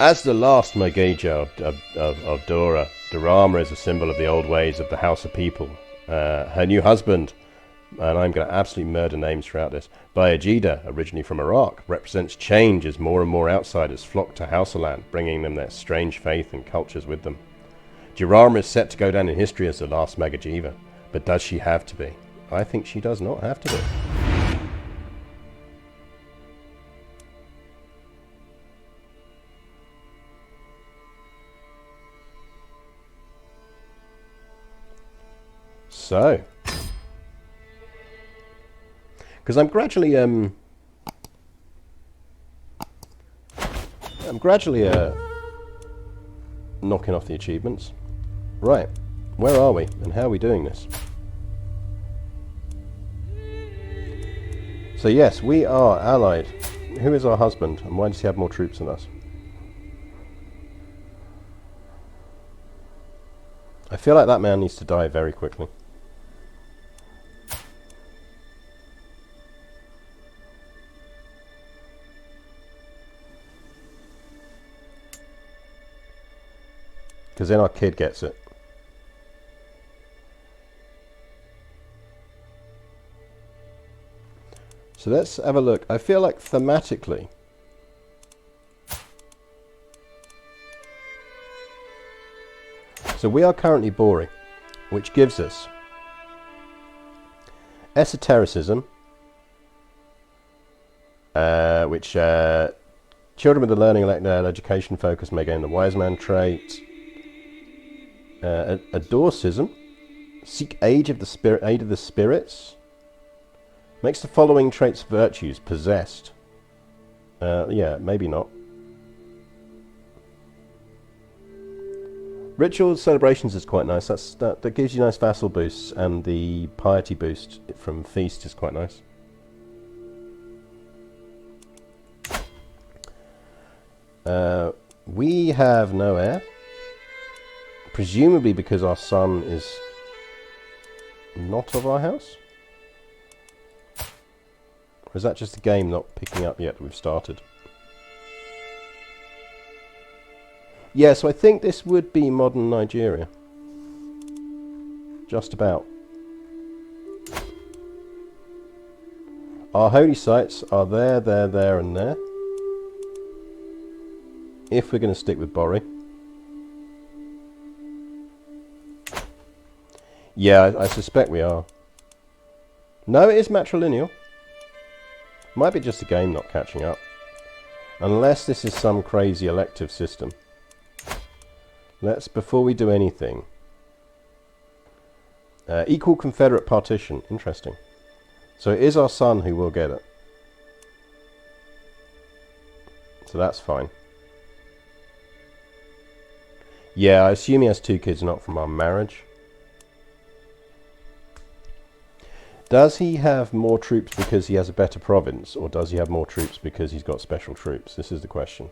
As the last Mortgager of Dora, Dorama is a symbol of the old ways of the House of People. Her new husband, and I'm going to absolutely murder names throughout this, Bayajida, originally from Iraq, represents change as more and more outsiders flock to Hausaland, bringing them their strange faith and cultures with them. Dorama is set to go down in history as the last Magajiva, but does she have to be? I think she does not have to be. So, because I'm gradually knocking off the achievements. Right, where are we, and how are we doing this? So yes, we are allied. Who is our husband, and why does he have more troops than us? I feel like that man needs to die very quickly. Because then our kid gets it. So let's have a look. I feel like thematically, so we are currently Bori, which gives us esotericism, which children with the learning education focus may gain the wise man trait. Adorcism, seek aid of the spirits, makes the following traits virtues: possessed. Yeah, maybe not. Ritual celebrations is quite nice. That gives you nice vassal boosts, and the piety boost from feast is quite nice. We have no heir. Presumably because our son is not of our house? Or is that just the game not picking up yet? We've started. Yeah, so I think this would be modern Nigeria. Just about. Our holy sites are there, and there. If we're going to stick with Bori. Yeah, I suspect we are. No, it is matrilineal. Might be just the game not catching up. Unless this is some crazy elective system. Let's, before we do anything... equal Confederate partition. Interesting. So it is our son who will get it. So that's fine. Yeah, I assume he has 2 kids not from our marriage. Does he have more troops because he has a better province, or does he have more troops because he's got special troops? This is the question.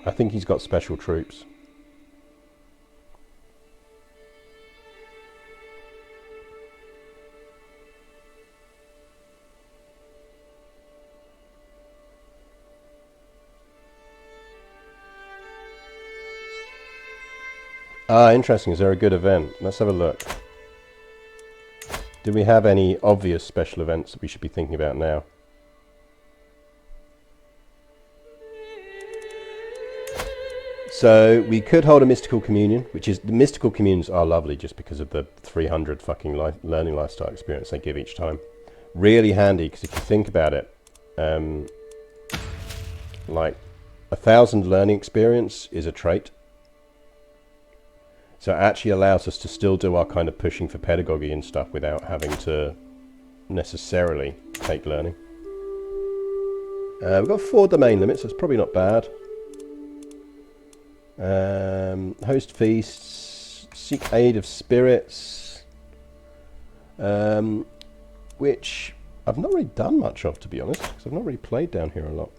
I think he's got special troops. Ah, interesting. Is there a good event? Let's have a look. Do we have any obvious special events that we should be thinking about now? So, we could hold a mystical communion, which is... The mystical communions are lovely just because of the 300 fucking learning lifestyle experience they give each time. Really handy, because if you think about it, like, 1,000 learning experience is a trait. So it actually allows us to still do our kind of pushing for pedagogy and stuff without having to necessarily take learning. We've got 4 domain limits, that's probably not bad. Host feasts, seek aid of spirits, which I've not really done much of, to be honest, because I've not really played down here a lot.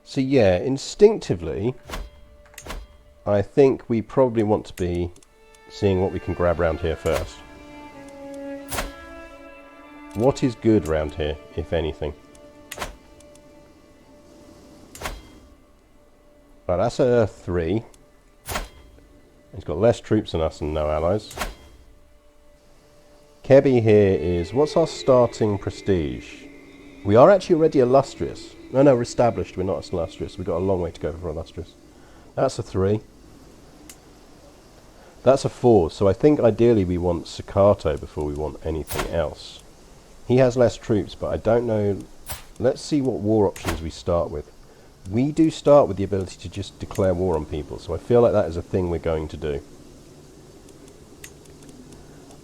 So yeah, instinctively, I think we probably want to be seeing what we can grab around here first. What is good around here, if anything? Right, that's a 3. He's got less troops than us and no allies. Kebby here is... What's our starting prestige? We are actually already illustrious. No, we're established. We're not illustrious. We've got a long way to go for illustrious. That's a 3. That's a 4. So I think ideally we want Staccato before we want anything else. He has less troops, but I don't know... Let's see what war options we start with. We do start with the ability to just declare war on people, so I feel like that is a thing we're going to do.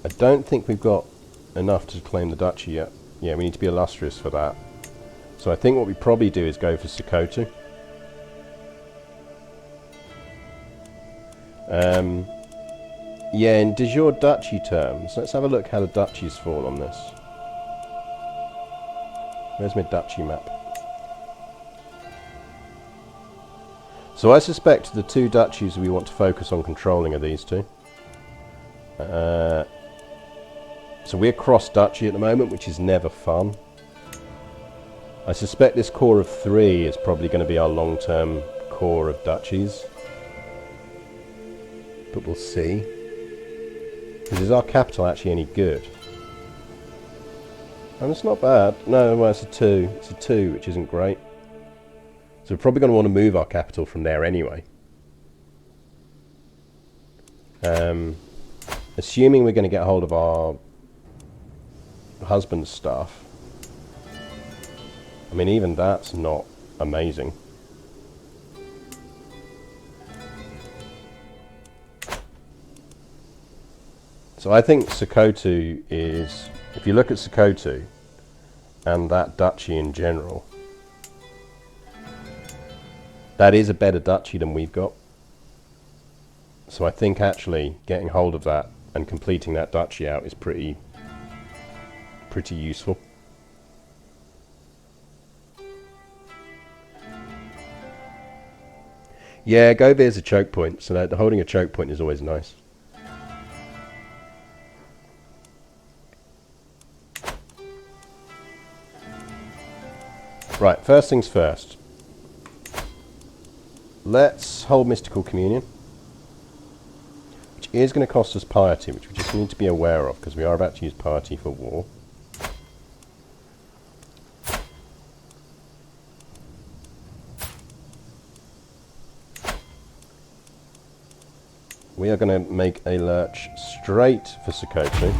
I don't think we've got enough to claim the duchy yet. Yeah, we need to be illustrious for that. So I think what we probably do is go for Sokoto. Yeah, in de jure duchy terms, let's have a look how the duchies fall on this. Where's my duchy map? So I suspect the 2 duchies we want to focus on controlling are these 2. So we're cross-duchy at the moment, which is never fun. I suspect this core of 3 is probably going to be our long-term core of duchies. But we'll see. Because is our capital actually any good? And it's not bad. No, well, it's a 2. It's a 2, which isn't great. So we're probably going to want to move our capital from there anyway. Assuming we're going to get hold of our husband's stuff. I mean, even that's not amazing. So I think Sokoto is... If you look at Sokoto and that duchy in general, that is a better duchy than we've got. So I think actually getting hold of that and completing that duchy out is pretty useful. Yeah, Gobi is a choke point, so that holding a choke point is always nice. Right, first things first. Let's hold Mystical Communion, which is going to cost us piety, which we just need to be aware of, because we are about to use piety for war. We are going to make a lurch straight for Sokoto.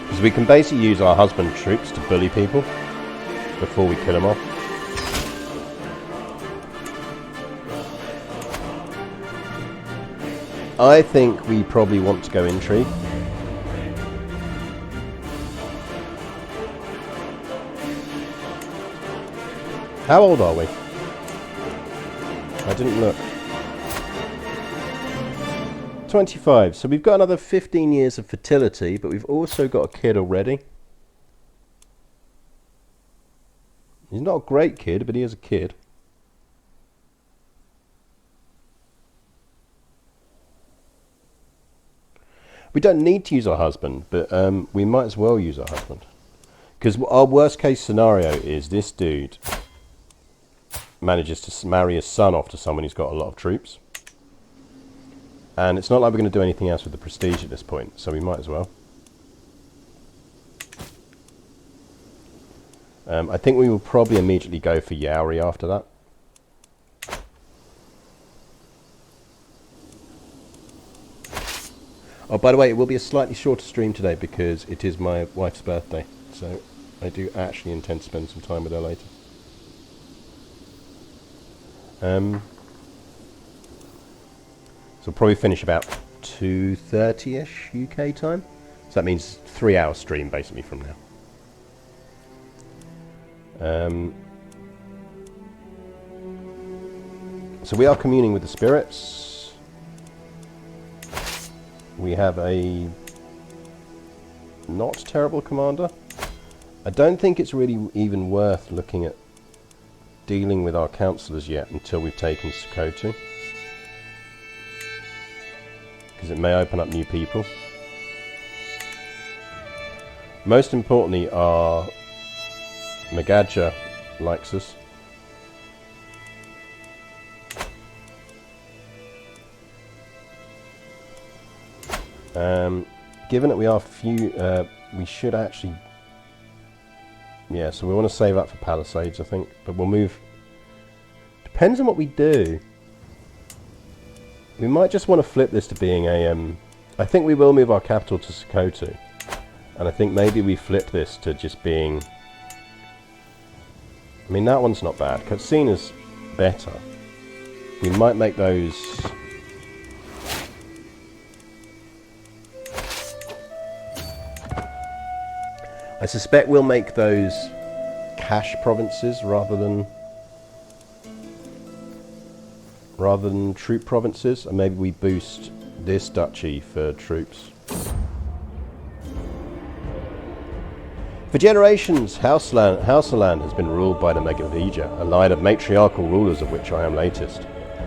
Because we can basically use our husband troops to bully people before we kill them off. I think we probably want to go intrigue. How old are we? I didn't look. 25. So we've got another 15 years of fertility, but we've also got a kid already. He's not a great kid, but he is a kid. We don't need to use our husband, but we might as well use our husband. Because our worst case scenario is this dude manages to marry his son off to someone who's got a lot of troops. And it's not like we're going to do anything else with the prestige at this point, so we might as well. I think we will probably immediately go for Yauri after that. Oh, by the way, it will be a slightly shorter stream today because it is my wife's birthday. So I do actually intend to spend some time with her later. So we'll probably finish about 2:30ish UK time. So that means 3-hour stream basically from now. So we are communing with the spirits. We have a not terrible commander. I don't think it's really even worth looking at dealing with our councillors yet until we've taken Sokoto, because it may open up new people. Most importantly, our Magadja likes us. Given that we are few, we should actually... Yeah, so we want to save up for Palisades, I think. But we'll move... Depends on what we do. We might just want to flip this to being a... I think we will move our capital to Sokoto. And I think maybe we flip this to just being... I mean, that one's not bad. Katsina's better. We might make those... I suspect we'll make those cash provinces rather than troop provinces, and maybe we boost this duchy for troops. For generations, Hausaland has been ruled by the Megavija, a line of matriarchal rulers of which I am latest.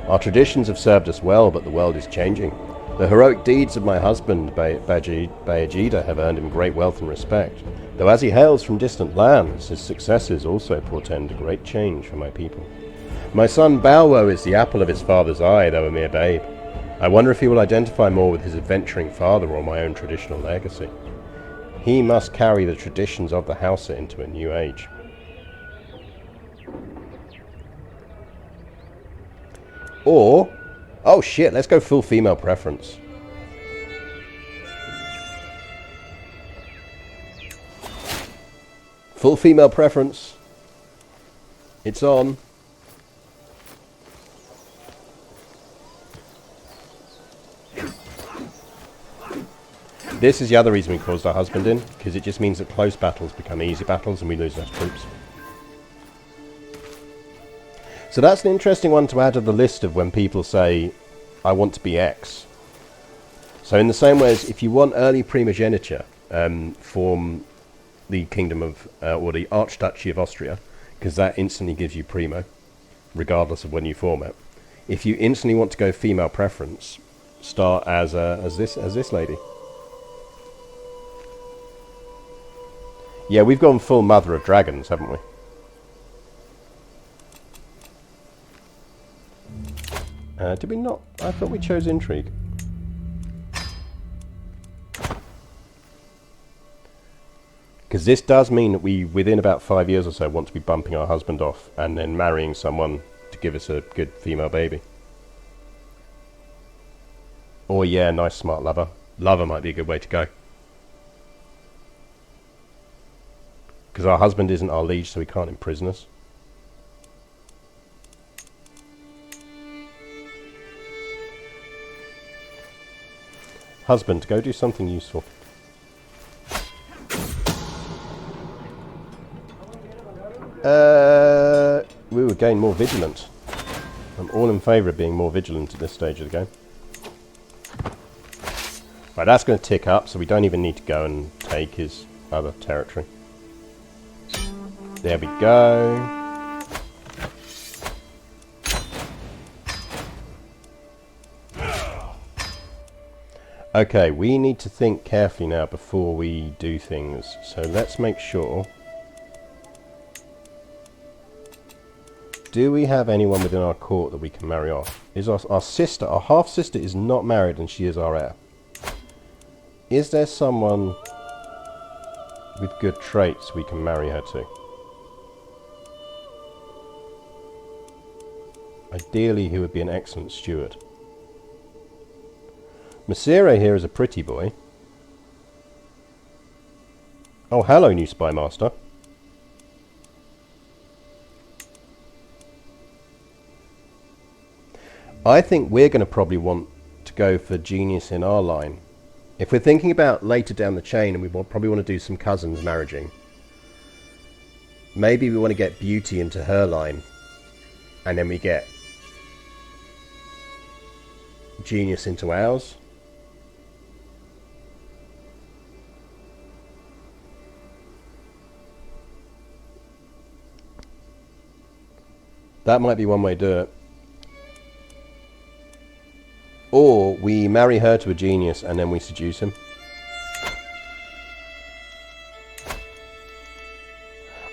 Our traditions have served us well, but the world is changing. The heroic deeds of my husband, Bayajida, have earned him great wealth and respect. Though as he hails from distant lands, his successes also portend a great change for my people. My son Balwo is the apple of his father's eye, though a mere babe. I wonder if he will identify more with his adventuring father or my own traditional legacy. He must carry the traditions of the Hausa into a new age. Or... oh shit, let's go full female preference. Full female preference. It's on. This is the other reason we caused our husband in, because it just means that close battles become easy battles and we lose less troops. So that's an interesting one to add to the list of when people say, I want to be X. So in the same way as if you want early primogeniture, form the Kingdom of, or the Archduchy of Austria, because that instantly gives you primo, regardless of when you form it. If you instantly want to go female preference, start as this lady. Yeah, we've gone full Mother of Dragons, haven't we? Did we not? I thought we chose Intrigue. Because this does mean that we, within about 5 years or so, want to be bumping our husband off and then marrying someone to give us a good female baby. Or yeah, nice smart lover. Lover might be a good way to go. Because our husband isn't our liege, so he can't imprison us. Husband, go do something useful. We would gain more vigilant. I'm all in favour of being more vigilant at this stage of the game. Right, that's going to tick up, so we don't even need to go and take his other territory. There we go. Okay, we need to think carefully now before we do things. So let's make sure. Do we have anyone within our court that we can marry off? Is our sister, our half-sister is not married and she is our heir. Is there someone with good traits we can marry her to? Ideally, he would be an excellent steward. Masire here is a pretty boy. Oh, hello, new spy master. I think we're going to probably want to go for genius in our line. If we're thinking about later down the chain and we probably want to do some cousins marrying, maybe we want to get beauty into her line and then we get genius into ours. That might be one way to do it. Or we marry her to a genius and then we seduce him.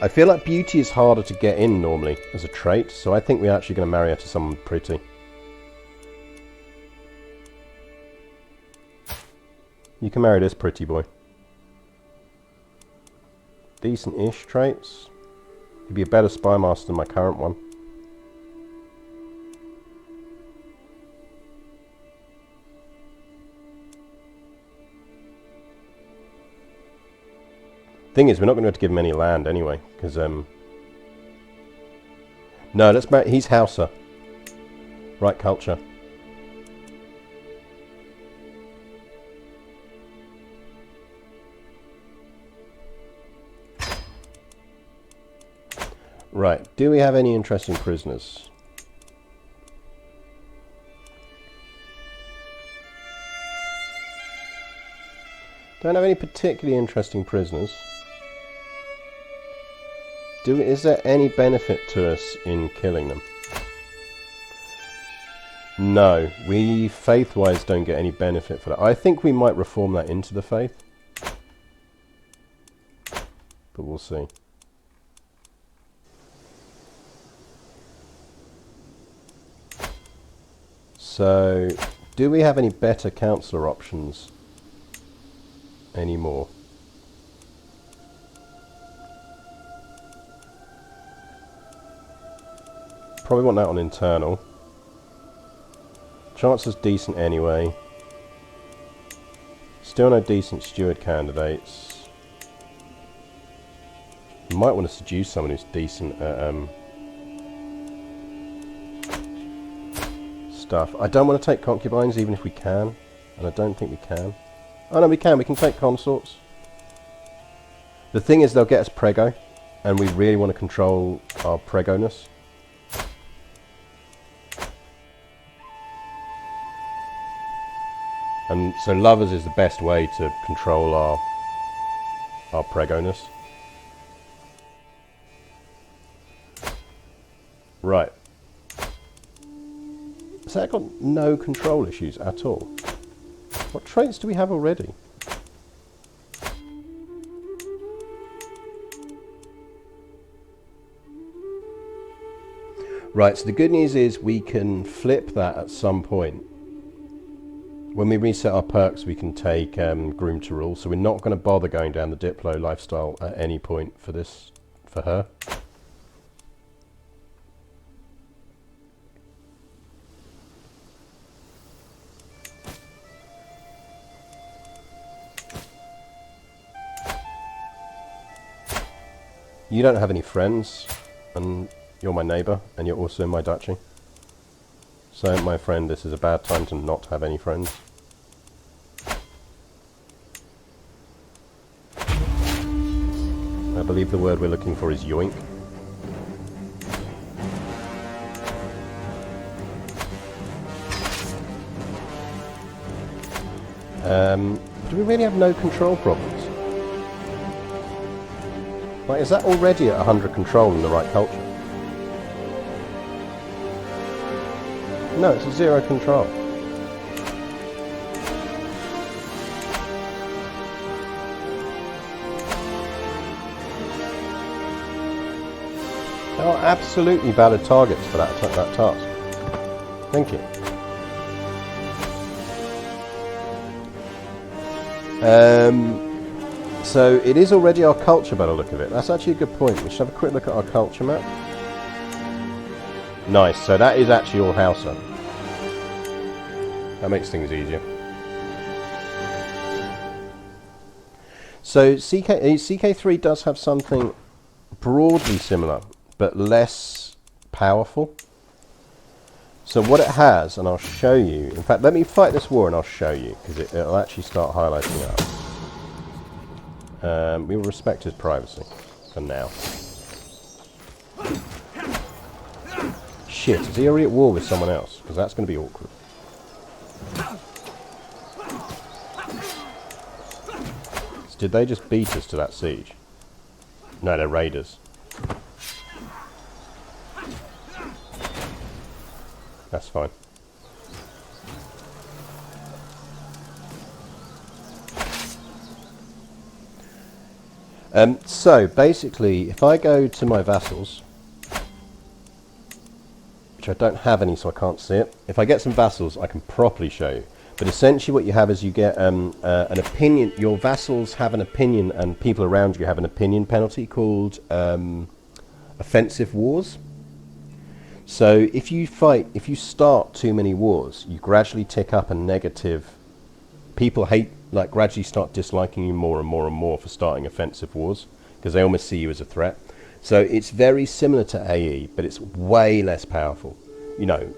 I feel like beauty is harder to get in normally as a trait, so I think we're actually going to marry her to someone pretty. You can marry this pretty boy. Decent-ish traits. He'd be a better spy master than my current one. Thing is, we're not going to have to give him any land anyway, because no, let's marry. He's Hausa, right culture. Right. Do we have any interesting prisoners? Don't have any particularly interesting prisoners. Is there any benefit to us in killing them? No, we faith-wise don't get any benefit for that. I think we might reform that into the faith, but we'll see. So, do we have any better councillor options anymore? Probably want that on internal. Chancellor's decent anyway. Still no decent steward candidates. You might want to seduce someone who's decent at stuff. I don't want to take concubines even if we can. And I don't think we can. Oh no, we can. We can take consorts. The thing is they'll get us prego. And we really want to control our pregoness. And so lovers is the best way to control our pregoness. Right. So that got no control issues at all. What traits do we have already? Right, so the good news is we can flip that at some point. When we reset our perks, we can take Groom to Rule, so we're not going to bother going down the Diplo lifestyle at any point for this, for her. You don't have any friends, and you're my neighbour, and you're also in my duchy. So, my friend, this is a bad time to not have any friends. I believe the word we're looking for is yoink. Do we really have no control problems? Like, is that already at 100 control in the right culture? No, it's a 0 control. There are absolutely valid targets for that task. Thank you. So it is already our culture by the look of it. That's actually a good point. We should have a quick look at our culture map. Nice, so that is actually all Hausa. That makes things easier. So CK3 does have something broadly similar, but less powerful. So what it has, and I'll show you. In fact, let me fight this war and I'll show you, because it'll actually start highlighting it up. We will respect his privacy for now. Shit, is he already at war with someone else? Because that's going to be awkward. So did they just beat us to that siege? No, they're raiders. That's fine. So basically, if I go to my vassals, which I don't have any, so I can't see it. If I get some vassals, I can properly show you. But essentially what you have is you get an opinion. Your vassals have an opinion, and people around you have an opinion penalty called offensive wars. So if you start too many wars, you gradually tick up a negative. People gradually start disliking you more and more and more for starting offensive wars, because they almost see you as a threat. So it's very similar to AE, but it's way less powerful. You know,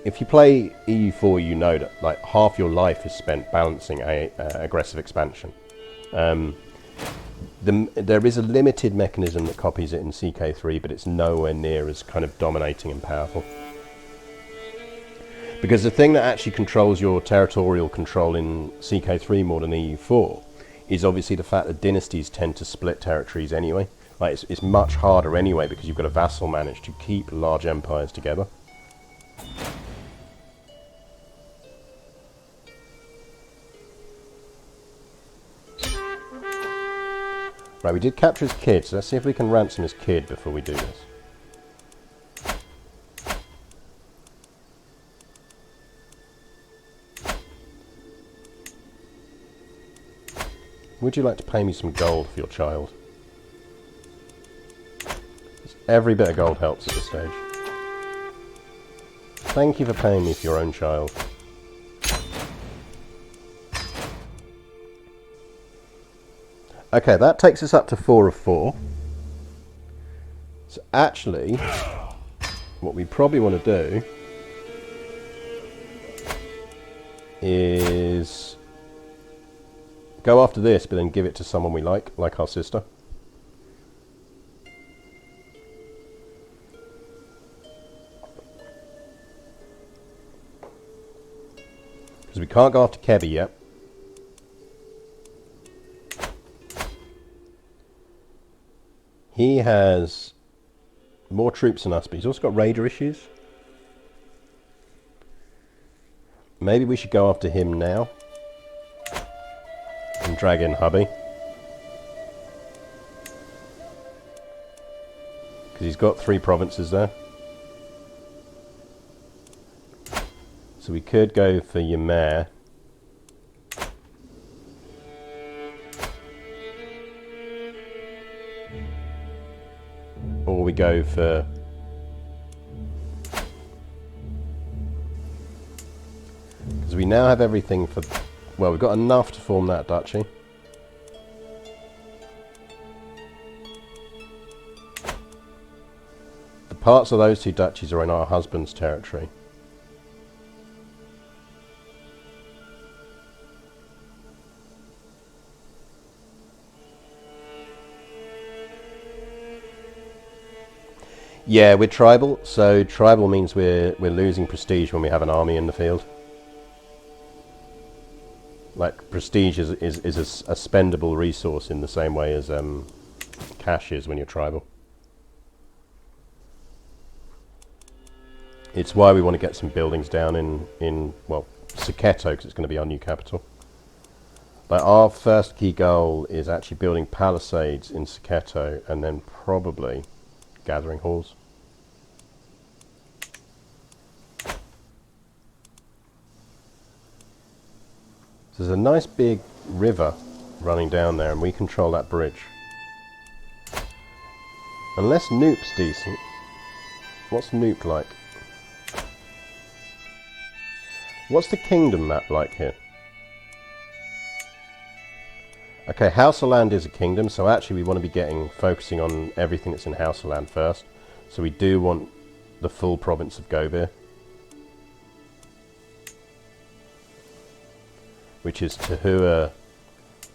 if you play EU4, you know that like half your life is spent balancing aggressive expansion. There is a limited mechanism that copies it in CK3, but it's nowhere near as kind of dominating and powerful. Because the thing that actually controls your territorial control in CK3 more than EU4 is obviously the fact that dynasties tend to split territories anyway. Like it's much harder anyway because you've got a vassal manage to keep large empires together. Right, we did capture his kid, so let's see if we can ransom his kid before we do this. Would you like to pay me some gold for your child? Every bit of gold helps at this stage. Thank you for paying me for your own child. Okay, that takes us up to 4 of 4. So actually, what we probably want to do is go after this, but then give it to someone we like our sister. Because we can't go after Kebby yet. He has more troops than us, but he's also got raider issues. Maybe we should go after him now. And drag in hubby. Because he's got 3 provinces there. So we could go for Ymir. Or we go for... Because we now have everything for... Well, we've got enough to form that duchy. The parts of those 2 duchies are in our husband's territory. Yeah, we're tribal, so tribal means we're losing prestige when we have an army in the field. Like, prestige is a spendable resource in the same way as cash is when you're tribal. It's why we want to get some buildings down in well, Seketo, because it's going to be our new capital. But our first key goal is actually building palisades in Seketo, and then probably gathering halls. There's a nice big river running down there, and we control that bridge. Unless Noop's decent. What's Noop like? What's the kingdom map like here? Okay, Hausaland is a kingdom, so actually we want to be focusing on everything that's in Hausaland first. So we do want the full province of Gobir, which is Tahua,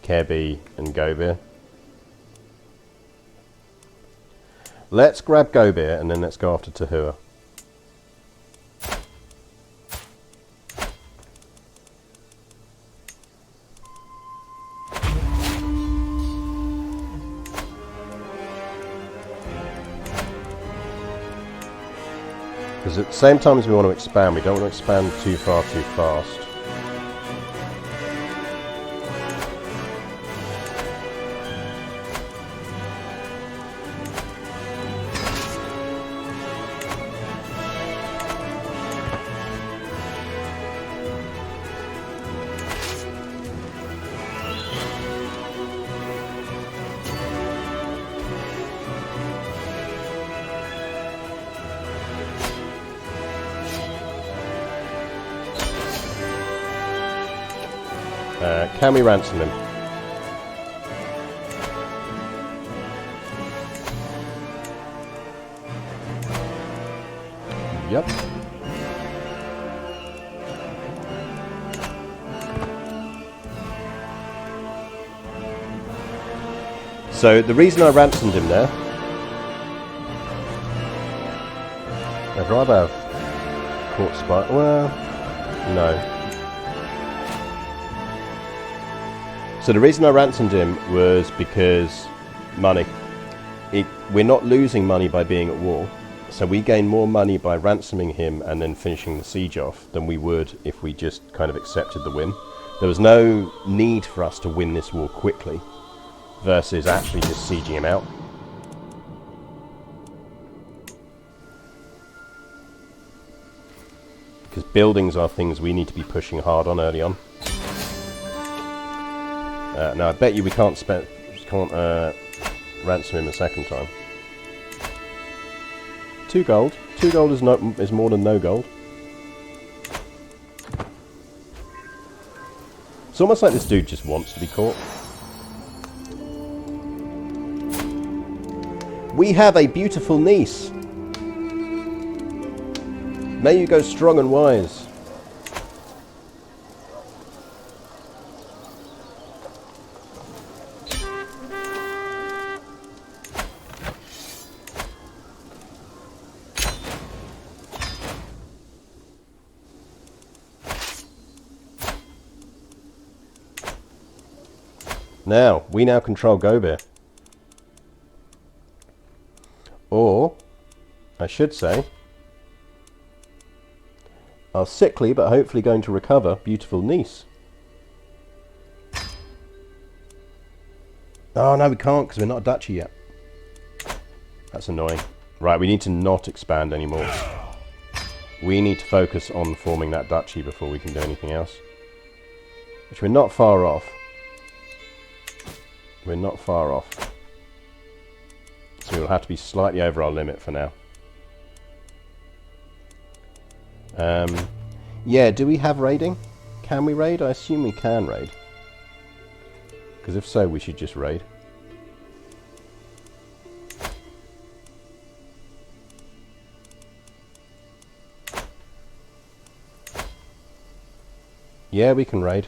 Kebbi, and Gobir. Let's grab Gobir and then let's go after Tahua. Because at the same time as we want to expand, we don't want to expand too far too fast. Can we ransom him? Yep. So the reason I ransomed him there, I'd rather have caught spy. Well, no. So the reason I ransomed him was because money. We're not losing money by being at war, so we gain more money by ransoming him and then finishing the siege off than we would if we just kind of accepted the win. There was no need for us to win this war quickly versus actually just sieging him out. Because buildings are things we need to be pushing hard on early on. Now I bet you we can't ransom him a second time. 2 gold. 2 gold is more than no gold. It's almost like this dude just wants to be caught. We have a beautiful niece. May you go strong and wise. Now, we now control Gobir. Or, I should say, our sickly but hopefully going to recover beautiful niece. Oh no, we can't because we're not a duchy yet. That's annoying. Right, we need to not expand anymore. We need to focus on forming that duchy before we can do anything else. Which we're not far off. We're not far off. So we'll have to be slightly over our limit for now. Yeah, do we have raiding? Can we raid? I assume we can raid. Because if so, we should just raid. Yeah, we can raid.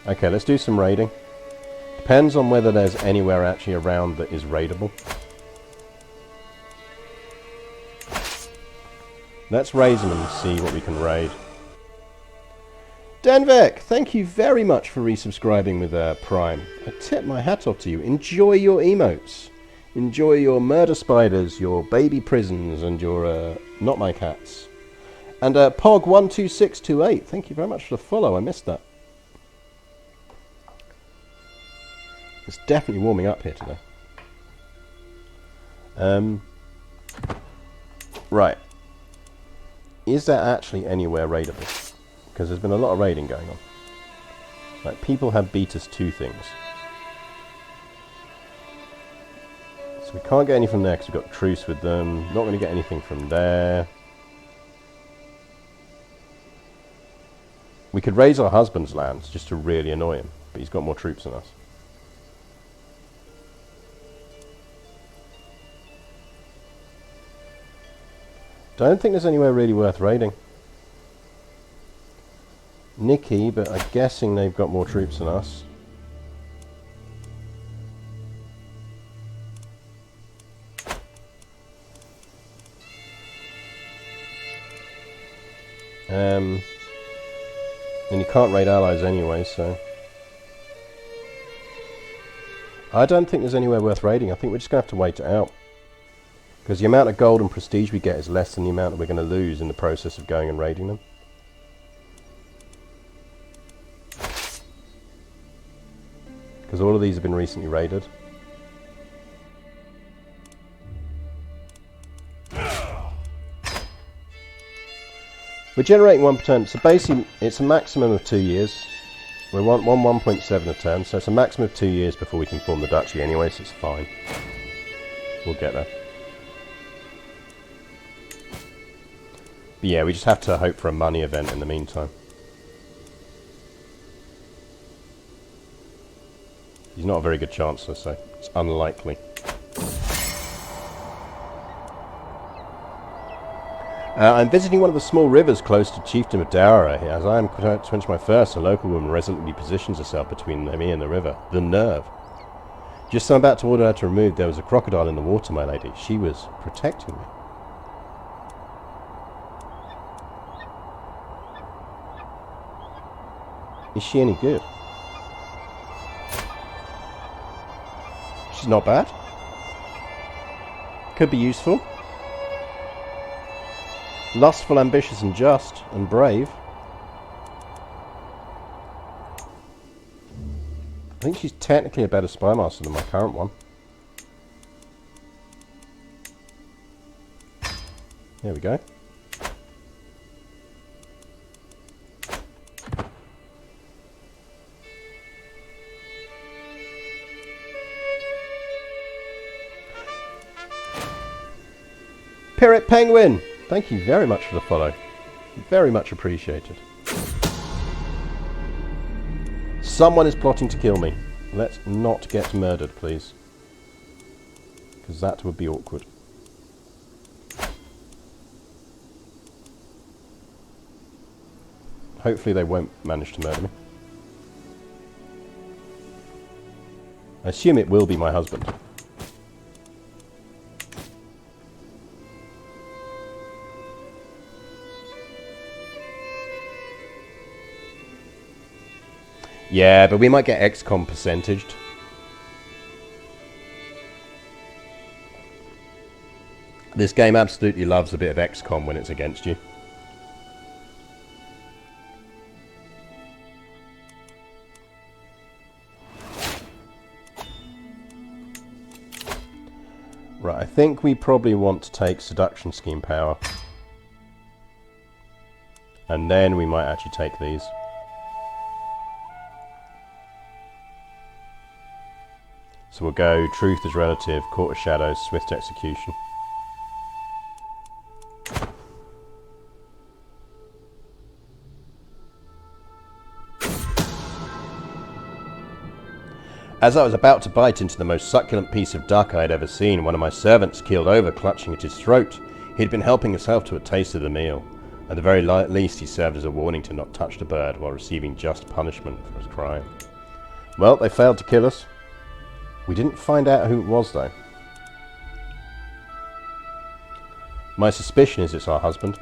Okay, let's do some raiding. Depends on whether there's anywhere actually around that is raidable. Let's raise them and see what we can raid. Denvek, thank you very much for resubscribing with Prime. I tip my hat off to you. Enjoy your emotes. Enjoy your murder spiders, your baby prisons, and your not my cats. And Pog12628, thank you very much for the follow. I missed that. It's definitely warming up here today. Right. Is there actually anywhere raidable? Because there's been a lot of raiding going on. Like, people have beat us to things. So we can't get any from there because we've got truce with them. Not going to get anything from there. We could raise our husband's lands just to really annoy him. But he's got more troops than us. Don't think there's anywhere really worth raiding. Nikki, but I'm guessing they've got more troops than us. And you can't raid allies anyway, so... I don't think there's anywhere worth raiding. I think we're just going to have to wait it out. Because the amount of gold and prestige we get is less than the amount that we're going to lose in the process of going and raiding them. Because all of these have been recently raided. We're generating 1 per turn, so basically it's a maximum of 2 years. We're 1.7 a turn, so it's a maximum of 2 years before we can form the duchy anyway, so it's fine. We'll get there. But yeah, we just have to hope for a money event in the meantime. He's not a very good chancellor, so it's unlikely. I'm visiting one of the small rivers close to Chieftain of Dowra. As I am to quench my thirst, a local woman resolutely positions herself between me and the river. The nerve. Just as I'm about to order her to remove, there was a crocodile in the water, my lady. She was protecting me. Is she any good? She's not bad. Could be useful. Lustful, ambitious and just, and brave. I think she's technically a better spy master than my current one. There we go. Pirate Penguin! Thank you very much for the follow. Very much appreciated. Someone is plotting to kill me. Let's not get murdered, please. Because that would be awkward. Hopefully they won't manage to murder me. I assume it will be my husband. Yeah, but we might get XCOM percentaged. This game absolutely loves a bit of XCOM when it's against you. Right, I think we probably want to take Seduction Scheme Power. And then we might actually take these. So we'll go Truth is Relative, Court of Shadows, Swift Execution. As I was about to bite into the most succulent piece of duck I had ever seen, one of my servants keeled over, clutching at his throat. He had been helping himself to a taste of the meal. At the very least, he served as a warning to not touch the bird while receiving just punishment for his crime. Well, they failed to kill us. We didn't find out who it was, though. My suspicion is it's our husband.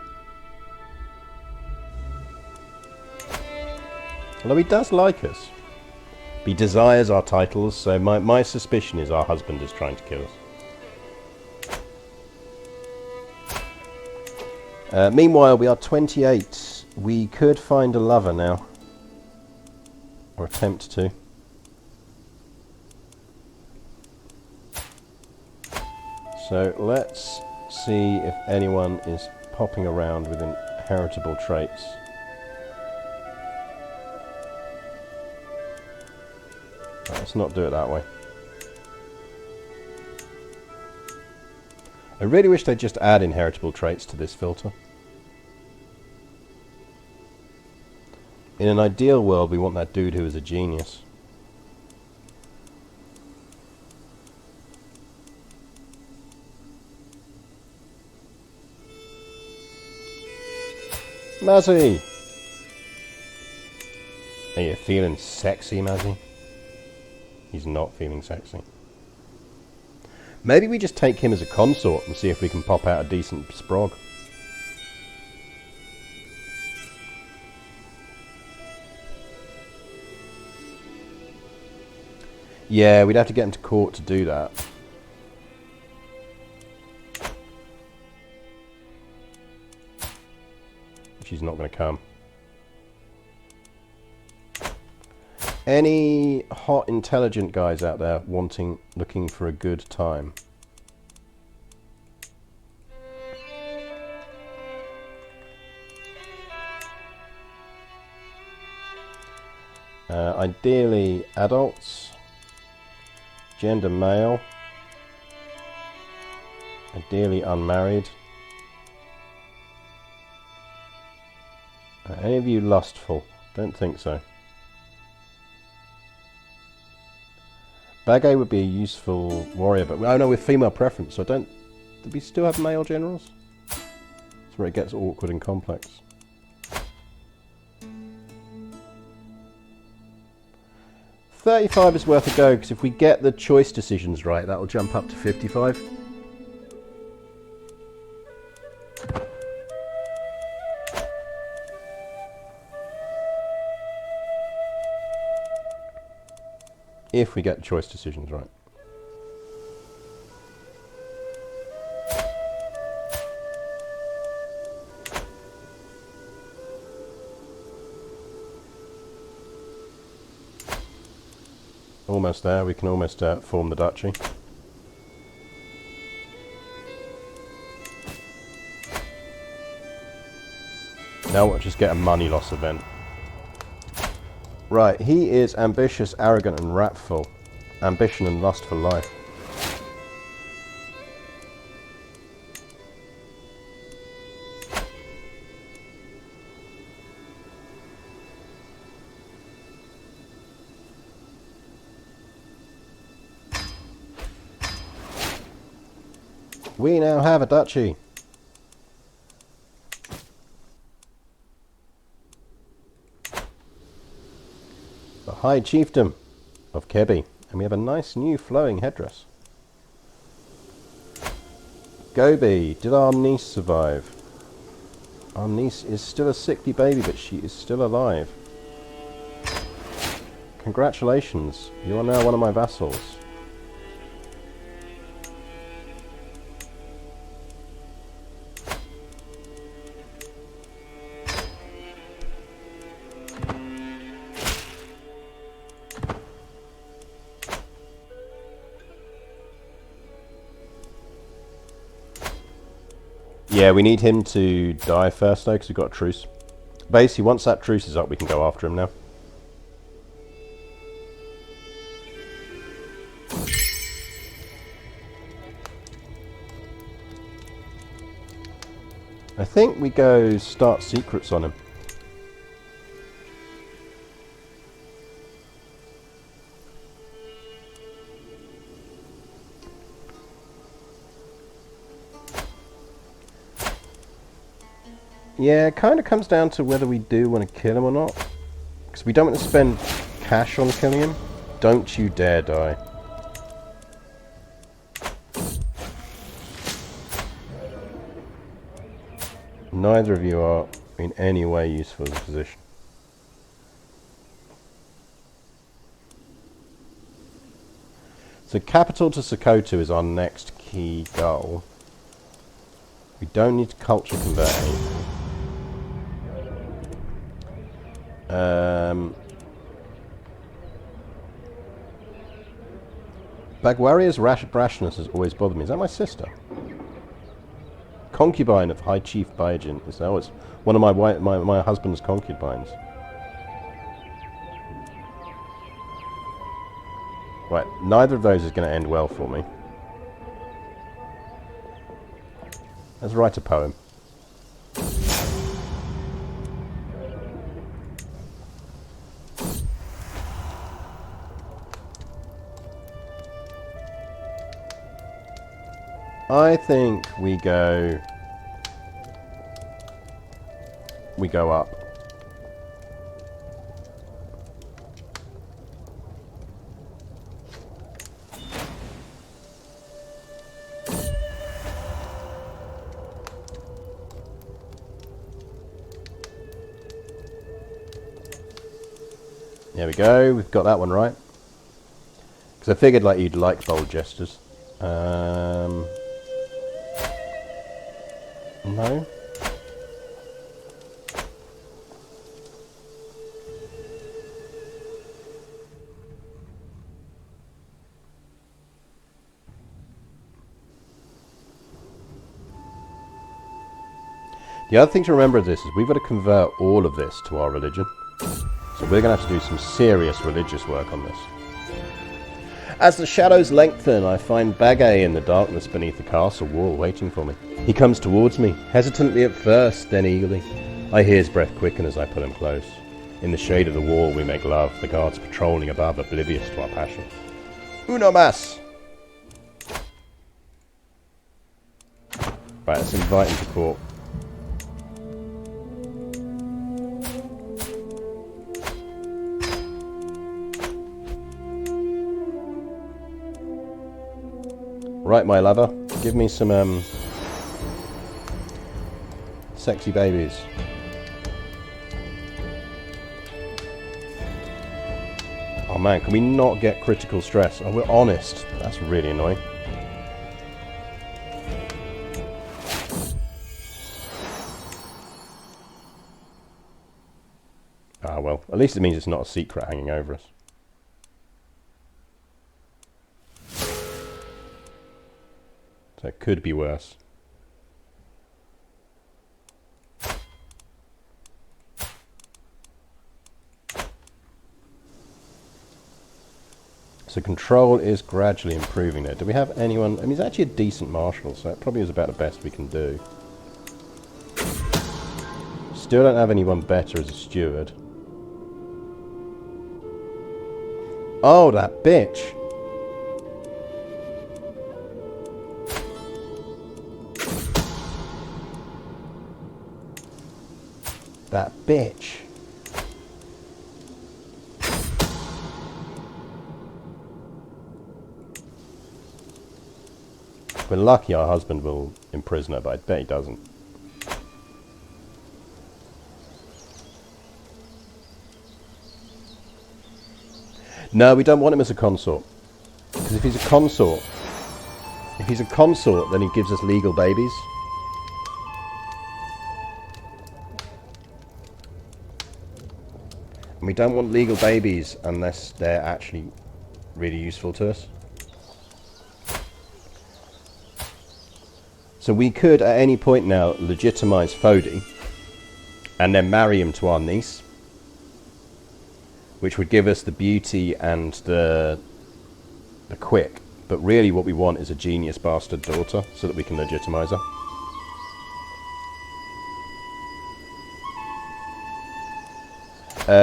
Although he does like us. He desires our titles, so my suspicion is our husband is trying to kill us. Meanwhile, we are 28. We could find a lover now. Or attempt to. So let's see if anyone is popping around with inheritable traits. Right, let's not do it that way. I really wish they'd just add inheritable traits to this filter. In an ideal world, we want that dude who is a genius. Mazzy! Are you feeling sexy, Mazzy? He's not feeling sexy. Maybe we just take him as a consort and see if we can pop out a decent sprog. Yeah, we'd have to get him to court to do that. She's not going to come. Any hot, intelligent guys out there looking for a good time? Ideally adults, gender male, ideally unmarried. Any of you lustful? Don't think so. Bagay would be a useful warrior, but I know with female preference, so I don't... Do we still have male generals? That's where it gets awkward and complex. $35 is worth a go, because if we get the choice decisions right, that'll jump up to $55. If we get the choice decisions right. Almost there, we can almost form the duchy. Now we'll just get a money loss event. Right, he is ambitious, arrogant and wrathful. Ambition and lust for life. We now have a duchy. The High Chiefdom of Kebi. And we have a nice new flowing headdress. Gobi, did our niece survive? Our niece is still a sickly baby, but she is still alive. Congratulations, you are now one of my vassals. Yeah, we need him to die first though, because we've got a truce. Basically, once that truce is up, we can go after him now. I think we go start secrets on him. Yeah, it kind of comes down to whether we do want to kill him or not. Because we don't want to spend cash on killing him. Don't you dare die. Neither of you are in any way useful in this position. So capital to Sokoto is our next key goal. We don't need to culture convey. Bagwaria's rashness has always bothered me. Is that my sister? Concubine of High Chief Baijin. Is that was one of my husband's concubines. Right, neither of those is going to end well for me. Let's write a poem. I think we go up. There we go, we've got that one right. Because I figured like you'd like bold gestures. No. The other thing to remember of this is we've got to convert all of this to our religion. So we're going to have to do some serious religious work on this. As the shadows lengthen, I find Bagay in the darkness beneath the castle wall waiting for me. He comes towards me, hesitantly at first, then eagerly. I hear his breath quicken as I pull him close. In the shade of the wall we make love, the guards patrolling above, oblivious to our passion. Uno mas! Right, let's invite him to court. Right, my lover, give me some sexy babies. Oh man, can we not get critical stress? Oh, we're honest. That's really annoying. Ah well, at least it means it's not a secret hanging over us. So it could be worse. So control is gradually improving there. Do we have anyone? I mean, he's actually a decent marshal, so that probably is about the best we can do. Still don't have anyone better as a steward. Oh, that bitch! That bitch. We're lucky our husband will imprison her, but I bet he doesn't. No, we don't want him as a consort. Because if he's a consort, then he gives us legal babies. And we don't want legal babies unless they're actually really useful to us. So we could, at any point now, legitimize Fodi and then marry him to our niece, which would give us the beauty and the quick. But really what we want is a genius bastard daughter so that we can legitimize her.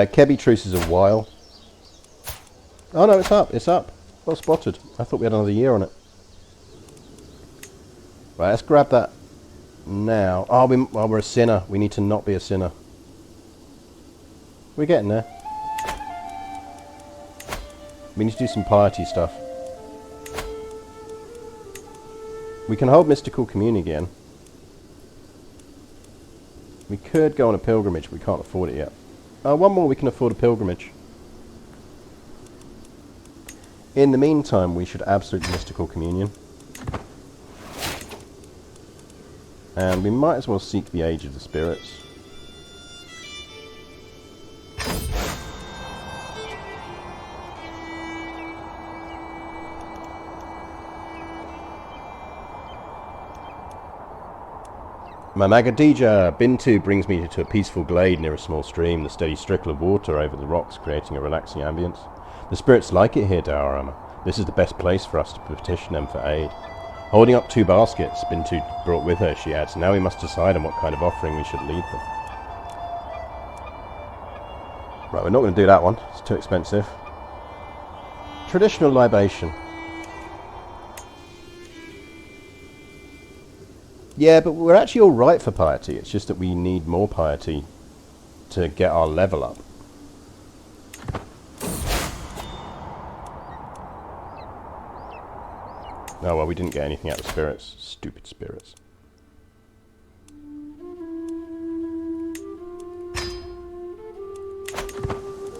Kebi Truce is a while. Oh no, it's up, it's up. Well spotted. I thought we had another year on it. Right, let's grab that now. Oh, we're a sinner. We need to not be a sinner. We're getting there. We need to do some piety stuff. We can hold mystical commune again. We could go on a pilgrimage, but we can't afford it yet. One more, we can afford a pilgrimage. In the meantime, we should absolute mystical communion. And we might as well seek the age of the spirits. My Magadija Bintu brings me to a peaceful glade near a small stream, the steady trickle of water over the rocks creating a relaxing ambience. The spirits like it here, Diorama. This is the best place for us to petition them for aid. Holding up 2 baskets Bintu brought with her, she adds, now we must decide on what kind of offering we should lead them. Right, we're not going to do that one. It's too expensive. Traditional libation. Yeah, but we're actually alright for piety. It's just that we need more piety to get our level up. Oh well, we didn't get anything out of spirits. Stupid spirits.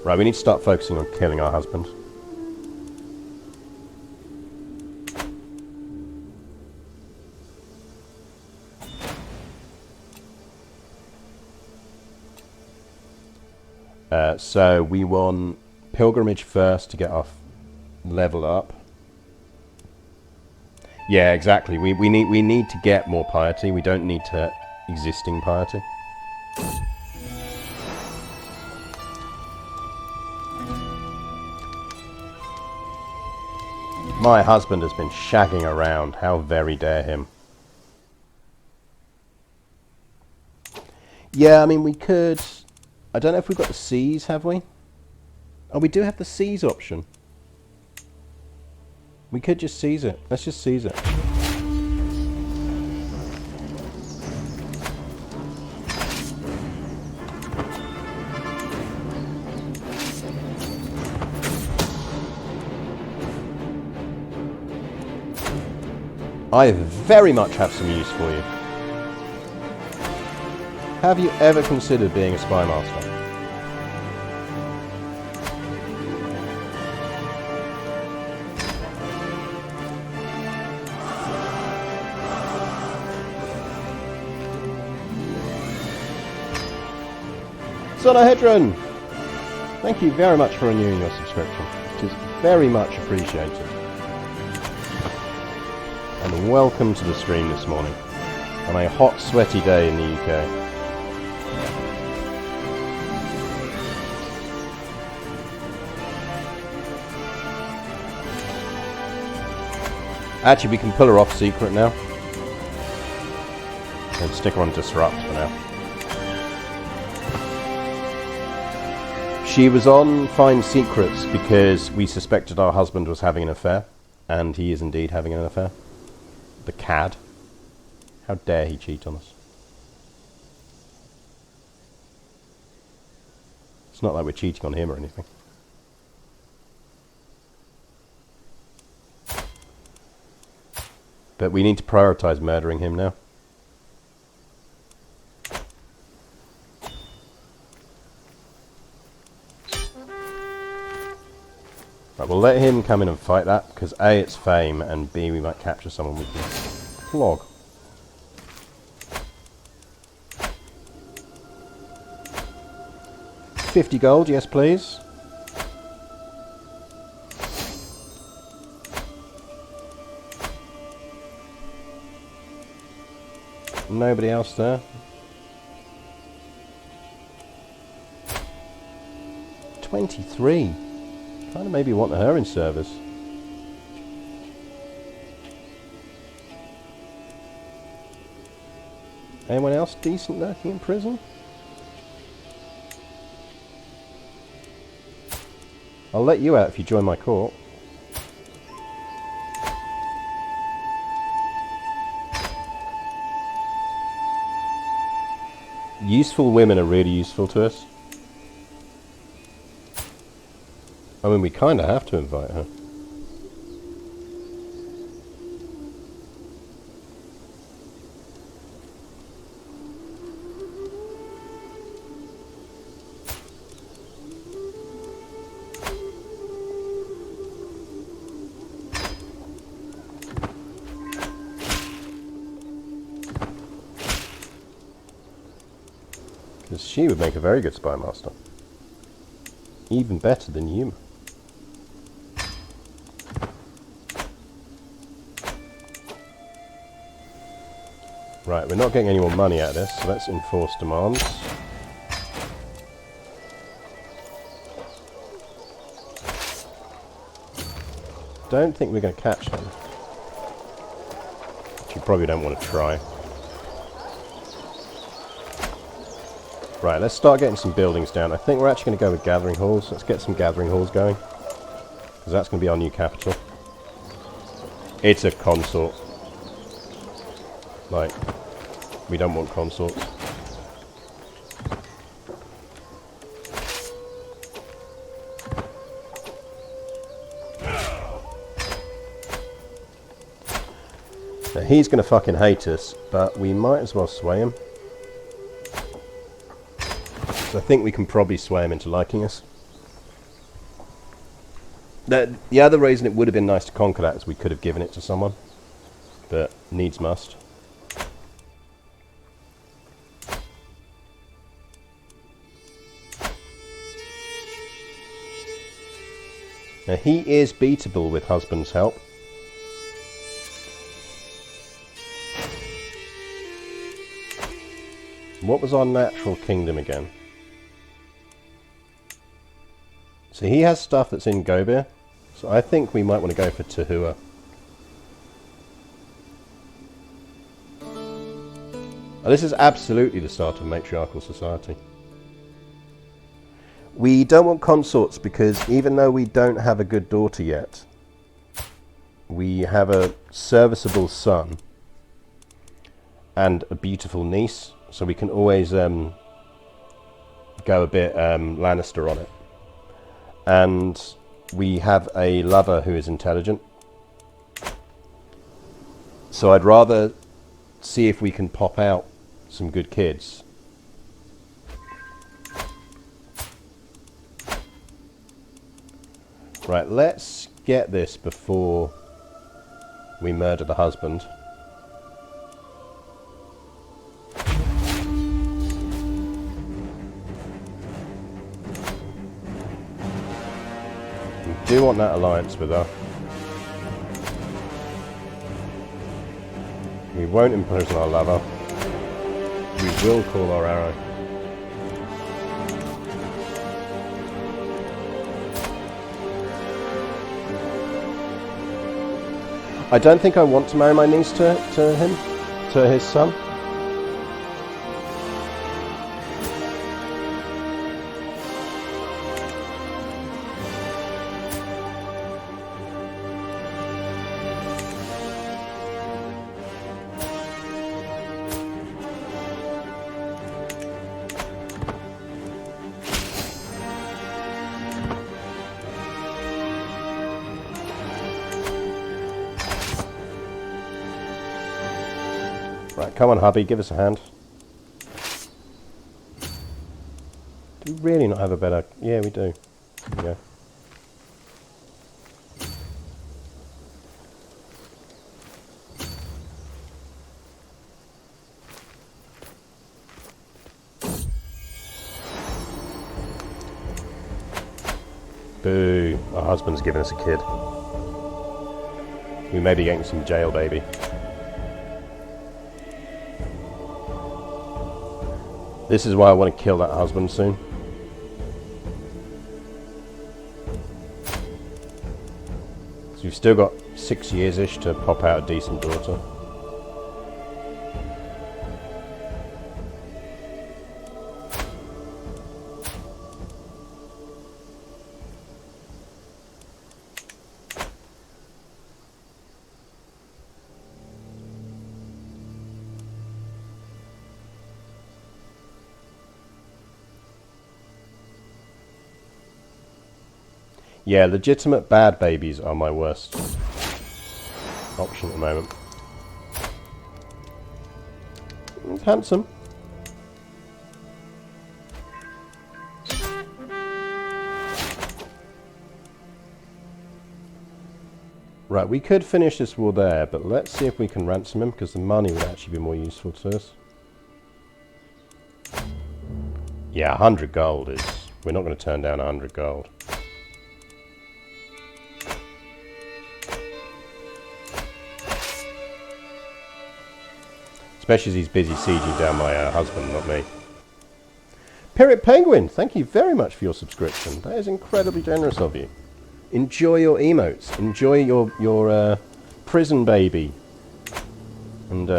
Right, we need to start focusing on killing our husband. So we want pilgrimage first to get our level up. Yeah, exactly. We need to get more piety. We don't need to existing piety. My husband has been shagging around. How very dare him. Yeah, I mean, we could... I don't know if we've got the C's, have we? Oh, we do have the C's option. We could just seize it. Let's just seize it. I very much have some use for you. Have you ever considered being a spy master? Sonohedron! Thank you very much for renewing your subscription. It is very much appreciated. And welcome to the stream this morning, on a hot, sweaty day in the UK. Actually, we can pull her off secret now. And stick her on disrupt for now. She was on Find Secrets because we suspected our husband was having an affair, and he is indeed having an affair. The cad. How dare he cheat on us? It's not like we're cheating on him or anything. But we need to prioritise murdering him now. Right, we'll let him come in and fight that, because A, it's fame, and B, we might capture someone we can flog. $50 gold, yes please. Nobody else there. 23. Kind of maybe want her in service. Anyone else decent lurking in prison? I'll let you out if you join my court. Useful women are really useful to us. I mean, we kind of have to invite her. Because she would make a very good spy master. Even better than you. Right, we're not getting any more money out of this, so let's enforce demands. Don't think we're going to catch them. Which you probably don't want to try. Right, let's start getting some buildings down. I think we're actually going to go with gathering halls. Let's get some gathering halls going. Because that's going to be our new capital. It's a consort. Like, we don't want consorts. Now, he's going to fucking hate us, but we might as well sway him. So I think we can probably sway him into liking us. The other reason it would have been nice to conquer that is we could have given it to someone. But needs must. Now he is beatable with husband's help. What was our natural kingdom again? So he has stuff that's in Gobir. So I think we might want to go for Tahua. Now, this is absolutely the start of matriarchal society. We don't want consorts because even though we don't have a good daughter yet, we have a serviceable son and a beautiful niece, so we can always go a bit Lannister on it. And we have a lover who is intelligent. So I'd rather see if we can pop out some good kids. Right, let's get this before we murder the husband. We do want that alliance with her. We won't imprison our lover. We will call our arrow. I don't think I want to marry my niece to him, to his son. Right, come on, hubby, give us a hand. Do we really not have a better... Yeah, we do. There we go. Boo. Our husband's giving us a kid. We may be getting some jail, baby. This is why I want to kill that husband soon. So we've still got 6 years-ish to pop out a decent daughter. Yeah, legitimate bad babies are my worst option at the moment. He's handsome. Right, we could finish this war there, but let's see if we can ransom him, because the money would actually be more useful to us. Yeah, 100 gold is... We're not going to turn down 100 gold. Especially as he's busy sieging down my husband, not me. Pirate Penguin, thank you very much for your subscription. That is incredibly generous of you. Enjoy your emotes. Enjoy your prison baby. And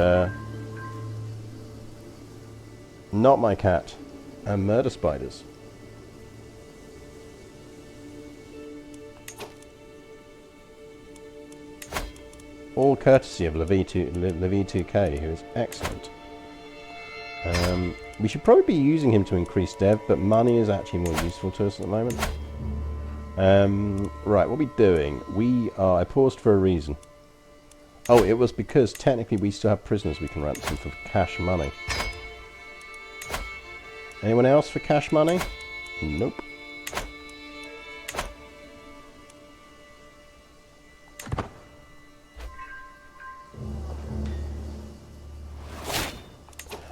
not my cat. And murder spiders. All courtesy of Levi2K, who is excellent. We should probably be using him to increase dev, but money is actually more useful to us at the moment. Right, what are we doing? I paused for a reason. Oh, it was because technically we still have prisoners we can ransom for cash money. Anyone else for cash money? Nope.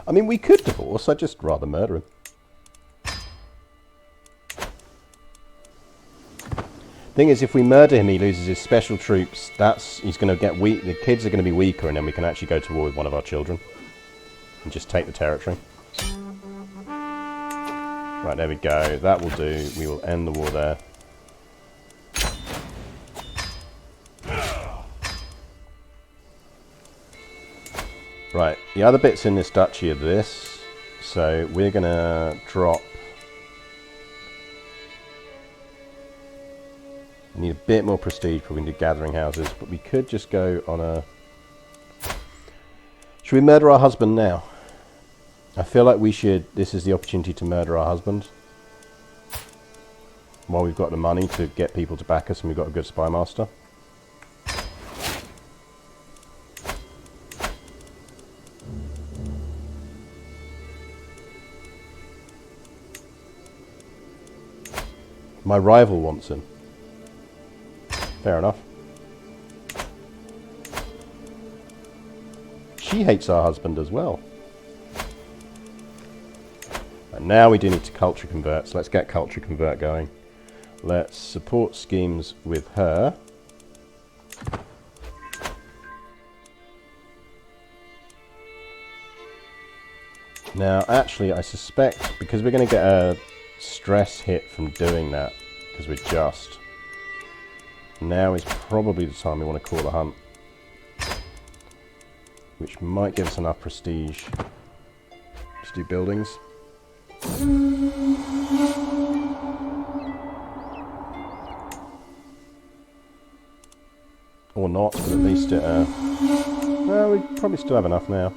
I mean, we could divorce, I'd just rather murder him. Thing is, if we murder him, he loses his special troops. He's going to get weak. The kids are going to be weaker, and then we can actually go to war with one of our children and just take the territory. Right, there we go. That will do. We will end the war there. Right, the other bits in this duchy are this. So we're going to drop... We need a bit more prestige before we can do gathering houses, but we could just go on a... Should we murder our husband now? I feel like we should... This is the opportunity to murder our husband. While we've got the money to get people to back us and we've got a good spy master. My rival wants him. Fair enough. She hates our husband as well. And now we do need to culture convert, so let's get culture convert going. Let's support schemes with her. Now, actually, I suspect, because we're going to get a stress hit from doing that, because we're just... Now is probably the time we want to call a hunt. Which might give us enough prestige to do buildings. Or not, but at least it... well, we probably still have enough now.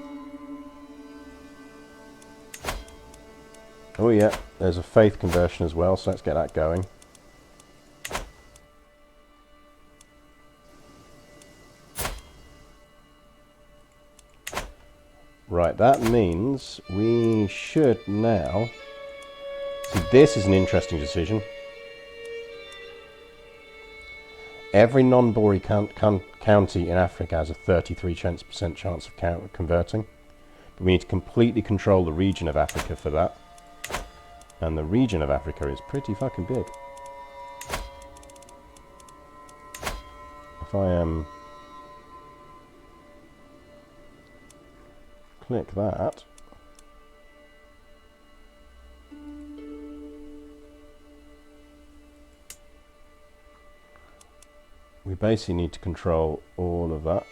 Oh yeah, there's a faith conversion as well, so let's get that going. Right, that means we should now... See, this is an interesting decision. Every non-Bori county in Africa has a 33% chance of converting. But we need to completely control the region of Africa for that. And the region of Africa is pretty fucking big. If I click that, we basically need to control all of that.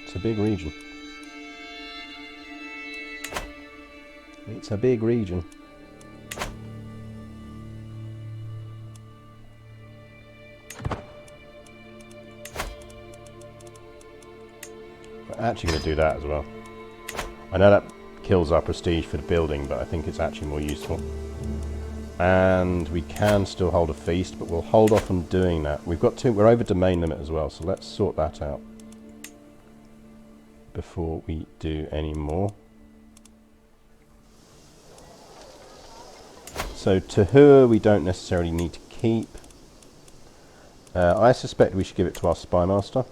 It's a big region. It's a big region. We're actually going to do that as well. I know that kills our prestige for the building, but I think it's actually more useful. And we can still hold a feast, but we'll hold off on doing that. We're over domain limit as well, so let's sort that out before we do any more. So Tahur we don't necessarily need to keep. I suspect we should give it to our spy master.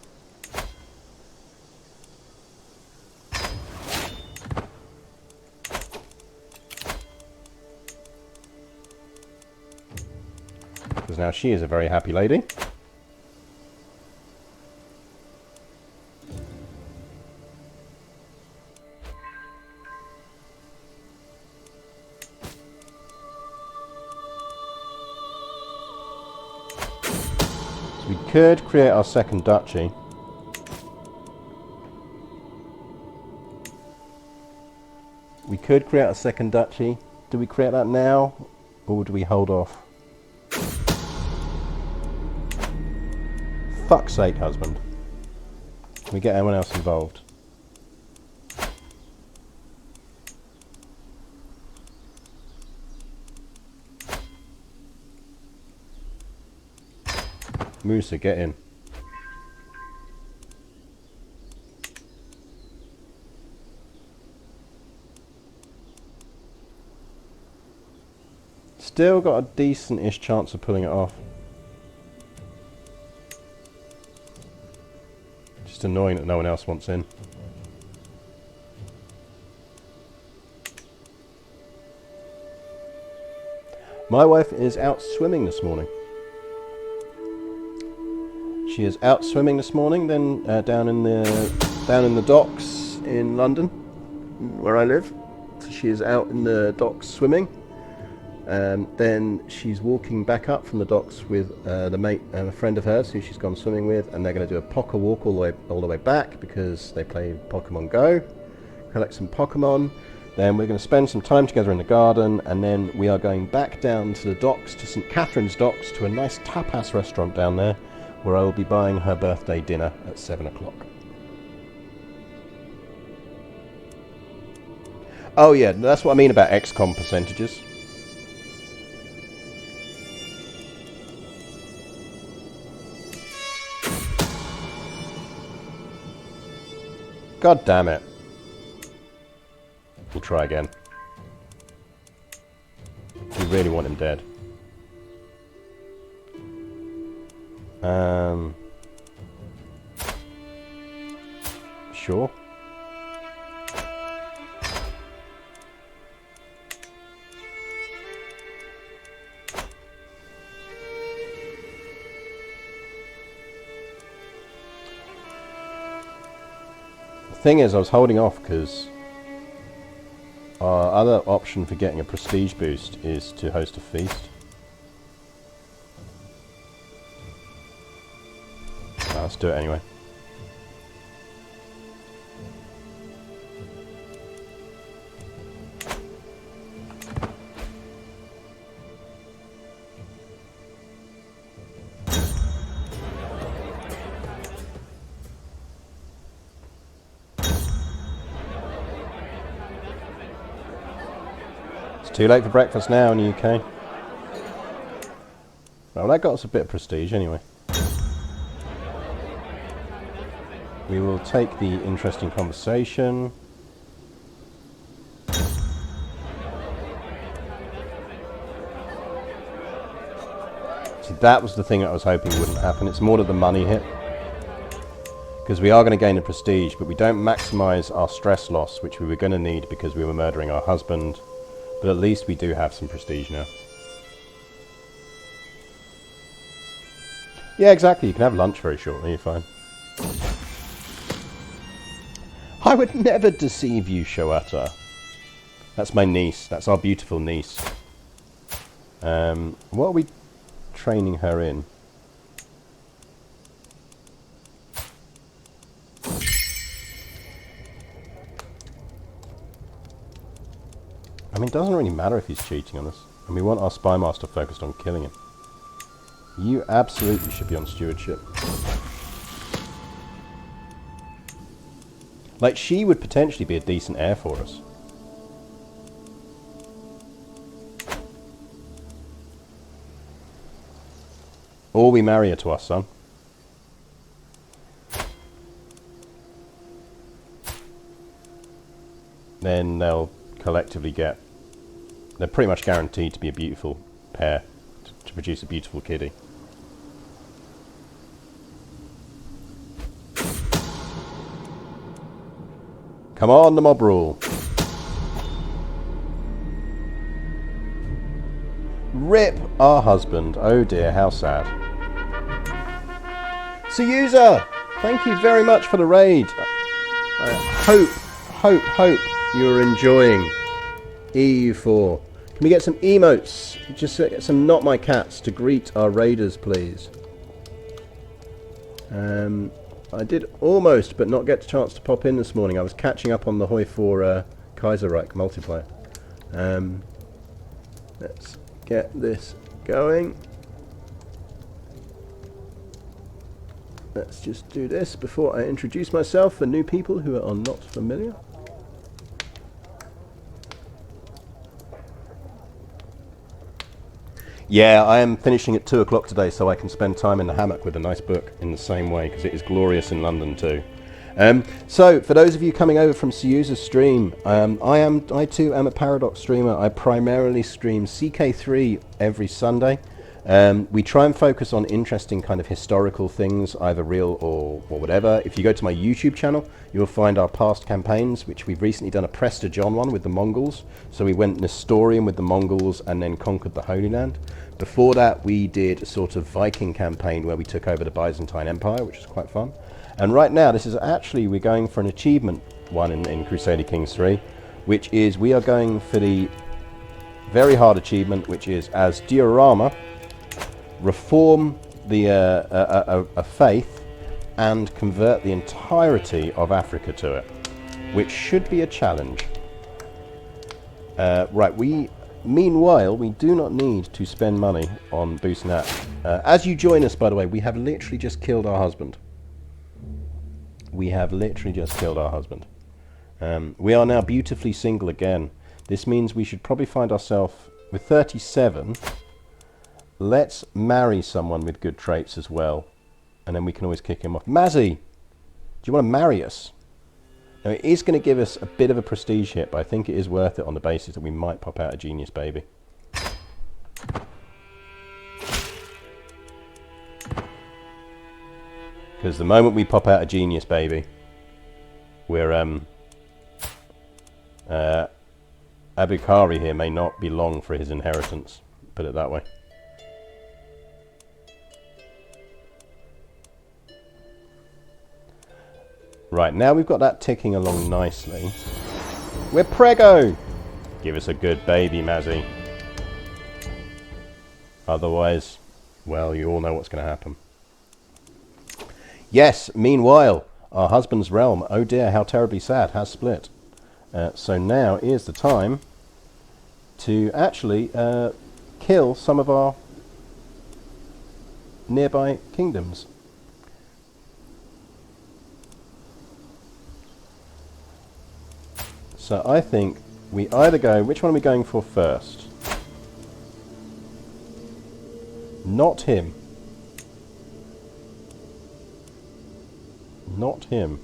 Because now she is a very happy lady. We could create our second duchy. We could create a second duchy. Do we create that now, or do we hold off? Fuck's sake, husband. Can we get anyone else involved? Musa, get in. Still got a decent-ish chance of pulling it off. Just annoying that no one else wants in. My wife is out swimming this morning. She is out swimming this morning, then down in the docks in London, where I live. So she is out in the docks swimming. Then she's walking back up from the docks with the mate and a friend of hers who she's gone swimming with, and they're going to do a poker walk all the way back because they play Pokemon Go, collect some Pokemon. Then we're going to spend some time together in the garden, and then we are going back down to the docks, to St Catherine's Docks, to a nice tapas restaurant down there, where I will be buying her birthday dinner at 7 o'clock. Oh yeah, that's what I mean about XCOM percentages. God damn it. We'll try again. We really want him dead. Sure. The thing is, I was holding off because our other option for getting a prestige boost is to host a feast. Let's do it anyway. Too late for breakfast now in the UK. Well, that got us a bit of prestige anyway. We will take the interesting conversation. See, that was the thing that I was hoping wouldn't happen. It's more that the money hit. Because we are going to gain the prestige, but we don't maximise our stress loss, which we were going to need because we were murdering our husband. But at least we do have some prestige now. Yeah, exactly. You can have lunch very shortly. You're fine. I would never deceive you, Shoata. That's my niece. That's our beautiful niece. What are we training her in? I mean, it doesn't really matter if he's cheating on us. And we want our spy master focused on killing him. You absolutely should be on stewardship. Like, she would potentially be a decent heir for us. Or we marry her to our son. Then they'll collectively get... They're pretty much guaranteed to be a beautiful pair. To produce a beautiful kiddie. Come on, the mob rule. Rip our husband. Oh dear, how sad. Seuza, thank you very much for the raid. I hope you're enjoying EU4. Can we get some emotes? Just get some not my cats to greet our raiders, please. I did almost, but not get a chance to pop in this morning. I was catching up on the Hoi 4 Kaiserreich multiplayer. Let's get this going. Let's just do this before I introduce myself for new people who are not familiar. Yeah, I am finishing at 2 o'clock today so I can spend time in the hammock with a nice book in the same way, because it is glorious in London too. So, for those of you coming over from Seuza's stream, I too am a Paradox streamer. I primarily stream CK3 every Sunday. We try and focus on interesting kind of historical things, either real or whatever. If you go to my YouTube channel, you'll find our past campaigns, which we've recently done a Prester John one with the Mongols. So we went Nestorian with the Mongols and then conquered the Holy Land. Before that, we did a sort of Viking campaign where we took over the Byzantine Empire, which was quite fun. And right now, this is actually, we're going for an achievement one in Crusader Kings 3, which is we are going for the very hard achievement, which is as diorama, reform the a faith and convert the entirety of Africa to it, which should be a challenge. Right, meanwhile, we do not need to spend money on boosting that. As you join us, by the way, we have literally just killed our husband. We have literally just killed our husband. We are now beautifully single again. This means we should probably find ourselves with 37. Let's marry someone with good traits as well, and then we can always kick him off. Mazzy, do you want to marry us? Now, it is going to give us a bit of a prestige hit, but I think it is worth it on the basis that we might pop out a genius baby. Because the moment we pop out a genius baby, we're Abukari here may not be long for his inheritance, put it that way. Right, now we've got that ticking along nicely. We're preggo! Give us a good baby, Mazzy. Otherwise, well, you all know what's going to happen. Yes, meanwhile, our husband's realm, oh dear, how terribly sad, has split. So now is the time to actually kill some of our nearby kingdoms. So I think we either go, which one are we going for first? Not him. Not him.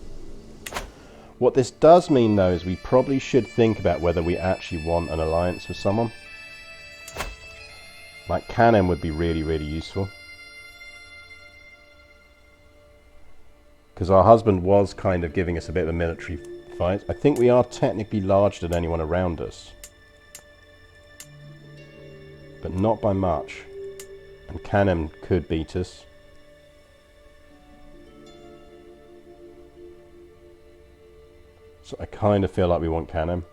What this does mean, though, is we probably should think about whether we actually want an alliance with someone. Like Canem would be really, really useful. Because our husband was kind of giving us a bit of a military fight. I think we are technically larger than anyone around us. But not by much. And Canem could beat us. So I kind of feel like we want Canem.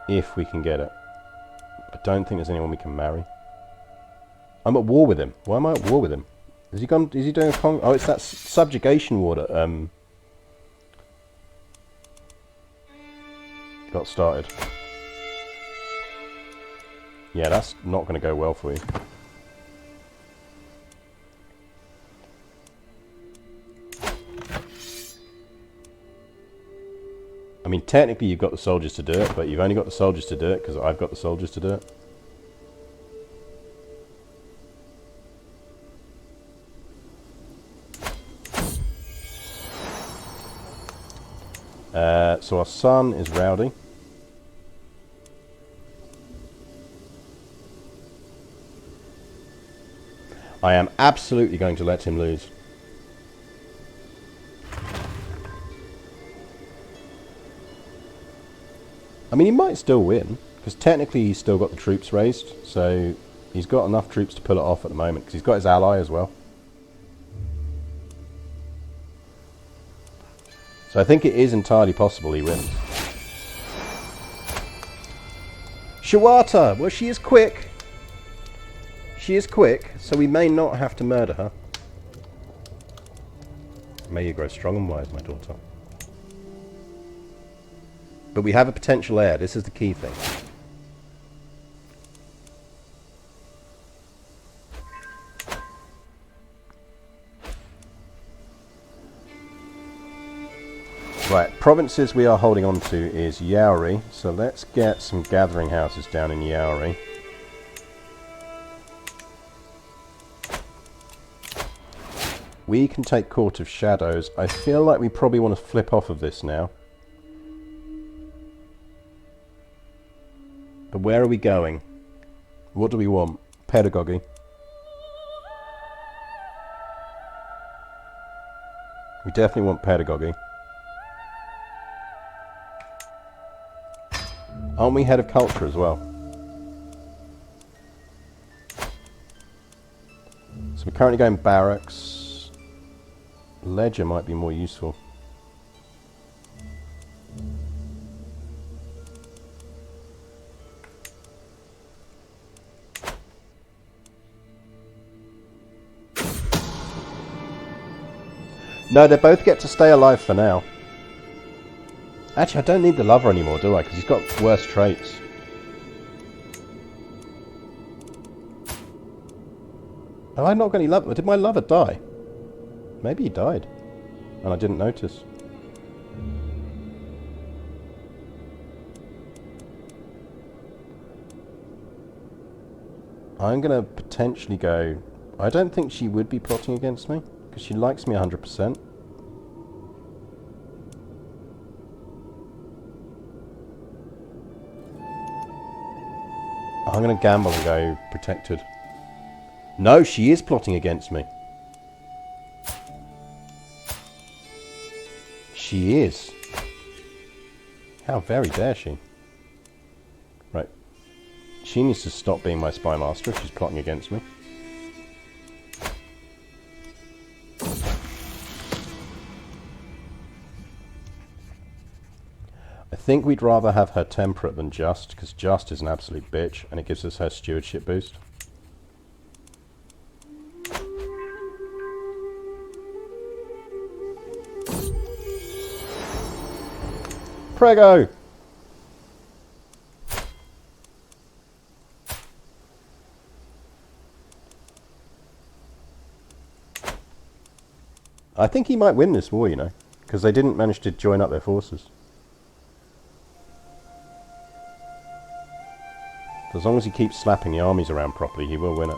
If we can get it. I don't think there's anyone we can marry. I'm at war with him. Why am I at war with him? Is he gone? Is he doing a oh, it's that subjugation war that got started. Yeah, that's not going to go well for you. I mean, technically you've got the soldiers to do it, but you've only got the soldiers to do it because I've got the soldiers to do it. So our son is rowdy. I am absolutely going to let him lose. I mean, he might still win, because technically he's still got the troops raised, so he's got enough troops to pull it off at the moment, because he's got his ally as well. So I think it is entirely possible he wins. Shawata! Well, she is quick. She is quick, so we may not have to murder her. May you grow strong and wise, my daughter. But we have a potential heir. This is the key thing. Right, provinces we are holding on to is Yauri. So let's get some gathering houses down in Yauri. We can take Court of Shadows. I feel like we probably want to flip off of this now. But where are we going? What do we want? Pedagogy. We definitely want pedagogy. Aren't we head of culture as well? So we're currently going barracks. Ledger might be more useful. No, they both get to stay alive for now. Actually, I don't need the lover anymore, do I? Because he's got worse traits. Have I not got any lover? Did my lover die? Maybe he died. And I didn't notice. I'm going to potentially go... I don't think she would be plotting against me. Because she likes me 100%. I'm going to gamble and go protected. No, she is plotting against me. She is. How very dare she? Right. She needs to stop being my spy master if she's plotting against me. I think we'd rather have her temperate than just, because just is an absolute bitch, and it gives us her stewardship boost. Prego! I think he might win this war, you know, because they didn't manage to join up their forces. As long as he keeps slapping the armies around properly, he will win it.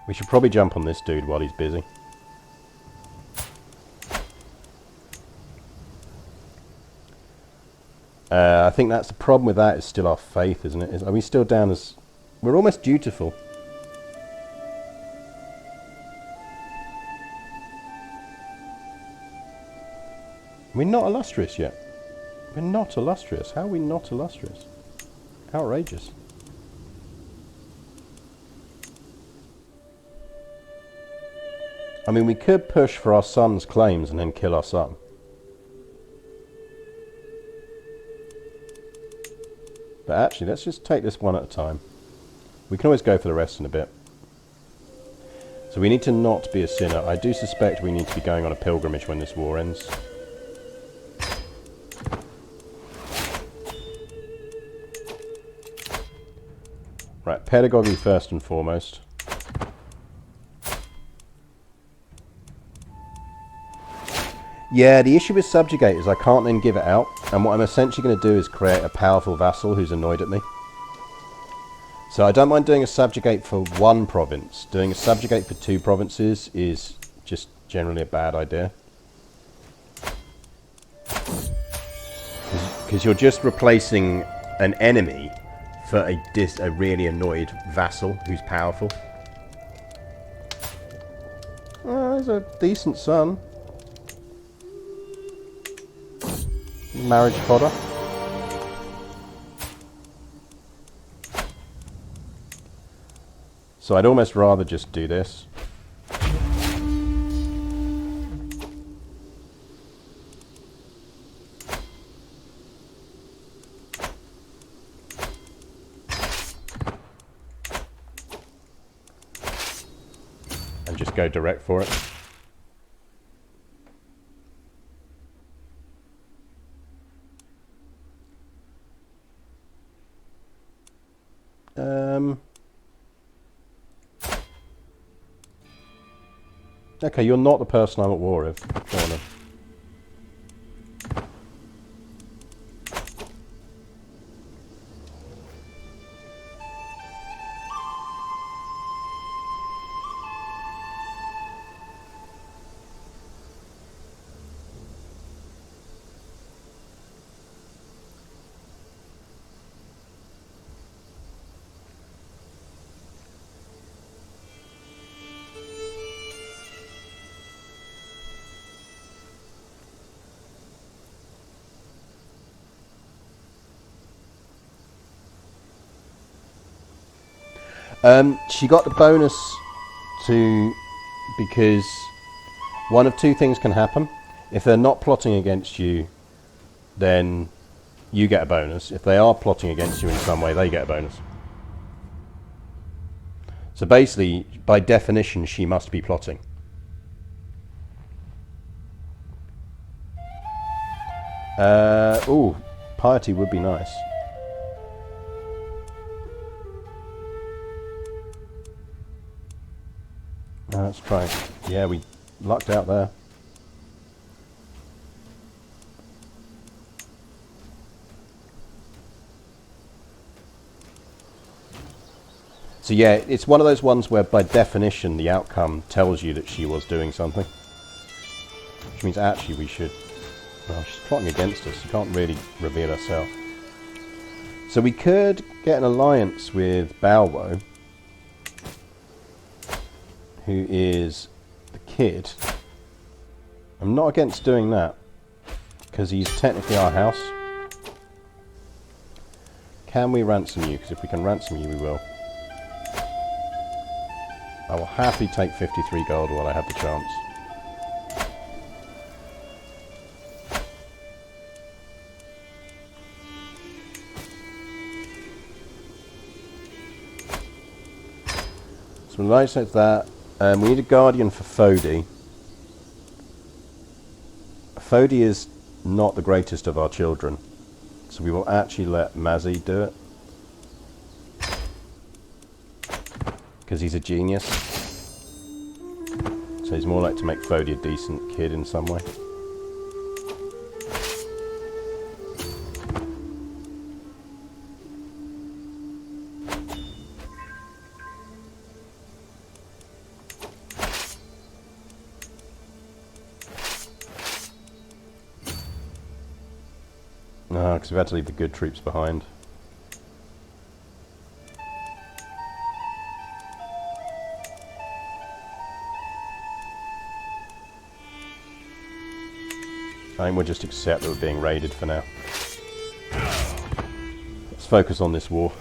We should probably jump on this dude while he's busy. I think that's the problem with that, is still our faith, isn't it? Are we still down as... We're almost dutiful. We're not illustrious yet. We're not illustrious. How are we not illustrious? Outrageous. I mean, we could push for our son's claims and then kill our son. But actually, let's just take this one at a time. We can always go for the rest in a bit. So we need to not be a sinner. I do suspect we need to be going on a pilgrimage when this war ends. Right, pedagogy first and foremost. Yeah, the issue with subjugate is I can't then give it out, and what I'm essentially going to do is create a powerful vassal who's annoyed at me. So I don't mind doing a subjugate for one province. Doing a subjugate for 2 provinces is just generally a bad idea. Because you're just replacing an enemy for a really annoyed vassal who's powerful. Oh, he's a decent son. Marriage fodder. So I'd almost rather just do this. And just go direct for it. Okay, you're not the person I'm at war with. Go on then. She got the bonus to because one of two things can happen. If they're not plotting against you, then you get a bonus. If they are plotting against you in some way, they get a bonus. So basically, by definition, she must be plotting. Ooh, piety would be nice. Let's try. Yeah, we lucked out there. So yeah, it's one of those ones where by definition the outcome tells you that she was doing something. Which means actually we should... Well, she's plotting against us. She can't really reveal herself. So we could get an alliance with Balwo, who is the kid. I'm not against doing that, because he's technically our house. Can we ransom you? Because if we can ransom you, we will. I will happily take 53 gold while I have the chance. So like said that, we need a guardian for Fodi. Fodi is not the greatest of our children, so we will actually let Mazzy do it. Because he's a genius. So he's more like to make Fodi a decent kid in some way. Because we've had to leave the good troops behind. I think we'll just accept that we're being raided for now. Let's focus on this war.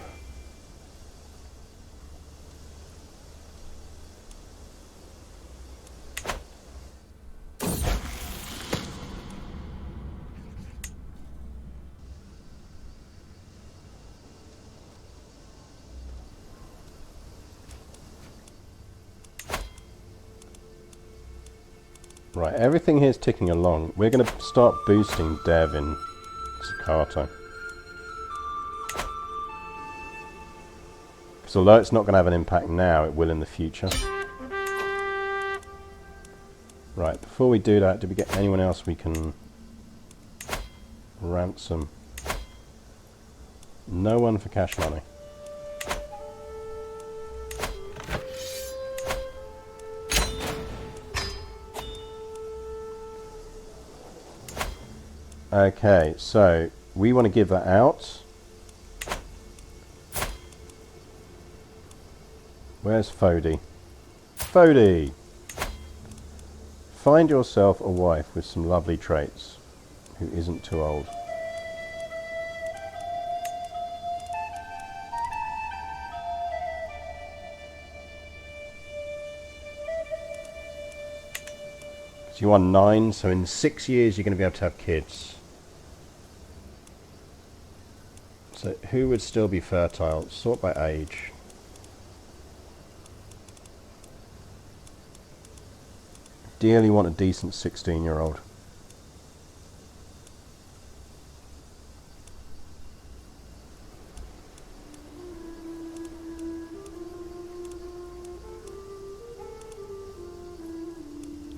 Right, everything here is ticking along. We're going to start boosting Dev in Sakata. Because although it's not going to have an impact now, it will in the future. Right, before we do that, did we get anyone else we can ransom? No one for cash money. Okay, so we want to give that out. Where's Fodi? Fodi! Find yourself a wife with some lovely traits, who isn't too old. Because you are 9, so in 6 years you're going to be able to have kids. So who would still be fertile? Sort by age. Ideally want a decent 16-year-old.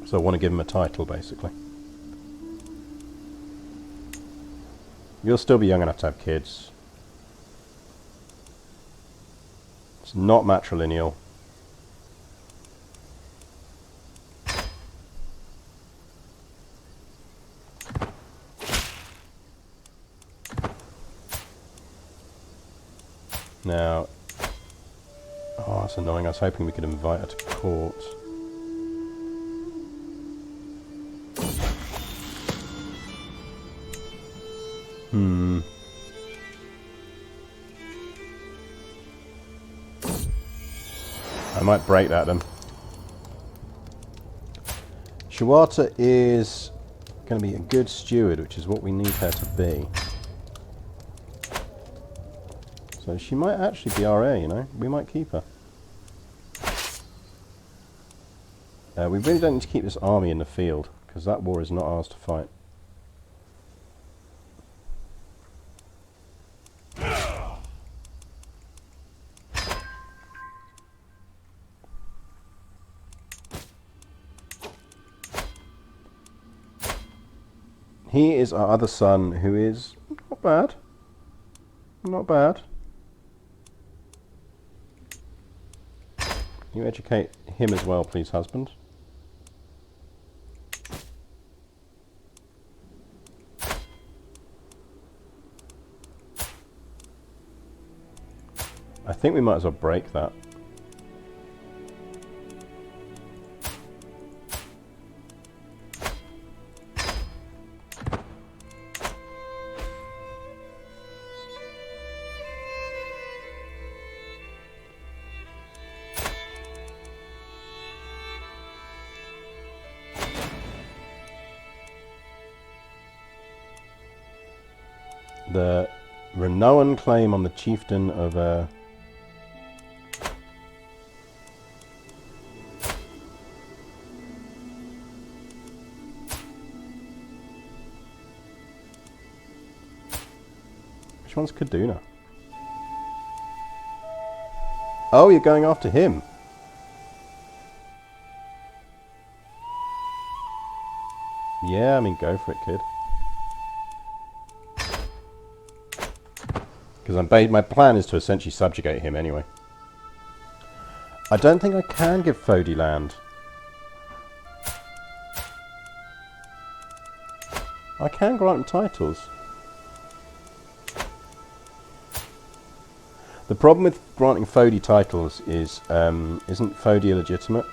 So I want to give him a title, basically. You'll still be young enough to have kids. It's not matrilineal. Now, oh, that's annoying. I was hoping we could invite her to court. I might break that then. Chiwata is going to be a good steward, which is what we need her to be. So she might actually be our heir, you know. We might keep her. We really don't need to keep this army in the field, because that war is not ours to fight. He is our other son, who is not bad. Not bad. You educate him as well, please, husband. I think we might as well break that. The Renoan claim on the chieftain of which one's Kaduna? Oh, you're going after him. Yeah, I mean, go for it, kid. Because my plan is to essentially subjugate him anyway. I don't think I can give Fodi land. I can grant him titles. The problem with granting Fodi titles is, isn't Fodi illegitimate?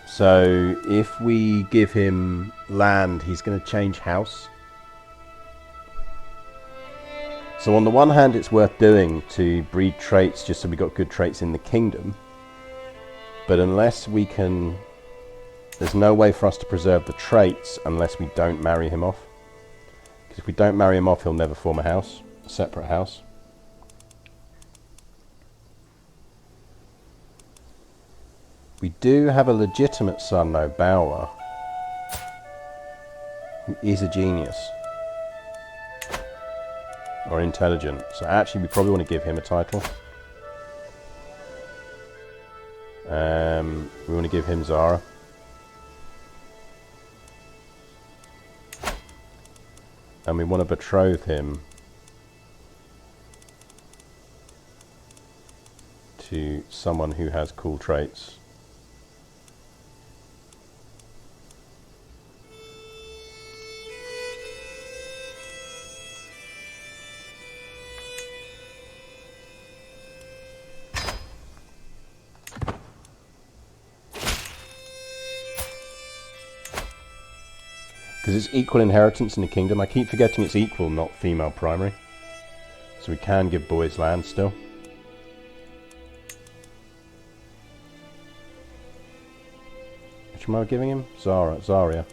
So if we give him land, he's going to change house. So on the one hand, it's worth doing to breed traits just so we got good traits in the kingdom. But unless we can... There's no way for us to preserve the traits unless we don't marry him off. Because if we don't marry him off, he'll never form a house, a separate house. We do have a legitimate son though, Bawa, who is a genius. Or intelligent. So actually we probably want to give him a title. We want to give him Zara. And we want to betroth him to someone who has cool traits. Because it's equal inheritance in the kingdom. I keep forgetting it's equal, not female primary. So we can give boys land still. Which am I giving him? Zaria.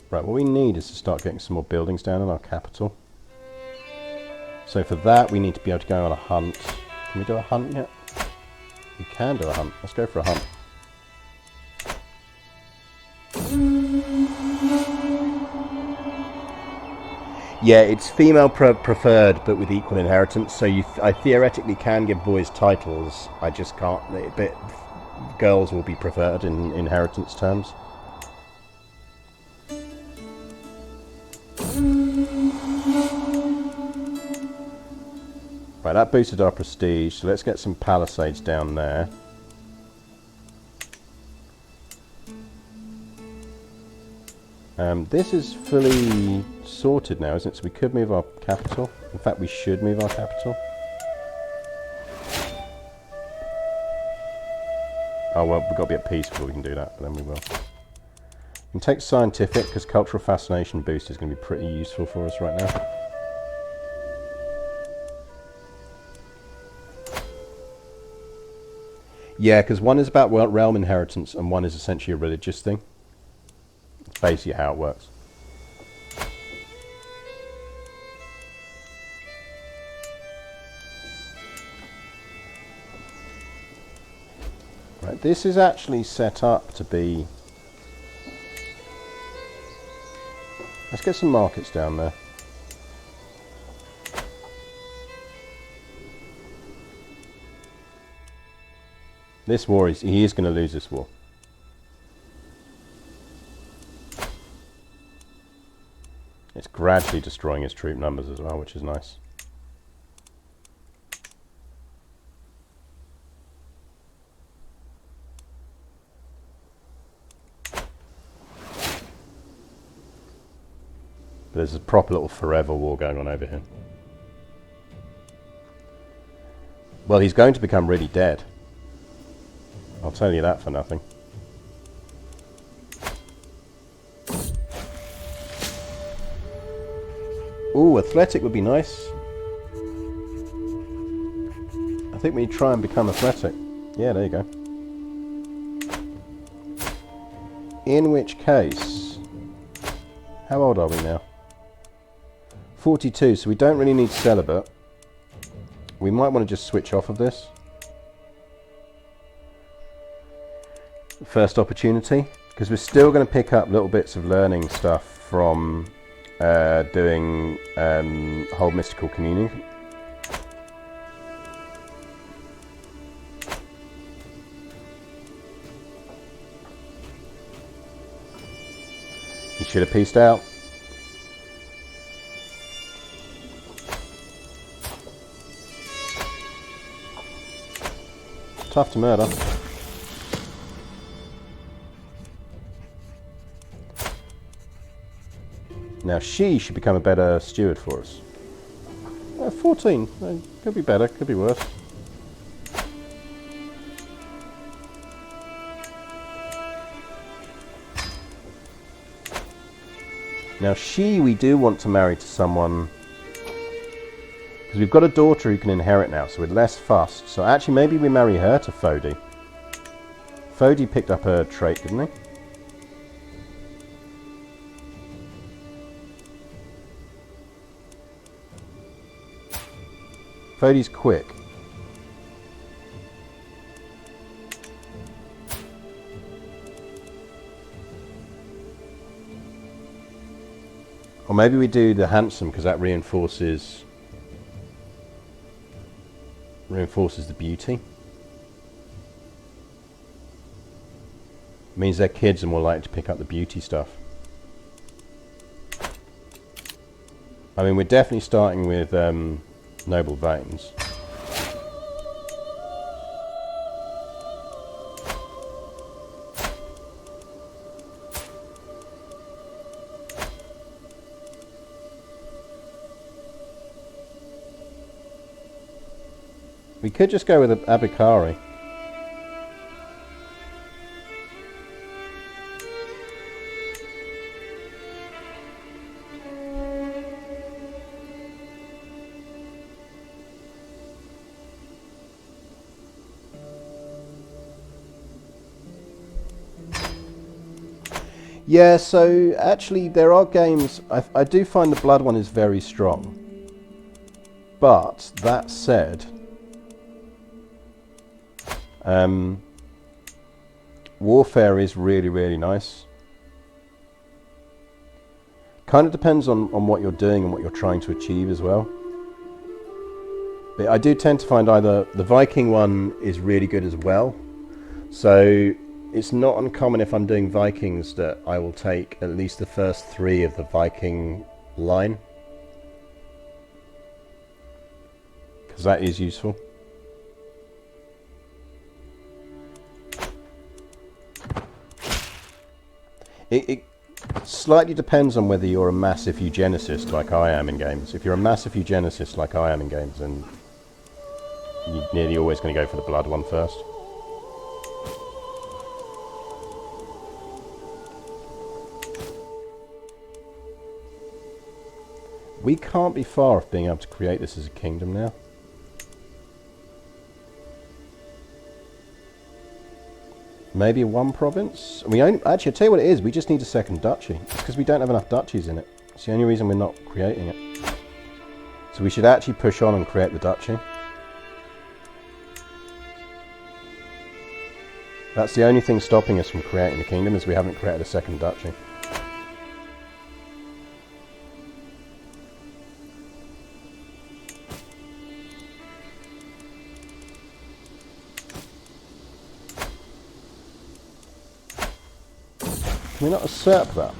Right, what we need is to start getting some more buildings down in our capital. So for that, we need to be able to go on a hunt. Can we do a hunt yet? We can do a hunt. Let's go for a hunt. Yeah, it's female preferred, but with equal inheritance. So I theoretically can give boys titles. I just can't. But girls will be preferred in inheritance terms. Right, that boosted our prestige, so let's get some palisades down there. This is fully sorted now, isn't it? So we could move our capital. In fact, we should move our capital. Oh well, we've got to be at peace before we can do that, but then we will. can take scientific, because cultural fascination boost is going to be pretty useful for us right now. Yeah, because one is about realm inheritance and one is essentially a religious thing. It's basically how it works. Right, this is actually set up to be... Let's get some markets down there. This war, he is going to lose this war. It's gradually destroying his troop numbers as well, which is nice. There's a proper little forever war going on over here. Well, he's going to become really dead. I'll tell you that for nothing. Ooh, athletic would be nice. I think we try and become athletic. Yeah, there you go. In which case... How old are we now? 42, so we don't really need celibate. We might want to just switch off of this. First opportunity, because we're still going to pick up little bits of learning stuff from doing whole mystical communion. He should have pieced out. Tough to murder. Now she should become a better steward for us. 14. Could be better, could be worse. Now she we do want to marry to someone... Because we've got a daughter who can inherit now, so we're less fussed. So actually maybe we marry her to Fodi. Fodi picked up her trait, didn't he? Fodi's quick. Or maybe we do the handsome, because that reinforces the beauty. Means their kids are more likely to pick up the beauty stuff. I mean, we're definitely starting with noble veins. We could just go with Abikari. Yeah, so actually there are games... I do find the Blood one is very strong. But, that said... Warfare is really, really nice. Kind of depends on what you're doing and what you're trying to achieve as well. But I do tend to find either the Viking one is really good as well. So it's not uncommon if I'm doing Vikings that I will take at least the first 3 of the Viking line. Because that is useful. It slightly depends on whether you're a massive eugenicist like I am in games. If you're a massive eugenicist like I am in games, then you're nearly always going to go for the blood one first. We can't be far off being able to create this as a kingdom now. Maybe one province? We only, actually, I'll tell you what it is. We just need a second duchy. It's because we don't have enough duchies in it. It's the only reason we're not creating it. So we should actually push on and create the duchy. That's the only thing stopping us from creating the kingdom, is we haven't created a second duchy. Can we not usurp that?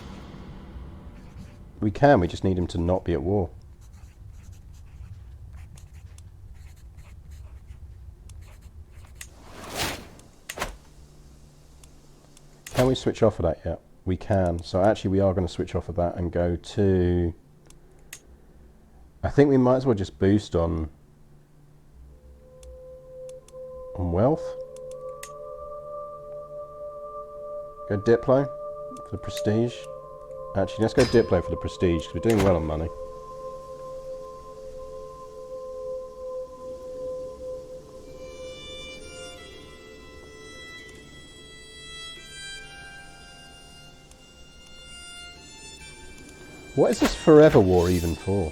We can, we just need him to not be at war. Can we switch off of that yet? We can. So actually we are going to switch off of that and go to... I think we might as well just boost on wealth. Go Diplo for the prestige. Actually, let's go Diplo for the prestige, because we're doing well on money. What is this forever war even for?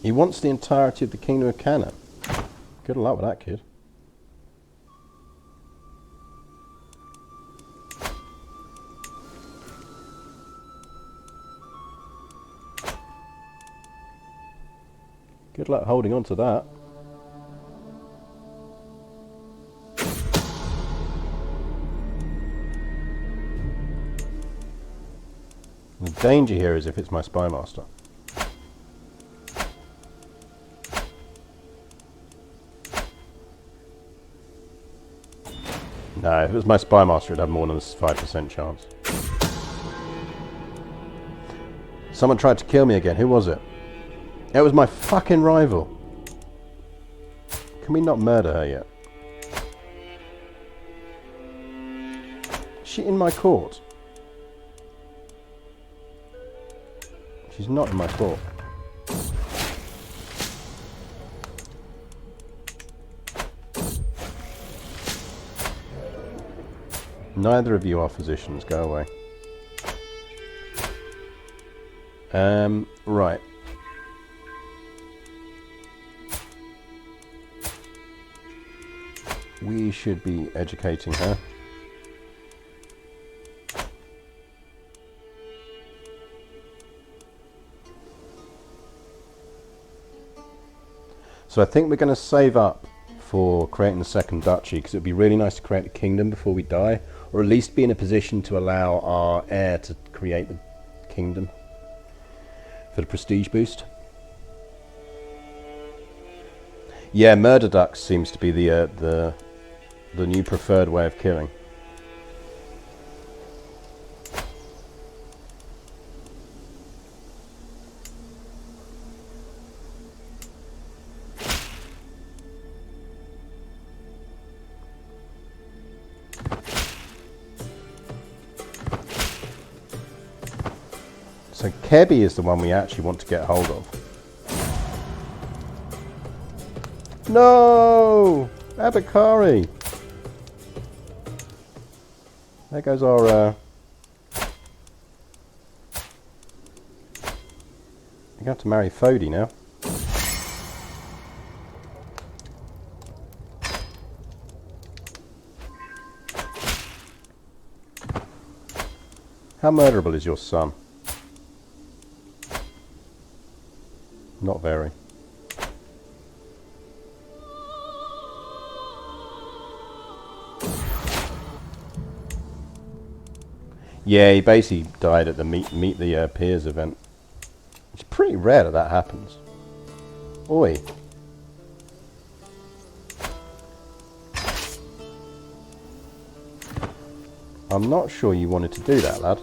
He wants the entirety of the Kingdom of Canaan. Good luck with that, kid. Good luck holding on to that. The danger here is if it's my spy master. No, if it was my spy master, it'd have more than a 5% chance. Someone tried to kill me again. Who was it? It was my fucking rival. Can we not murder her yet? Is she in my court? She's not in my court. Neither of you are physicians. Go away. Right. We should be educating her. So I think we're going to save up for creating the second duchy, because it would be really nice to create a kingdom before we die, or at least be in a position to allow our heir to create the kingdom for the prestige boost. Yeah, murder ducks seems to be the new preferred way of killing. So Kebi is the one we actually want to get hold of. No! Abakari! There goes our... You're going to have to marry Fodi now. How murderable is your son? Not very. Yeah, he basically died at the Meet the Peers event. It's pretty rare that that happens. Oi. I'm not sure you wanted to do that, lad.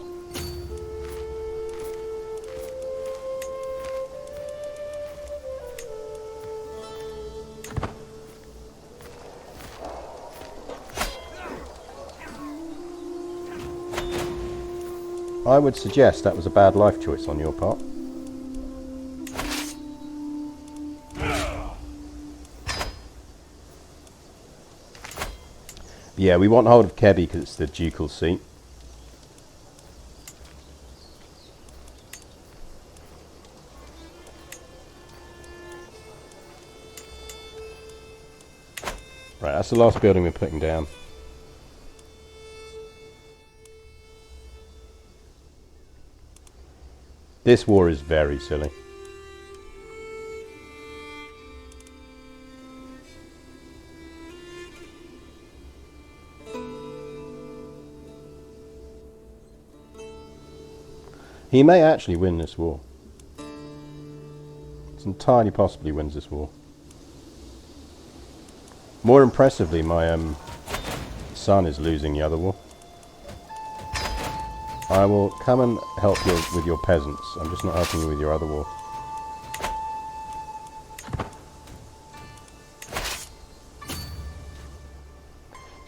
I would suggest that was a bad life choice on your part. Yeah, we want hold of Kebby because it's the ducal seat. Right, that's the last building we're putting down. This war is very silly. He may actually win this war. It's entirely possible he wins this war. More impressively, my son is losing the other war. I will come and help you with your peasants. I'm just not helping you with your other war.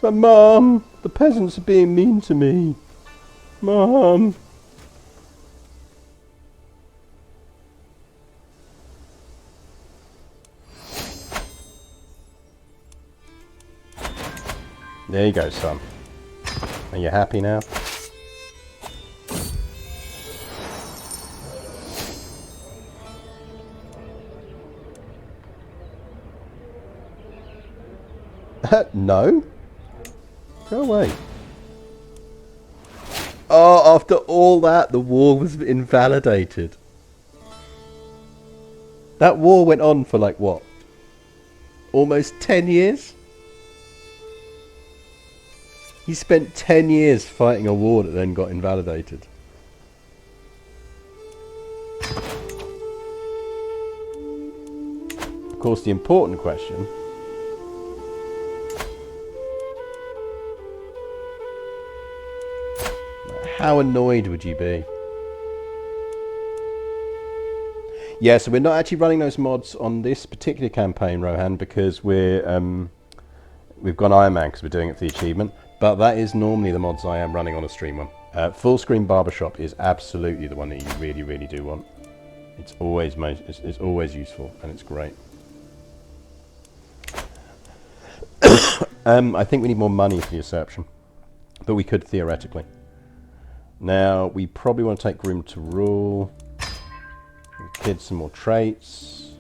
But Mum, the peasants are being mean to me. Mum. There you go, son. Are you happy now? No. Go away. Oh, after all that, the war was invalidated. That war went on for like what? Almost 10 years? He spent 10 years fighting a war that then got invalidated. Of course, the important question... How annoyed would you be? Yeah, so we're not actually running those mods on this particular campaign, Rohan, because we've gone Iron Man because we're doing it for the achievement. But that is normally the mods I am running on a stream one. Full screen barbershop is absolutely the one that you really, really do want. It's always it's always useful and it's great. I think we need more money for the usurpation, but we could theoretically. Now we probably want to take Groom to rule. Give kids some more traits.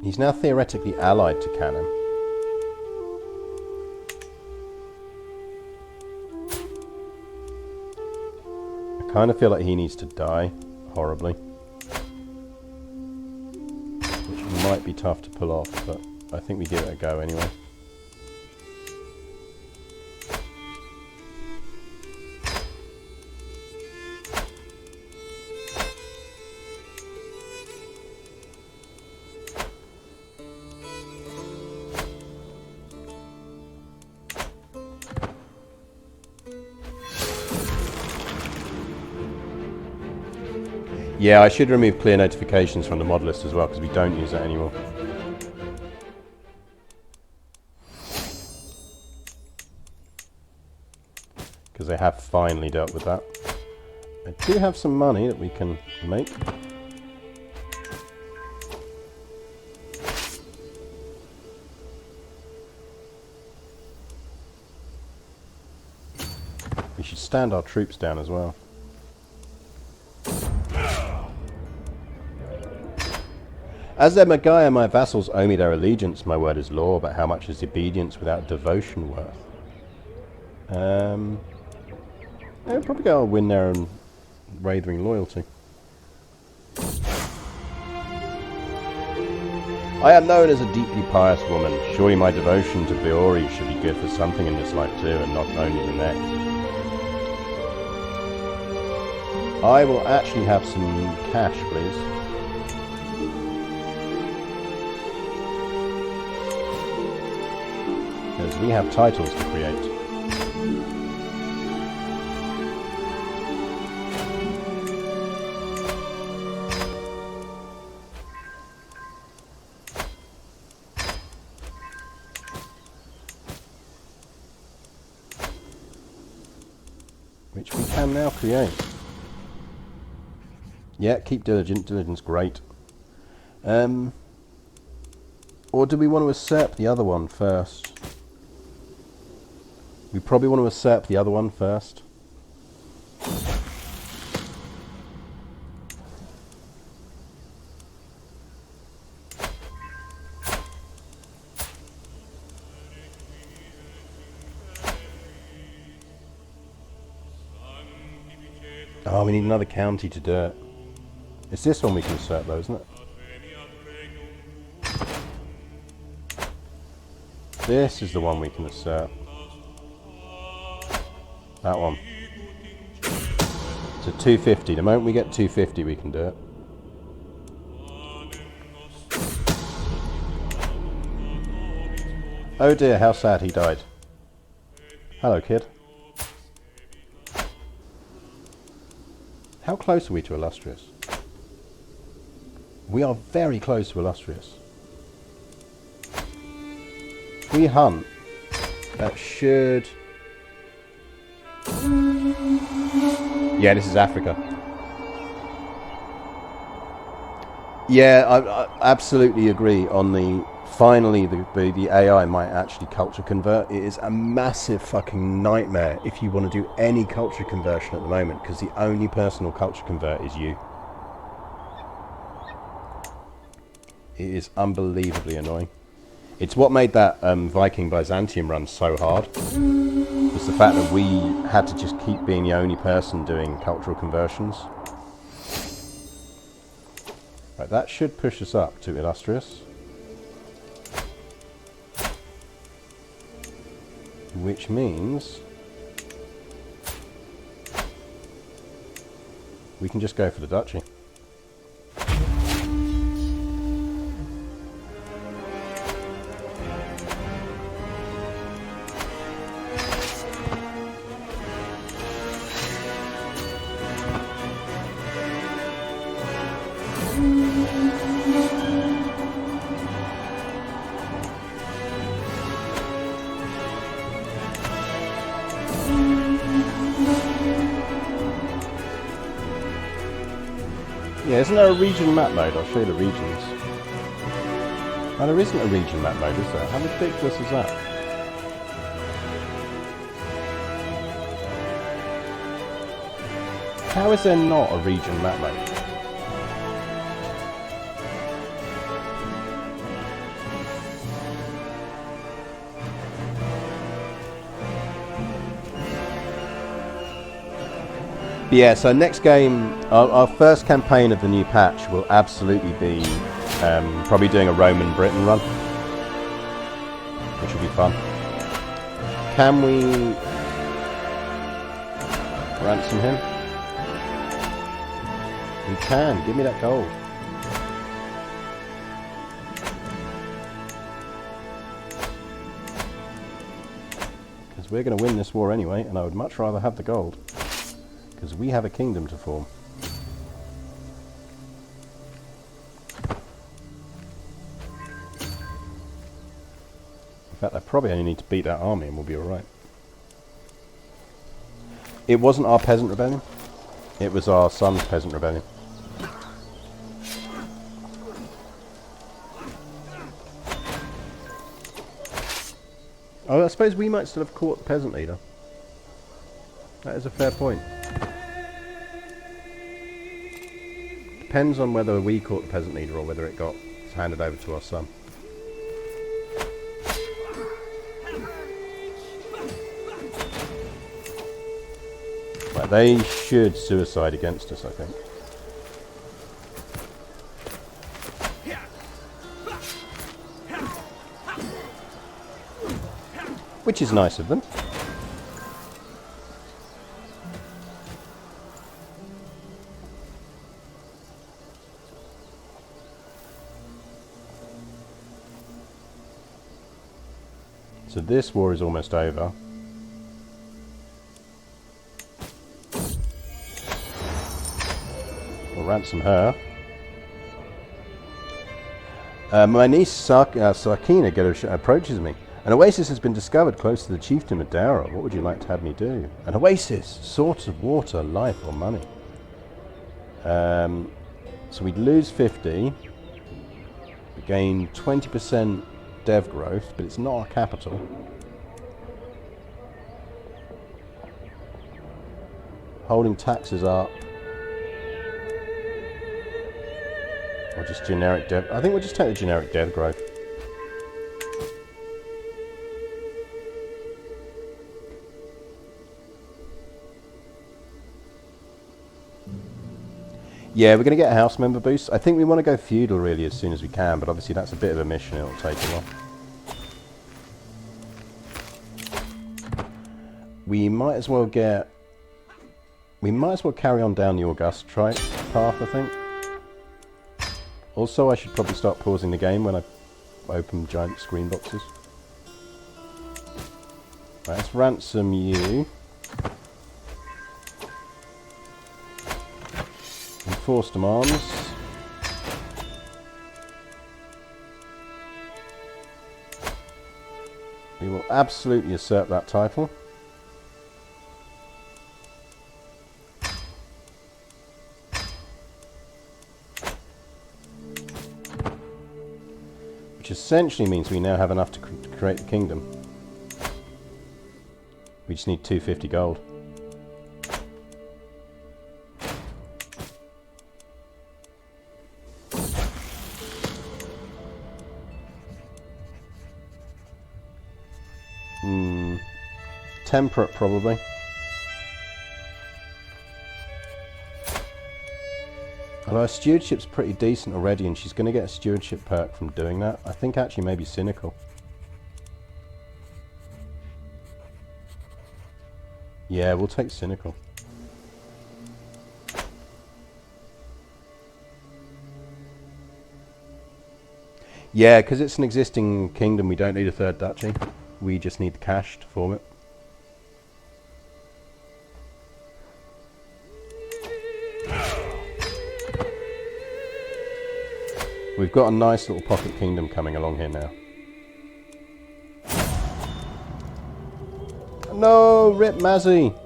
He's now theoretically allied to Cannon. I kind of feel like he needs to die horribly, which might be tough to pull off, but I think we give it a go anyway. Yeah, I should remove clear notifications from the mod list as well, because we don't use that anymore. Because they have finally dealt with that. I do have some money that we can make. We should stand our troops down as well. As their Magaya, my vassals owe me their allegiance, my word is law, but how much is obedience without devotion worth? I'll probably go win their own Wraithering loyalty. I am known as a deeply pious woman. Surely my devotion to Biori should be good for something in this life too, and not only the next. I will actually have some cash, please. Because we have titles to create. which we can now create. Yeah, keep diligent. Diligent's great. Or do we want to usurp the other one first? We probably want to usurp the other one first. Oh, we need another county to do it. It's this one we can usurp though, isn't it? This is the one we can usurp. That one. So 250. The moment we get 250 we can do it. Oh dear, how sad he died. Hello, kid. How close are we to Illustrious? We are very close to Illustrious. We hunt. That should... Yeah, this is Africa. Yeah, I absolutely agree on the... Finally, the AI might actually culture convert. It is a massive fucking nightmare if you want to do any culture conversion at the moment, because the only person who'll culture convert is you. It is unbelievably annoying. It's what made that Viking Byzantium run so hard. Was the fact that we had to just keep being the only person doing cultural conversions. Right, that should push us up to Illustrious. Which means we can just go for the duchy. Yeah, isn't there a region map mode? I'll show you the regions. No, there isn't a region map mode, is there? How ridiculous is that? How is there not a region map mode? Yeah, so next game, our first campaign of the new patch will absolutely be probably doing a Roman Britain run, which will be fun. Can we ransom him? We can. Give me that gold. Because we're going to win this war anyway, and I would much rather have the gold. Because we have a kingdom to form. In fact, I probably only need to beat that army and we'll be alright. It wasn't our peasant rebellion. It was our son's peasant rebellion. Oh, I suppose we might still have caught the peasant leader. That is a fair point. Depends on whether we caught the peasant leader or whether it got handed over to our son. Right, they should suicide against us, I think. Which is nice of them. So this war is almost over. We'll ransom her. My niece Sarkina approaches me. An oasis has been discovered close to the chiefdom of Dara. What would you like to have me do? An oasis! Source of water, life, or money. So we'd lose 50. We gain 20% dev growth, but it's not our capital. Holding taxes up. Or just generic dev. I think we'll just take the generic dev growth. Yeah, we're going to get a house member boost. I think we want to go feudal really as soon as we can, but obviously that's a bit of a mission. It'll take a while. We might as well get... We might as well carry on down the August Trite path, I think. Also, I should probably start pausing the game when I open giant screen boxes. Right, let's ransom you. Enforce demands. We will absolutely usurp that title. Which essentially means we now have enough to create the kingdom. We just need 250 gold. Temperate, probably. Although her stewardship's pretty decent already, and she's going to get a stewardship perk from doing that. I think actually maybe cynical. Yeah, we'll take cynical. Yeah, because it's an existing kingdom, we don't need a third duchy. We just need the cash to form it. We've got a nice little pocket kingdom coming along here now. No, rip Mazzy!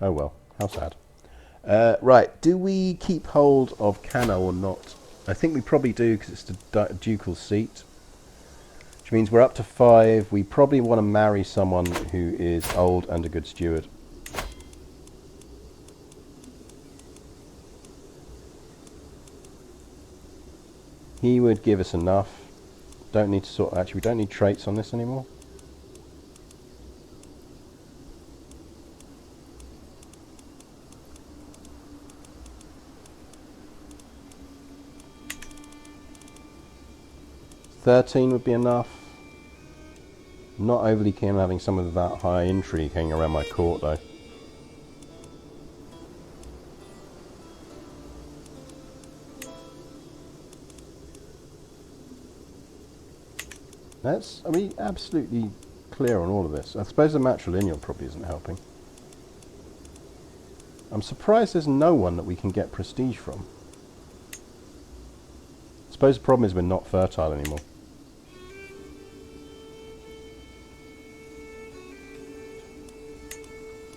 Oh well, how sad. Right, do we keep hold of Cano or not? I think we probably do because it's the ducal seat. Which means we're up to 5. We probably want to marry someone who is old and a good steward. He would give us enough. Don't need to sort... Actually, we don't need traits on this anymore. $13 would be enough. Not overly keen on having some of that high intrigue hanging around my court, though. Are we absolutely clear on all of this? I suppose the matrilineal probably isn't helping. I'm surprised there's no one that we can get prestige from. I suppose the problem is we're not fertile anymore.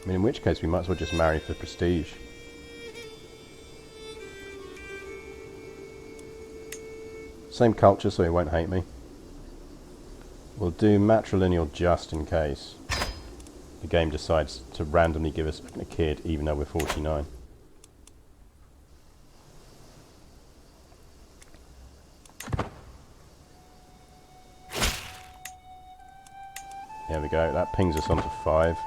I mean, in which case we might as well just marry for prestige. Same culture, so he won't hate me. We'll do matrilineal just in case the game decides to randomly give us a kid even though we're 49. There we go, that pings us onto 5.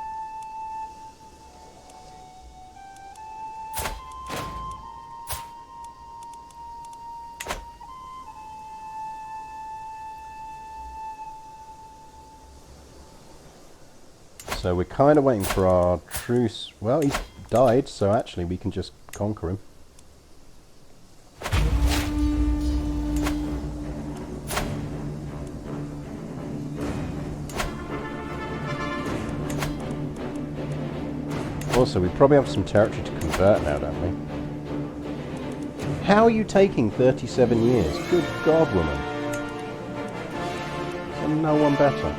So we're kind of waiting for our truce. Well, he's died, so actually we can just conquer him. Also, we probably have some territory to convert now, don't we? How are you taking 37 years? Good God, woman. It's no one better?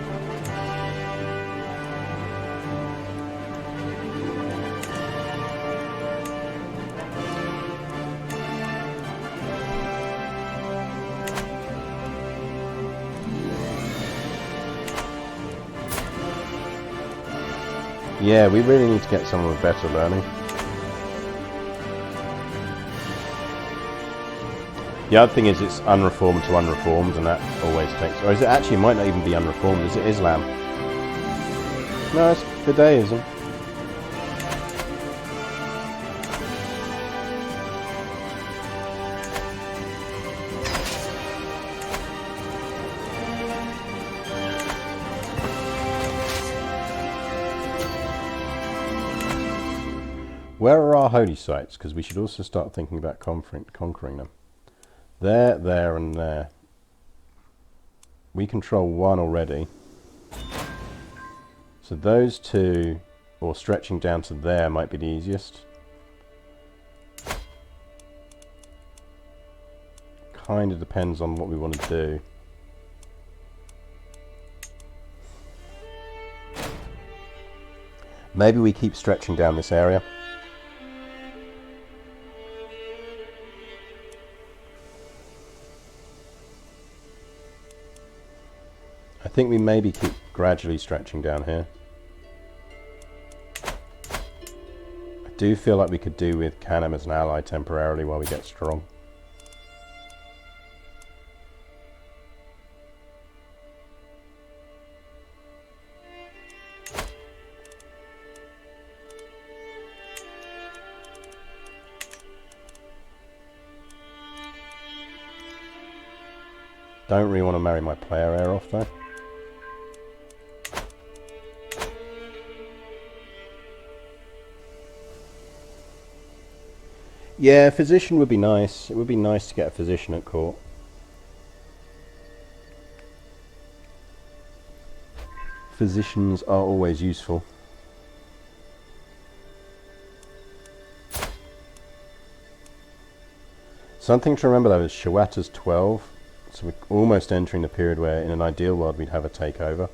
Yeah, we really need to get someone with better learning. The other thing is it's unreformed to unreformed, and that always takes... Or is it actually, it might not even be unreformed, is it Islam? No, it's Judaism. Where are our holy sites? Because we should also start thinking about conquering them. There, there, and there. We control one already. So those two, or stretching down to there, might be the easiest. Kind of depends on what we want to do. Maybe we keep stretching down this area. I think we maybe keep gradually stretching down here. I do feel like we could do with Kanem as an ally temporarily while we get strong. Don't really want to marry my player heir off though. Yeah, physician would be nice. It would be nice to get a physician at court. Physicians are always useful. Something to remember though is Shawata's 12, so we're almost entering the period where in an ideal world we'd have a takeover.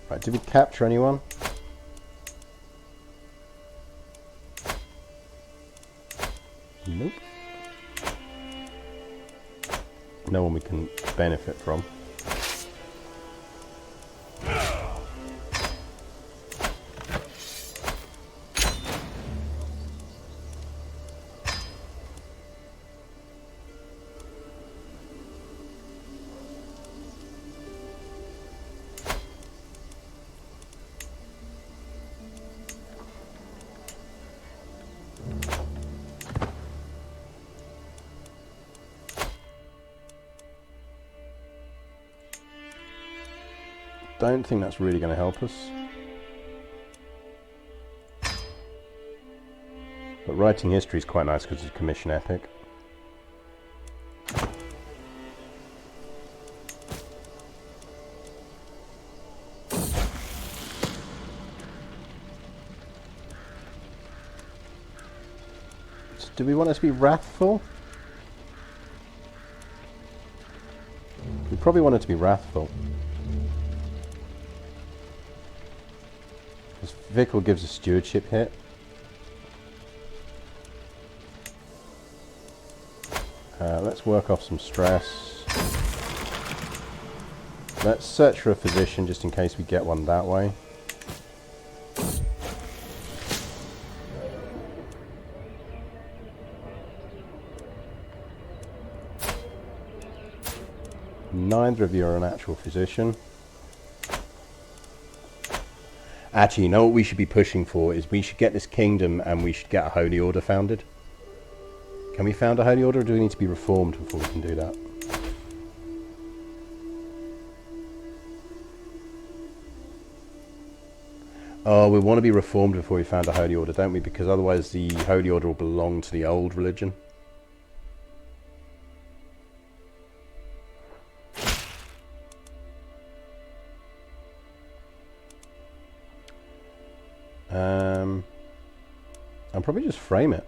Right, did we capture anyone? Nope. No one we can benefit from. Don't think that's really going to help us. But writing history is quite nice because it's a commission epic. So do we want it to be wrathful? We probably want it to be wrathful. Vickle gives a stewardship hit. Let's work off some stress. Let's search for a physician just in case we get one that way. Neither of you are an actual physician. Actually, you know what we should be pushing for is we should get this kingdom and we should get a holy order founded. Can we found a holy order or do we need to be reformed before we can do that? Oh, we want to be reformed before we found a holy order, don't we? Because otherwise the holy order will belong to the old religion. I'll probably just frame it.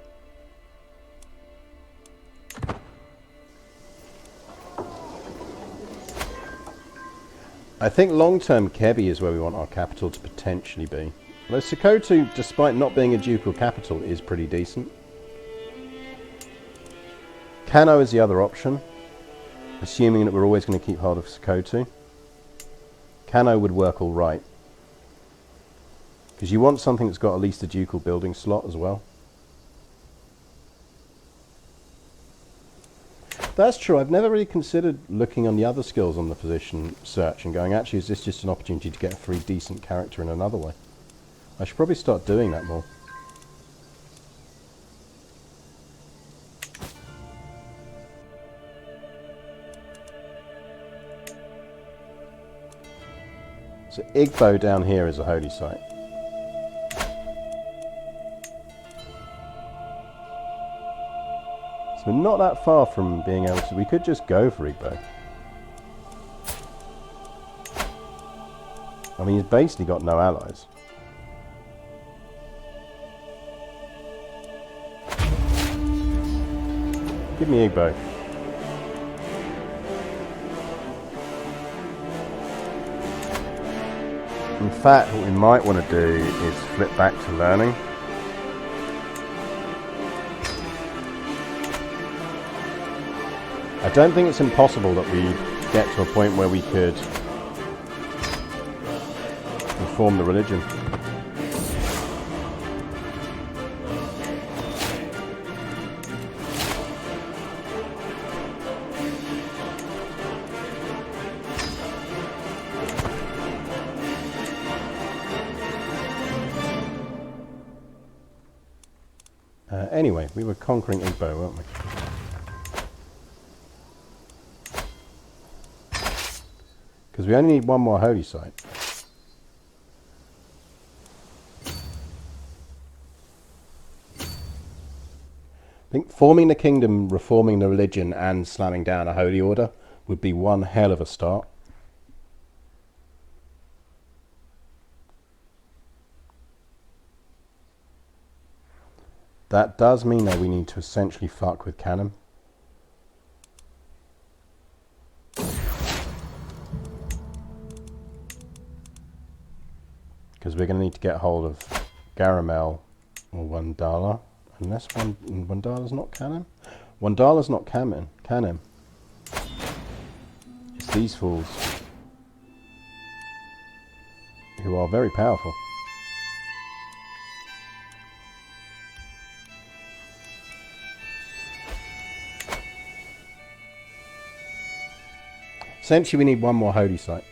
I think long-term Kebi is where we want our capital to potentially be. Although Sokoto, despite not being a ducal capital, is pretty decent. Kano is the other option, assuming that we're always going to keep hold of Sokoto. Kano would work all right. Because you want something that's got at least a ducal building slot as well. That's true. I've never really considered looking on the other skills on the position search and going, actually, is this just an opportunity to get a free decent character in another way? I should probably start doing that more. So Igbo down here is a holy site. So we're not that far from being able to... We could just go for Igbo. I mean, he's basically got no allies. Give me Igbo. In fact, what we might want to do is flip back to learning. I don't think it's impossible that we get to a point where we could reform the religion. Anyway, we were conquering Igbo, weren't we? Because we only need one more holy site. I think forming the kingdom, reforming the religion, and slamming down a holy order would be one hell of a start. That does mean that we need to essentially fuck with Kanem. Because we're going to need to get hold of Garamel or Wandala. Unless Wandala's not Kanem? Wandala's not Kanem. It's these fools. Who are very powerful. Essentially, we need one more holy site.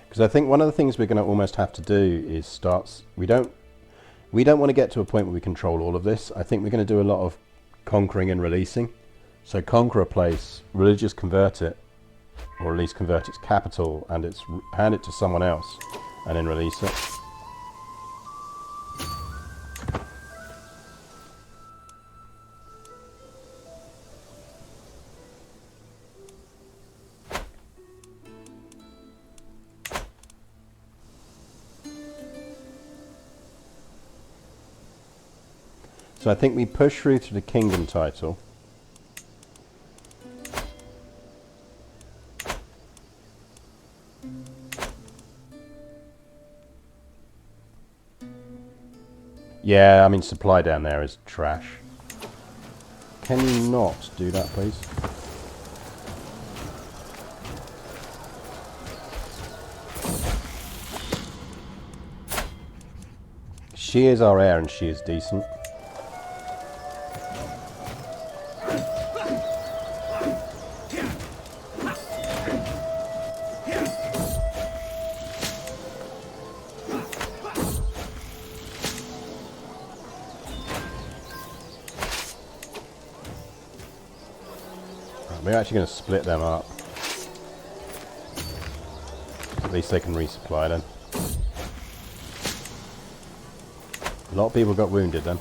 Because I think one of the things we're going to almost have to do is start... We don't want to get to a point where we control all of this. I think we're going to do a lot of conquering and releasing. So conquer a place, religious convert it, or at least convert its capital and hand it to someone else, and then release it. So I think we push through to the kingdom title. Yeah, I mean, supply down there is trash. Can you not do that, please? She is our heir and she is decent. We're actually going to split them up. At least they can resupply then. A lot of people got wounded then.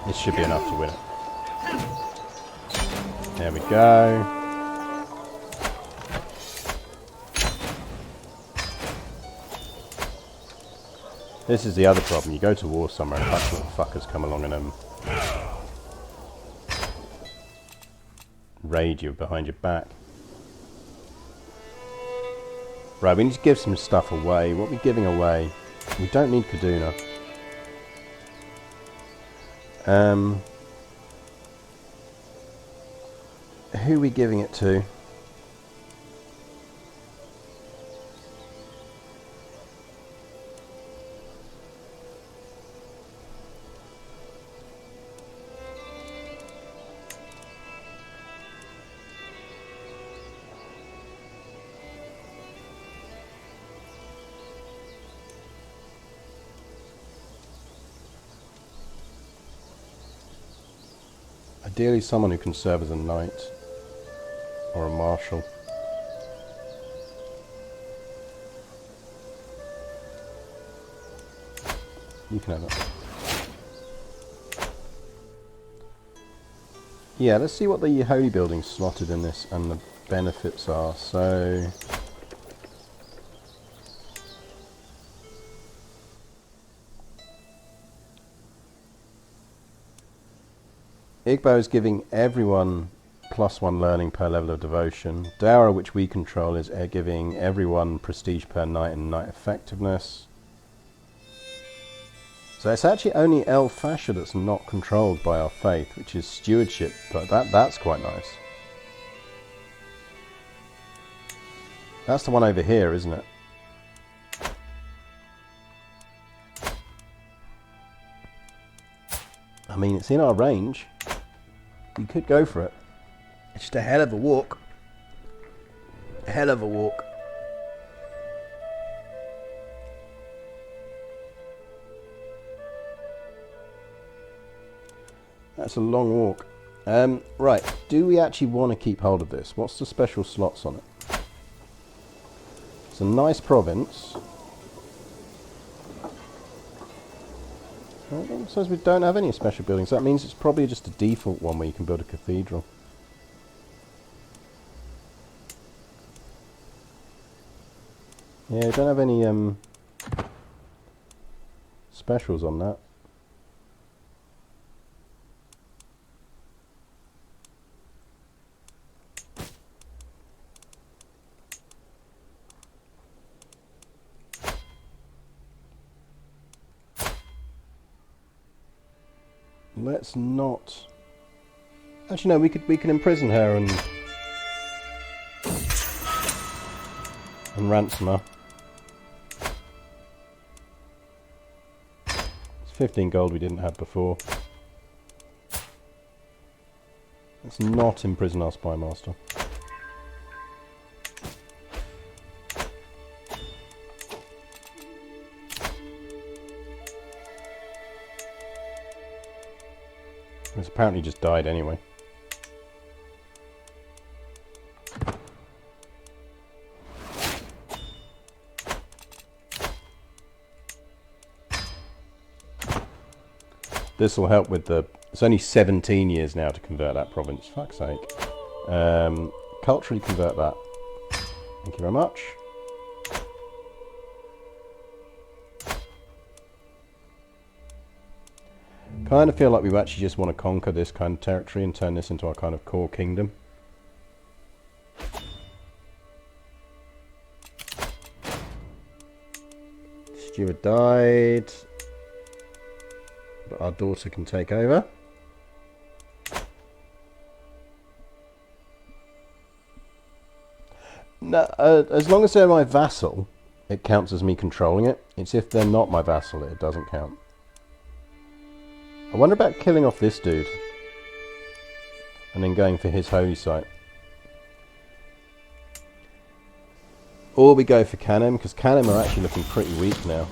This should be enough to win it. There we go. This is the other problem. You go to war somewhere and a bunch of little fuckers come along and raid you behind your back. Right, we need to give some stuff away. What are we giving away? We don't need Kaduna. Who are we giving it to? Ideally someone who can serve as a knight or a marshal. You can have it. Yeah, let's see what the holy buildings slotted in this and the benefits are. So Igbo is giving everyone +1 learning per level of devotion. Daura, which we control, is giving everyone prestige per knight and knight effectiveness. So it's actually only El Fascia that's not controlled by our faith, which is stewardship, but that's quite nice. That's the one over here, isn't it? I mean, it's in our range. We could go for it. It's just a hell of a walk. A hell of a walk. That's a long walk. Right, do we actually want to keep hold of this? What's the special slots on it? It's a nice province. Well, it says we don't have any special buildings. That means it's probably just a default one where you can build a cathedral. Yeah, we don't have any specials on that. Let's not. Actually, no. We can imprison her and ransom her. It's 15 gold we didn't have before. Let's not imprison our spy master. It's apparently just died anyway. This will help with the... It's only 17 years now to convert that province. Fuck's sake. Culturally convert that. Thank you very much. Kind of feel like we actually just want to conquer this kind of territory and turn this into our kind of core kingdom. Steward died, but our daughter can take over. No, as long as they're my vassal, it counts as me controlling it. It's if they're not my vassal, it doesn't count. I wonder about killing off this dude and then going for his holy site. Or we go for Kanem, because Kanem are actually looking pretty weak now.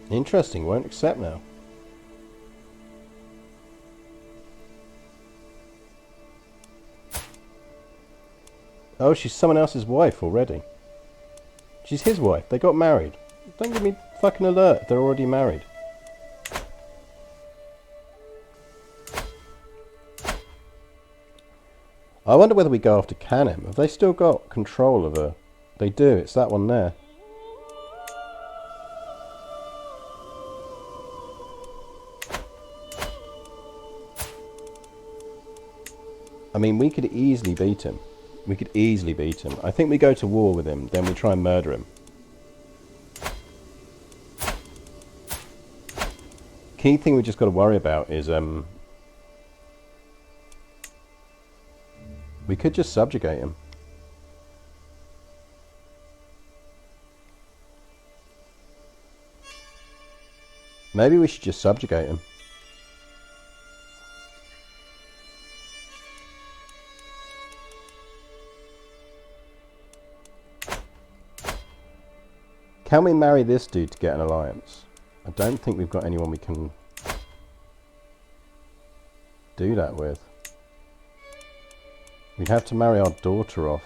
Interesting, won't accept now. Oh, she's someone else's wife already. She's his wife. They got married. Don't give me fucking alert. They're already married. I wonder whether we go after Canem. Have they still got control of her? They do. It's that one there. I mean, we could easily beat him. We could easily beat him. I think we go to war with him, then we try and murder him. Key thing we just got to worry about is we could just subjugate him. Maybe we should just subjugate him. Can we marry this dude to get an alliance? I don't think we've got anyone we can do that with. We'd have to marry our daughter off.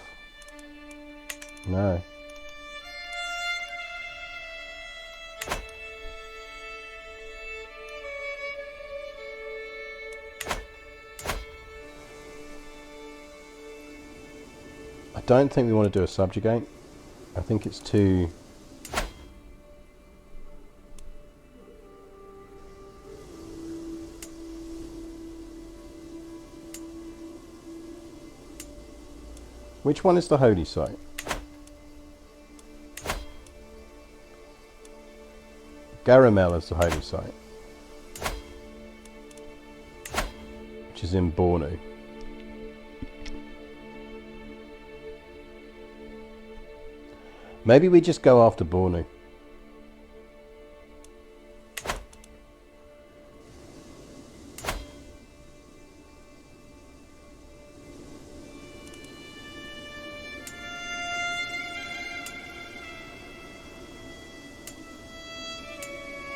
No. I don't think we want to do a subjugate. I think it's too... Which one is the holy site? Garamel is the holy site, which is in Bornu. Maybe we just go after Bornu.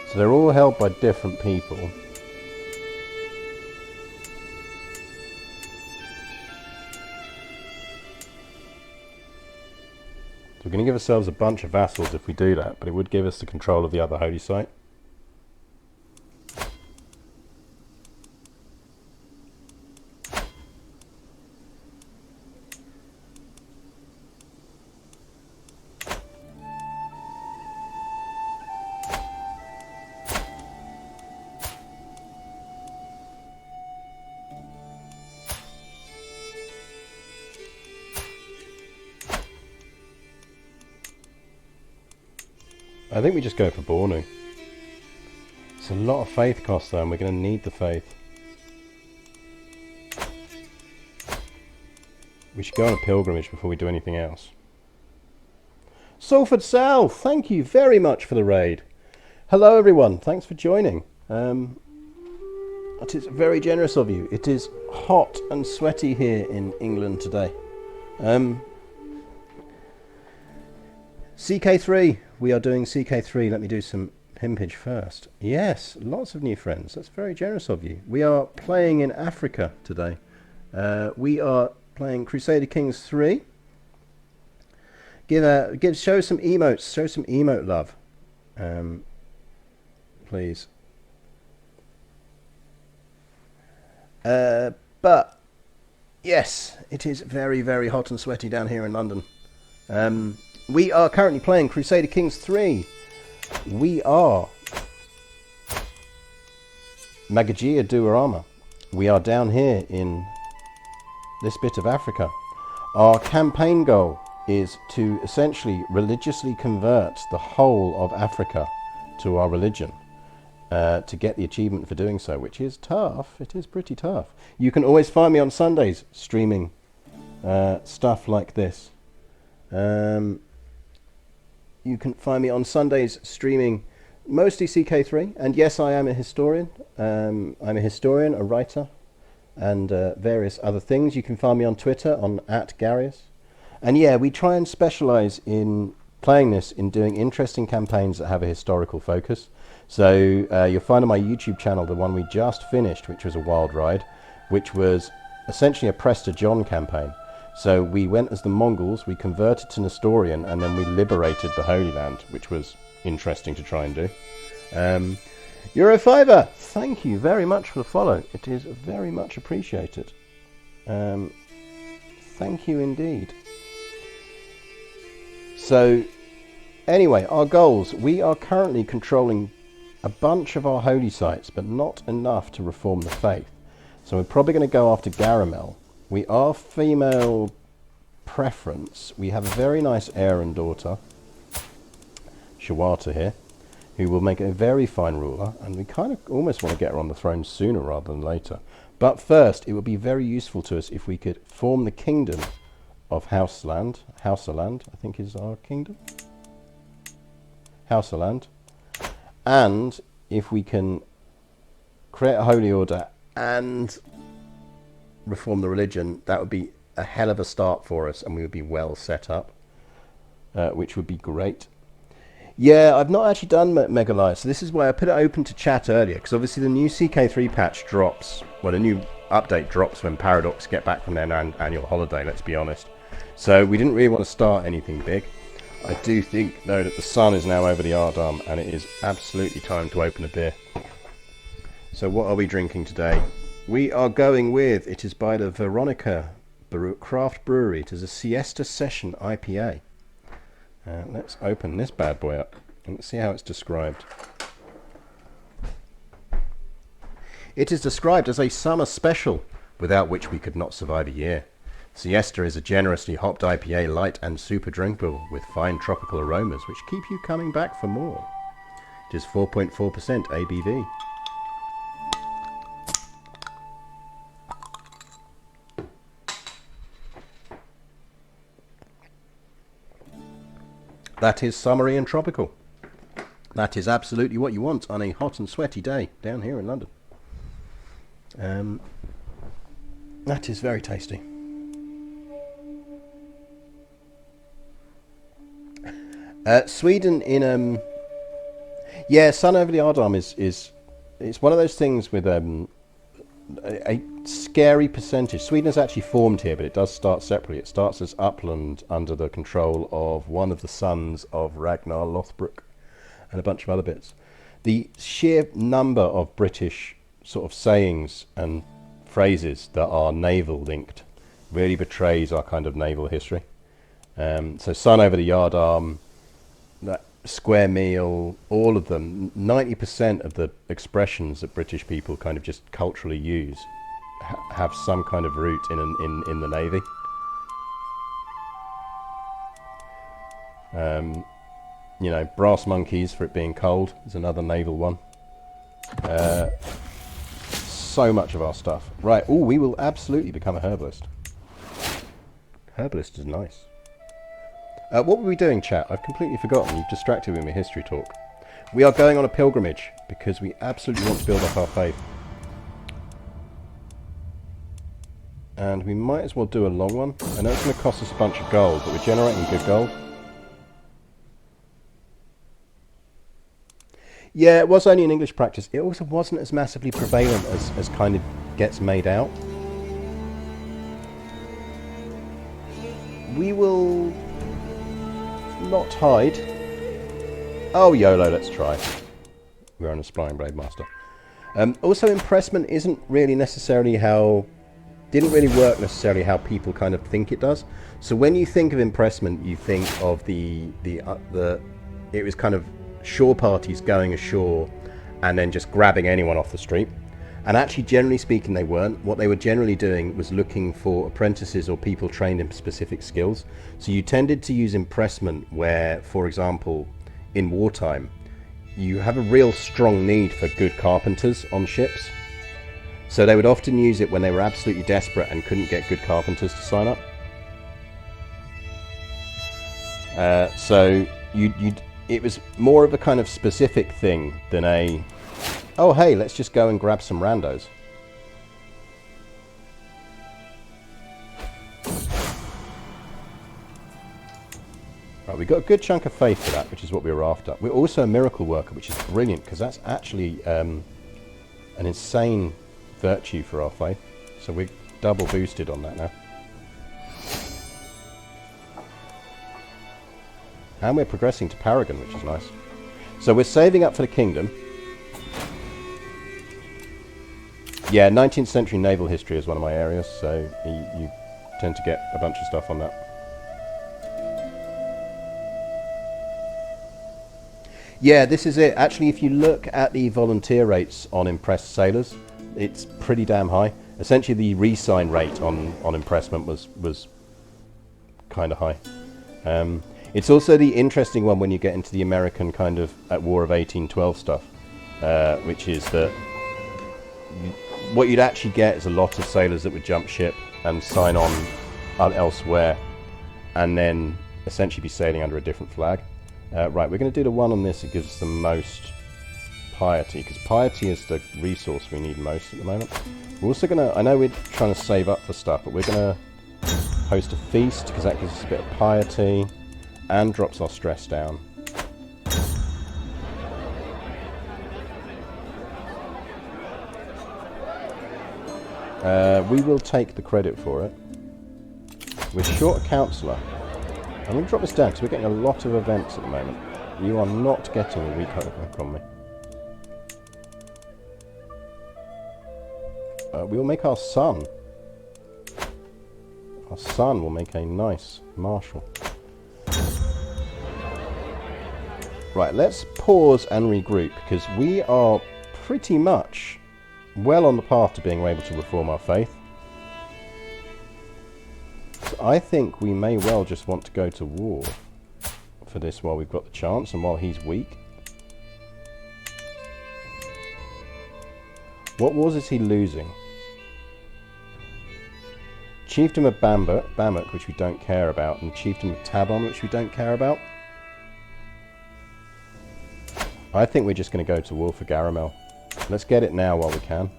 So they're all held by different people. So we're going to give ourselves a bunch of vassals if we do that, but it would give us the control of the other holy site. I think we just go for Bornu. It's a lot of faith cost though, and we're going to need the faith. We should go on a pilgrimage before we do anything else. Salford South, thank you very much for the raid. Hello everyone, thanks for joining. It is very generous of you. It is hot and sweaty here in England today. CK3, we are doing CK3. Let me do some pimpage first. Yes, lots of new friends. That's very generous of you. We are playing in Africa today. We are playing Crusader Kings 3. Show some emotes. Show some emote love, please. But yes, it is very, very hot and sweaty down here in London. We are currently playing Crusader Kings 3. We are Magagia Duarama. We are down here in this bit of Africa. Our campaign goal is to essentially religiously convert the whole of Africa to our religion, to get the achievement for doing so, which is tough. It is pretty tough. You can always find me on Sundays streaming stuff like this. You can find me on Sundays streaming mostly CK3, and yes, I am a historian. I'm a historian, a writer, and various other things. You can find me on Twitter on @Garius. And yeah, we try and specialize in playing this, in doing interesting campaigns that have a historical focus. So you'll find on my YouTube channel the one we just finished, which was a wild ride, which was essentially a Prester John campaign. So we went as the Mongols, we converted to Nestorian, and then we liberated the Holy Land, which was interesting to try and do. Eurofiber, thank you very much for the follow. It is very much appreciated. Thank you indeed. So, anyway, our goals. We are currently controlling a bunch of our holy sites, but not enough to reform the faith. So we're probably going to go after Garamel. We are female preference. We have a very nice heir and daughter, Shawata here, who will make a very fine ruler, and we kind of almost want to get her on the throne sooner rather than later. But first, it would be very useful to us if we could form the kingdom of Houseland. Houseland, I think, is our kingdom. Houseland. And if we can create a holy order and reform the religion, that would be a hell of a start for us, and we would be well set up, which would be great. Yeah, I've not actually done Megaliah, so this is why I put it open to chat earlier, because obviously the new CK3 patch drops, well, the new update drops when Paradox get back from their annual holiday, let's be honest. So we didn't really want to start anything big. I do think, though, that the sun is now over the Ardam, and it is absolutely time to open a beer. So what are we drinking today? We are going with, it is by the Veronica Craft Brewery. It is a Siesta Session IPA. Let's open this bad boy up and let's see how it's described. It is described as a summer special, without which we could not survive a year. Siesta is a generously hopped IPA, light and super drinkable, with fine tropical aromas which keep you coming back for more. It is 4.4% ABV. That is summery and tropical. That is absolutely what you want on a hot and sweaty day down here in London. That is very tasty. Sweden in yeah, Sun over the Ardam is it's one of those things with a scary percentage. Sweden is actually formed here, but it does start separately. It starts as Upland under the control of one of the sons of Ragnar Lothbrok and a bunch of other bits. The sheer number of British sort of sayings and phrases that are naval linked really betrays our kind of naval history. So Sun over the Yardarm, that square meal, all of them, 90% of the expressions that British people kind of just culturally use have some kind of root in the Navy. You know, brass monkeys for it being cold is another naval one. So much of our stuff. Right, oh, we will absolutely become a herbalist. Herbalist is nice. What were we doing, chat? I've completely forgotten. You've distracted me with my history talk. We are going on a pilgrimage because we absolutely want to build up our faith. And we might as well do a long one. I know it's going to cost us a bunch of gold, but we're generating good gold. Yeah, it was only an English practice. It also wasn't as massively prevalent as kind of gets made out. We will not hide. Oh, YOLO, let's try. We're on a Splying Blade Master. Also, impressment isn't really necessarily how... didn't really work necessarily how people kind of think it does. So when you think of impressment, you think of the it was kind of shore parties going ashore and then just grabbing anyone off the street. And actually, generally speaking, they weren't. What they were generally doing was looking for apprentices or people trained in specific skills. So you tended to use impressment where, for example, in wartime, you have a real strong need for good carpenters on ships. So they would often use it when they were absolutely desperate and couldn't get good carpenters to sign up. So it was more of a kind of specific thing than a, oh hey, let's just go and grab some randos. Right, we got a good chunk of faith for that, which is what we were after. We're also a miracle worker, which is brilliant, because that's actually an insane virtue for our faith. So we're double boosted on that now. And we're progressing to Paragon, which is nice. So we're saving up for the kingdom. Yeah, 19th century naval history is one of my areas, so you tend to get a bunch of stuff on that. Yeah, this is it. Actually, if you look at the volunteer rates on impressed sailors, it's pretty damn high. Essentially, the re-sign rate on impressment was kind of high. It's also the interesting one when you get into the American kind of at War of 1812 stuff, which is that what you'd actually get is a lot of sailors that would jump ship and sign on elsewhere, and then essentially be sailing under a different flag. Right, we're going to do the one on this that gives us the most piety, because piety is the resource we need most at the moment. We're also going to, I know we're trying to save up for stuff, but we're going to host a feast, because that gives us a bit of piety and drops our stress down. We will take the credit for it. We're short a counsellor. I'm going to drop this down because we're getting a lot of events at the moment. You are not getting a weak economy. We will make our son. Our son will make a nice marshal. Right, let's pause and regroup because we are pretty much well on the path to being able to reform our faith. So I think we may well just want to go to war for this while we've got the chance and while he's weak. What wars is he losing? Chiefdom of Bamuk, which we don't care about, and Chiefdom of Tabon, which we don't care about. I think we're just going to go to war for Garamel. Let's get it now while we can.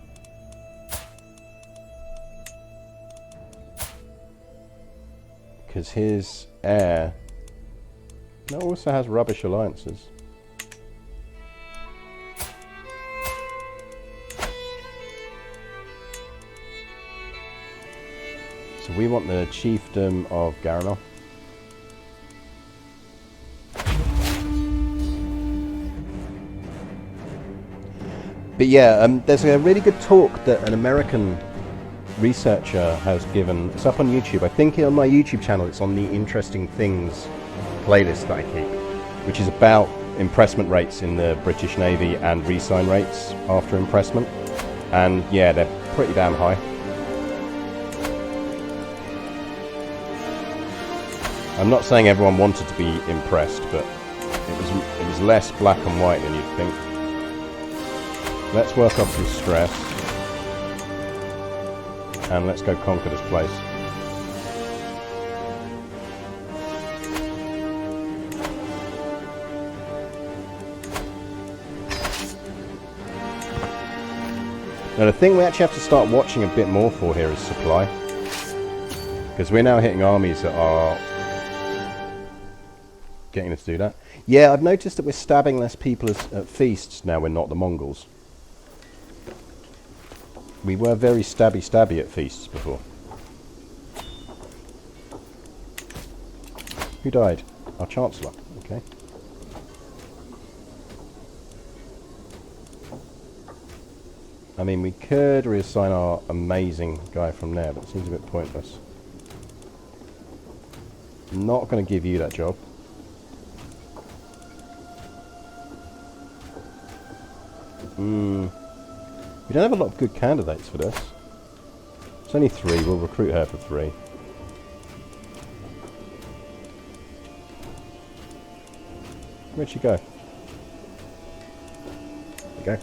Because his heir also has rubbish alliances. So we want the chiefdom of Garamel. But yeah, there's a really good talk that an American researcher has given. It's up on YouTube. I think on my YouTube channel it's on the Interesting Things playlist that I keep, which is about impressment rates in the British Navy and re-sign rates after impressment. And yeah, they're pretty damn high. I'm not saying everyone wanted to be impressed, but it was less black and white than you'd think. Let's work up some stress. And let's go conquer this place. Now the thing we actually have to start watching a bit more for here is supply. Because we're now hitting armies that are getting us to do that. Yeah, I've noticed that we're stabbing less people at feasts now we're not the Mongols. We were very stabby at feasts before. Who died? Our Chancellor. Okay. I mean, we could reassign our amazing guy from there, but it seems a bit pointless. Not going to give you that job. We don't have a lot of good candidates for this. It's only 3. We'll recruit her for 3. Where'd she go? There we go.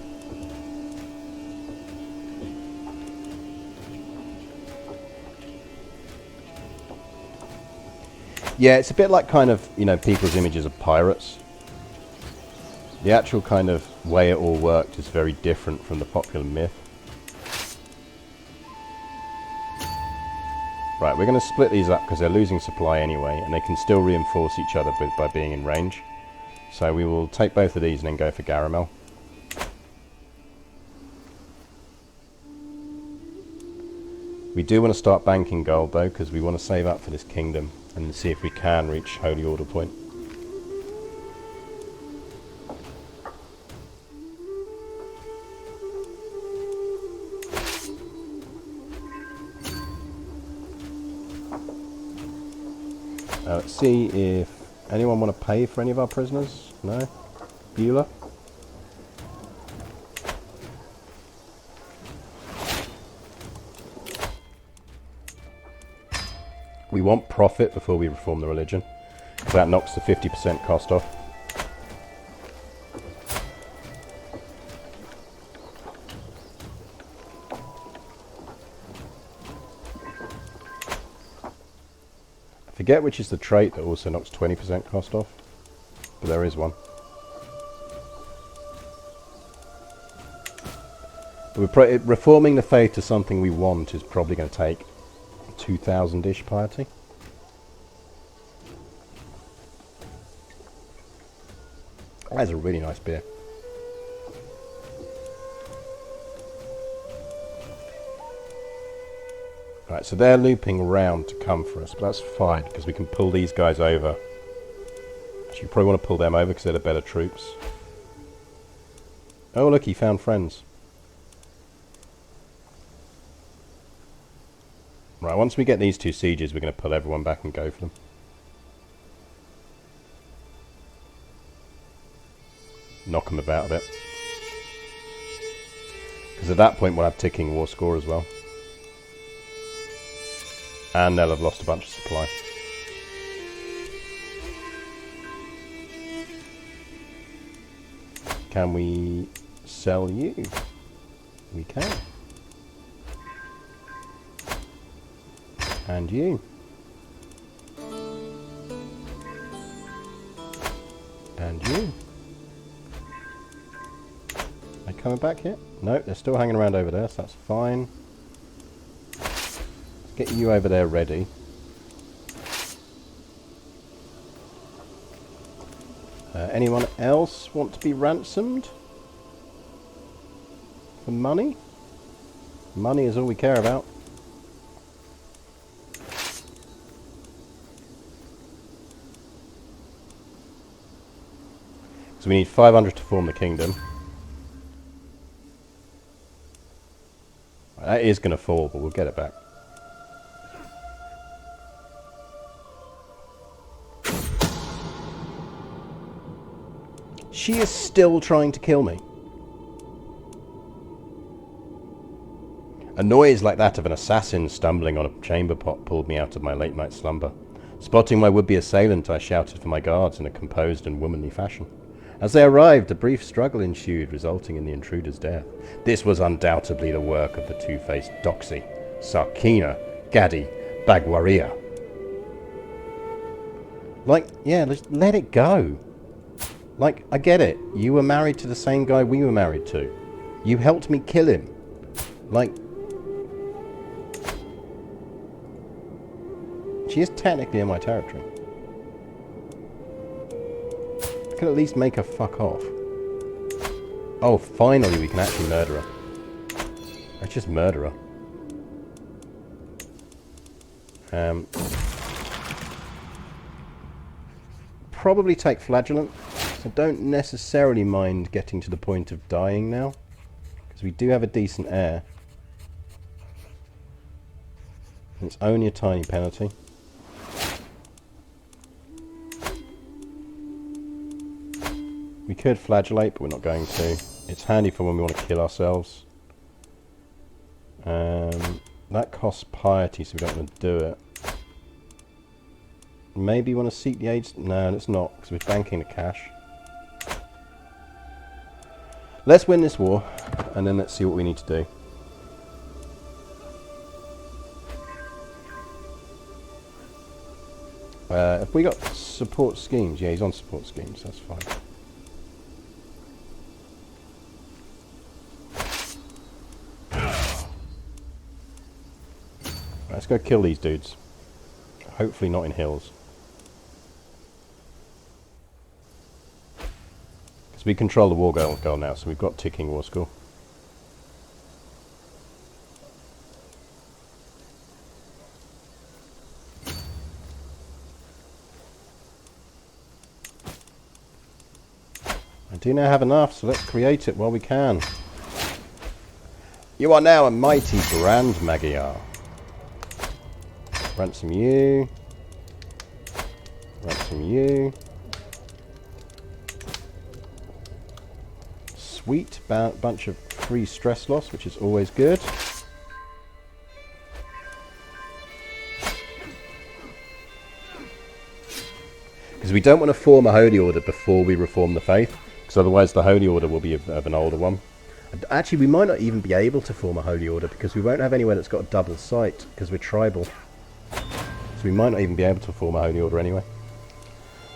Yeah, it's a bit like kind of, you know, people's images of pirates. The actual kind of way it all worked is very different from the popular myth. Right, we're going to split these up because they're losing supply anyway, and they can still reinforce each other by being in range. So we will take both of these and then go for Garamel. We do want to start banking gold though, because we want to save up for this kingdom and see if we can reach Holy Order point. Let's see if anyone want to pay for any of our prisoners. No? Beulah? We want profit before we reform the religion. So that knocks the 50% cost off. I forget which is the trait that also knocks 20% cost off. But there is one. Reforming the faith to something we want is probably going to take 2,000-ish piety. That's a really nice beer. Right, so they're looping around to come for us, but that's fine because we can pull these guys over. Actually, you probably want to pull them over because they're the better troops. Oh, look, he found friends. Right, once we get these 2 sieges, we're going to pull everyone back and go for them. Knock them about a bit. Because at that point we'll have ticking war score as well. And they'll have lost a bunch of supply. Can we sell you? We can. And you. And you. Are they coming back yet? No, they're still hanging around over there, so that's fine. Let's get you over there ready. Anyone else want to be ransomed? For money? Money is all we care about. So we need 500 to form the kingdom. That is going to fall, but we'll get it back. She is still trying to kill me. A noise like that of an assassin stumbling on a chamber pot pulled me out of my late night slumber. Spotting my would-be assailant, I shouted for my guards in a composed and womanly fashion. As they arrived, a brief struggle ensued, resulting in the intruder's death. This was undoubtedly the work of the two-faced Doxy, Sarkina, Gadi, Bagwaria. Like, yeah, let it go. Like, I get it. You were married to the same guy we were married to. You helped me kill him. Like, she is technically in my territory. I could at least make her fuck off. Oh, finally we can actually murder her. Let's just murder her. Probably take flagellant. I don't necessarily mind getting to the point of dying now, because we do have a decent heir. And it's only a tiny penalty. We could flagellate, but we're not going to. It's handy for when we want to kill ourselves. That costs piety, so we don't want to do it. Maybe you want to seek the age? No, let's not, because we're banking the cash. Let's win this war, and then let's see what we need to do. Have we got support schemes? Yeah, he's on support schemes, that's fine. Let's go kill these dudes. Hopefully not in hills. Because we control the war goal now, so we've got ticking war score. I do now have enough, so let's create it while we can. You are now a mighty Grand Magyar. Ransom you. Ransom you. Sweet. Bunch of free stress loss, which is always good. Because we don't want to form a holy order before we reform the faith, because otherwise the holy order will be of an older one. Actually, we might not even be able to form a holy order because we won't have anywhere that's got a double site because we're tribal. So we might not even be able to form a holy order anyway.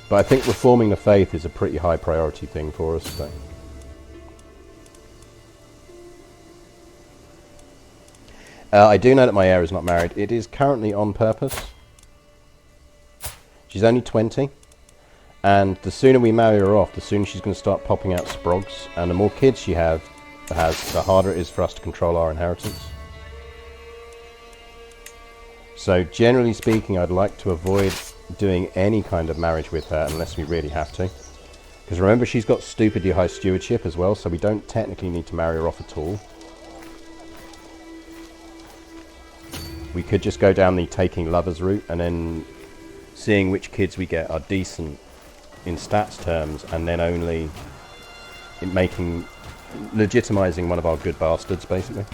But I think reforming the faith is a pretty high priority thing for us. So. I do know that my heir is not married. It is currently on purpose. She's only 20. And the sooner we marry her off, the sooner she's going to start popping out sprogs. And the more kids she has, the harder it is for us to control our inheritance. So generally speaking, I'd like to avoid doing any kind of marriage with her unless we really have to. Because remember, she's got stupidly high stewardship as well, so we don't technically need to marry her off at all. We could just go down the taking lovers route and then seeing which kids we get are decent in stats terms, and then only in legitimizing one of our good bastards, basically.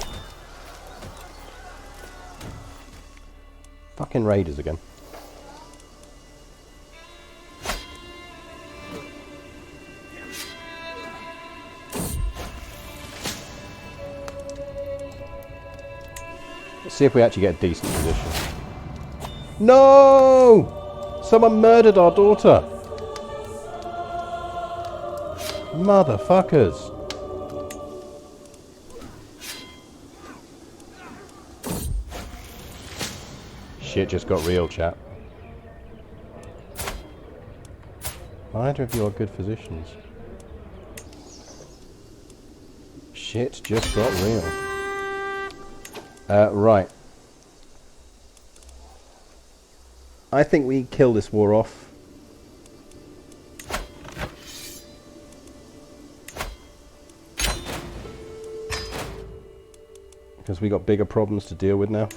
Fucking raiders again. Let's see if we actually get a decent position. No! Someone murdered our daughter! Motherfuckers! Shit just got real, chat. Neither of you are good physicians. Shit just got real. Right. I think we kill this war off. Because we got bigger problems to deal with now.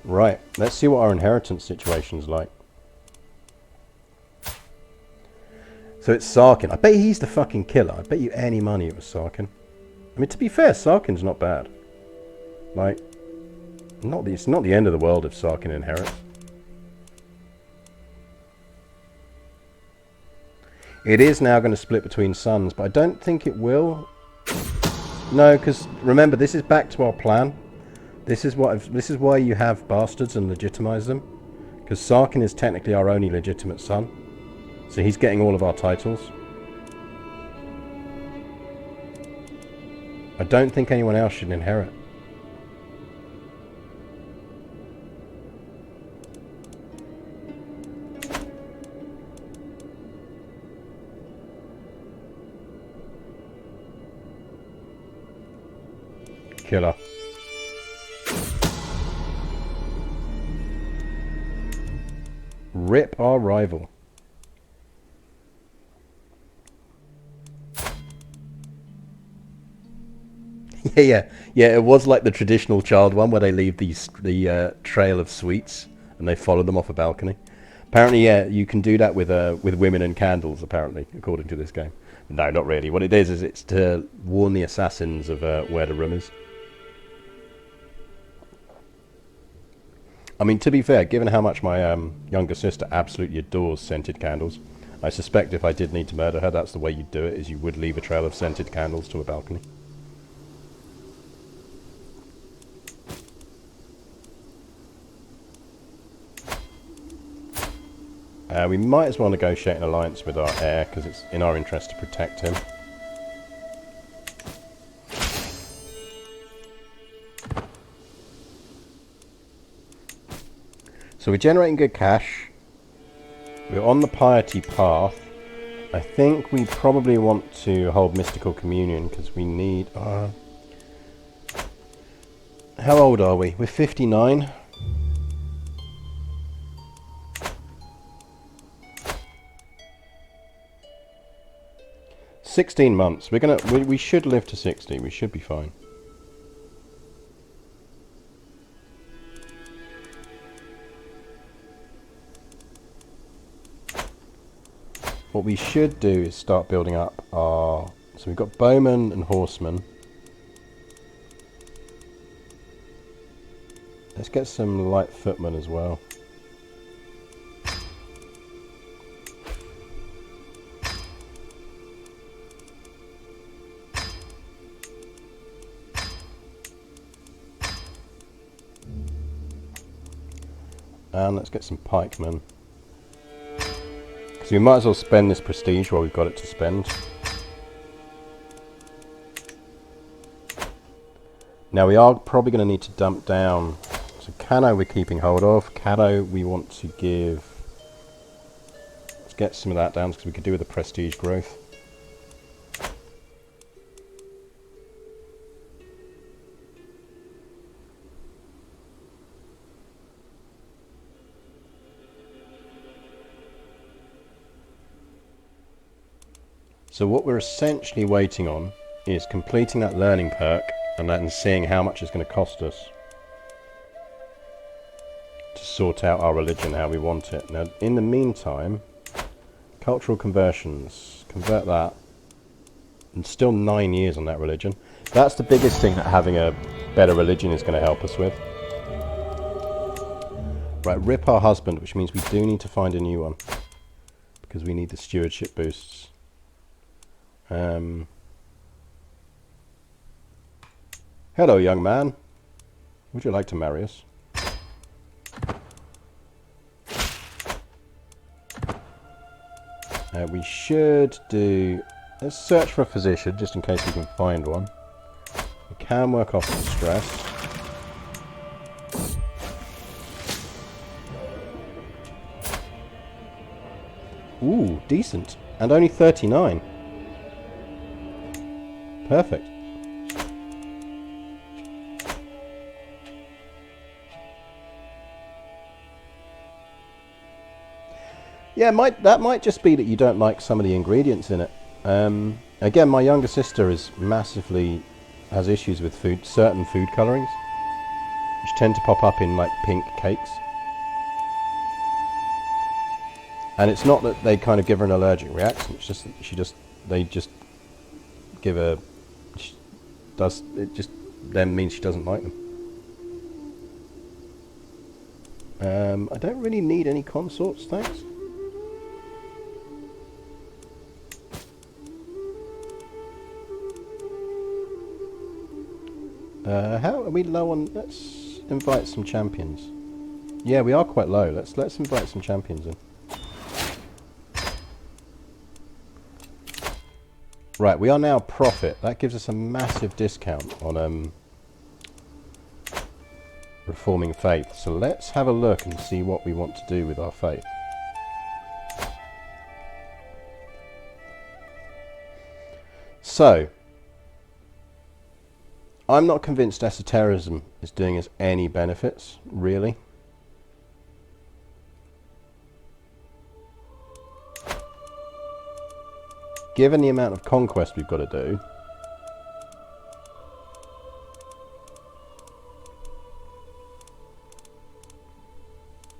Right, let's see what our inheritance situation's like. So it's Sarkin. I bet he's the fucking killer. I bet you any money it was Sarkin. I mean, to be fair, Sarkin's not bad. Like, it's not the end of the world if Sarkin inherits. It is now going to split between sons, but I don't think it will. No, because remember, this is back to our plan. This is why you have bastards and legitimize them, because Sarkin is technically our only legitimate son, so he's getting all of our titles. I don't think anyone else should inherit. Killer. Rip our rival. Yeah, it was like the traditional child one where they leave the trail of sweets and they follow them off a balcony. Apparently, yeah, you can do that with women and candles, apparently, according to this game. No, not really. What it is it's to warn the assassins of where the room is. I mean, to be fair, given how much my younger sister absolutely adores scented candles, I suspect if I did need to murder her, that's the way you'd do it, is you would leave a trail of scented candles to a balcony. We might as well negotiate an alliance with our heir, because it's in our interest to protect him. So we're generating good cash. We're on the piety path. I think we probably want to hold mystical communion, because we need... how old are we? We're 59. 16 months. We should live to 60. We should be fine. What we should do is start building up our... So we've got bowmen and horsemen. Let's get some light footmen as well. And let's get some pikemen. So we might as well spend this prestige while we've got it to spend. Now we are probably going to need to dump down... So Cano we're keeping hold of. Cano we want to give... Let's get some of that down because we could do with the prestige growth. So what we're essentially waiting on is completing that learning perk and then seeing how much it's going to cost us to sort out our religion how we want it. Now in the meantime, cultural conversions, convert that, and still 9 years on that religion. That's the biggest thing that having a better religion is going to help us with. Right, rip our husband, which means we do need to find a new one because we need the stewardship boosts. Hello, young man. Would you like to marry us? We should do... Let's search for a physician, just in case we can find one. We can work off the stress. Ooh, decent. And only 39. Perfect. Yeah, that might just be that you don't like some of the ingredients in it. Again, my younger sister has issues with certain food colorings, which tend to pop up in like pink cakes. And it's not that they kind of give her an allergic reaction. It's just that they just give her. It just then means she doesn't like them. I don't really need any consorts, thanks. How are we low on? Let's invite some champions. Yeah, we are quite low. Let's invite some champions in. Right, we are now profit. That gives us a massive discount on reforming faith. So let's have a look and see what we want to do with our faith. So, I'm not convinced esotericism is doing us any benefits, really. Given the amount of conquest we've got to do,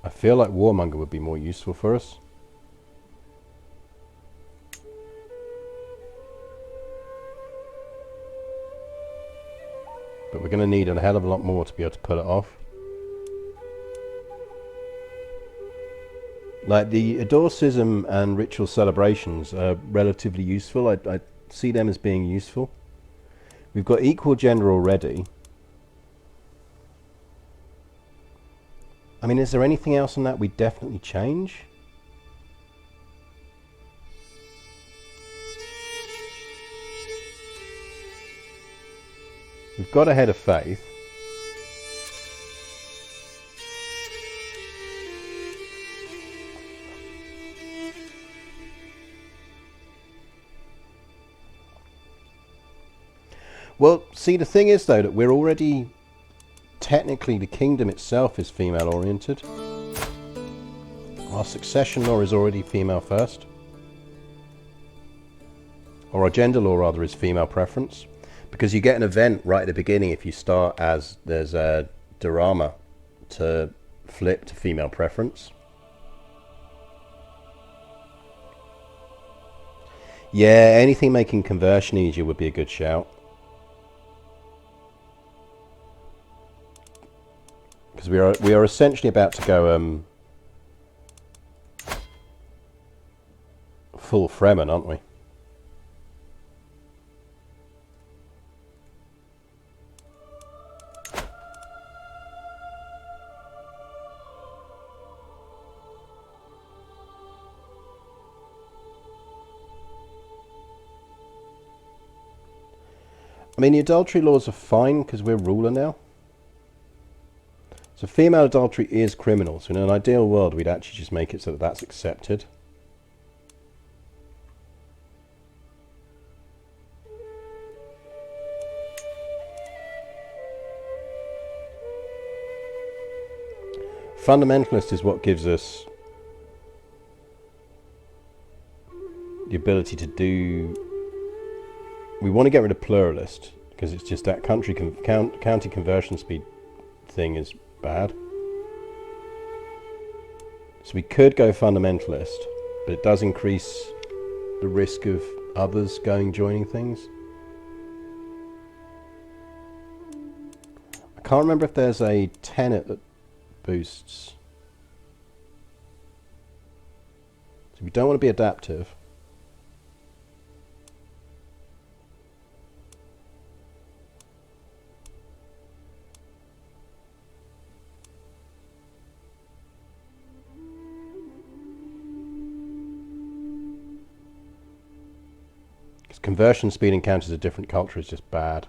I feel like Warmonger would be more useful for us. But we're going to need a hell of a lot more to be able to pull it off. Like the adorcism and ritual celebrations are relatively useful. I see them as being useful. We've got equal gender already. I mean, is there anything else on that we definitely change? We've got a head of faith. Well, see, the thing is, though, that we're already... Technically, the kingdom itself is female-oriented. Our succession law is already female first. or our gender law rather, is female preference, because you get an event right at the beginning if you start as there's a Dorama to flip to female preference. Yeah, anything making conversion easier would be a good shout. Because we are essentially about to go full Fremen, aren't we? I mean, the adultery laws are fine because we're ruler now. So female adultery is criminal. So in an ideal world, we'd actually just make it so that that's accepted. Fundamentalist is what gives us the ability to do... We want to get rid of pluralist because it's just that county conversion speed thing is bad. So we could go fundamentalist, but it does increase the risk of others joining things. I can't remember if there's a tenet that boosts. So we don't want to be adaptive. Conversion speed encounters a different culture is just bad.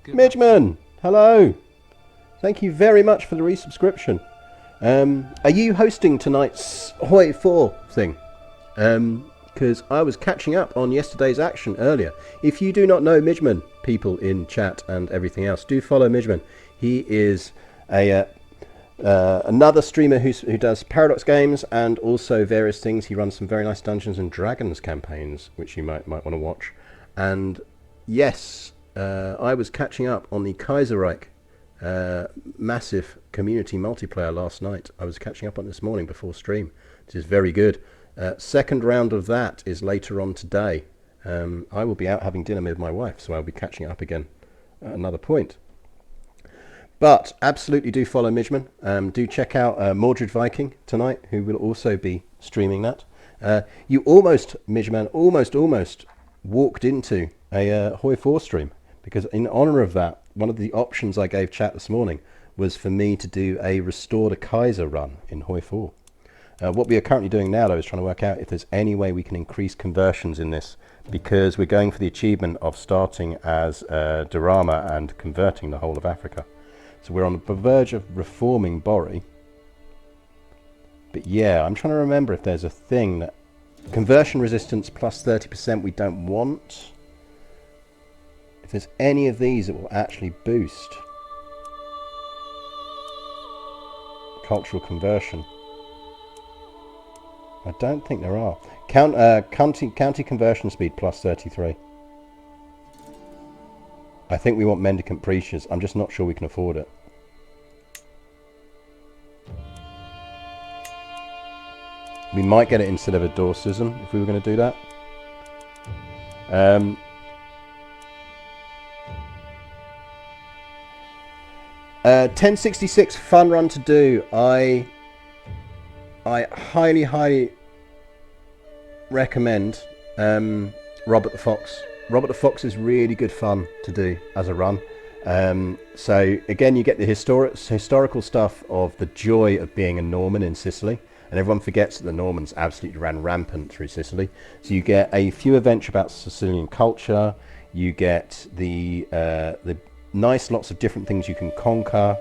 Midgeman, hello. Thank you very much for the resubscription. Are you hosting tonight's Hoi 4 thing? Because I was catching up on yesterday's action earlier. If you do not know Midgeman, people in chat and everything else, do follow Midgeman. He is a... another streamer who does Paradox games and also various things. He runs some very nice Dungeons and Dragons campaigns, which you might want to watch. And yes, I was catching up on the Kaiserreich massive community multiplayer last night. I was catching up on it this morning before stream. This is very good. Second round of that is later on today. I will be out having dinner with my wife, so I'll be catching up again at another point. But absolutely do follow Midgeman. Do check out Mordred Viking tonight, who will also be streaming that. You almost, Midgeman, almost walked into a Hoi 4 stream, because in honour of that, one of the options I gave chat this morning was for me to do a Restore the Kaiser run in Hoi 4. What we are currently doing now, though, is trying to work out if there's any way we can increase conversions in this, because we're going for the achievement of starting as Dorama and converting the whole of Africa. So we're on the verge of reforming Bori. But yeah, I'm trying to remember if there's a thing that... Conversion resistance plus 30% we don't want. If there's any of these that will actually boost cultural conversion. I don't think there are. County conversion speed plus 33. I think we want mendicant preachers. I'm just not sure we can afford it. We might get it instead of a Dorcism if we were going to do that. 1066 fun run to do. I highly recommend Robert the Fox. Robert the Fox is really good fun to do as a run. So again, you get the historical stuff of the joy of being a Norman in Sicily, and everyone forgets that the Normans absolutely ran rampant through Sicily. So you get a few events about Sicilian culture. You get the nice lots of different things you can conquer.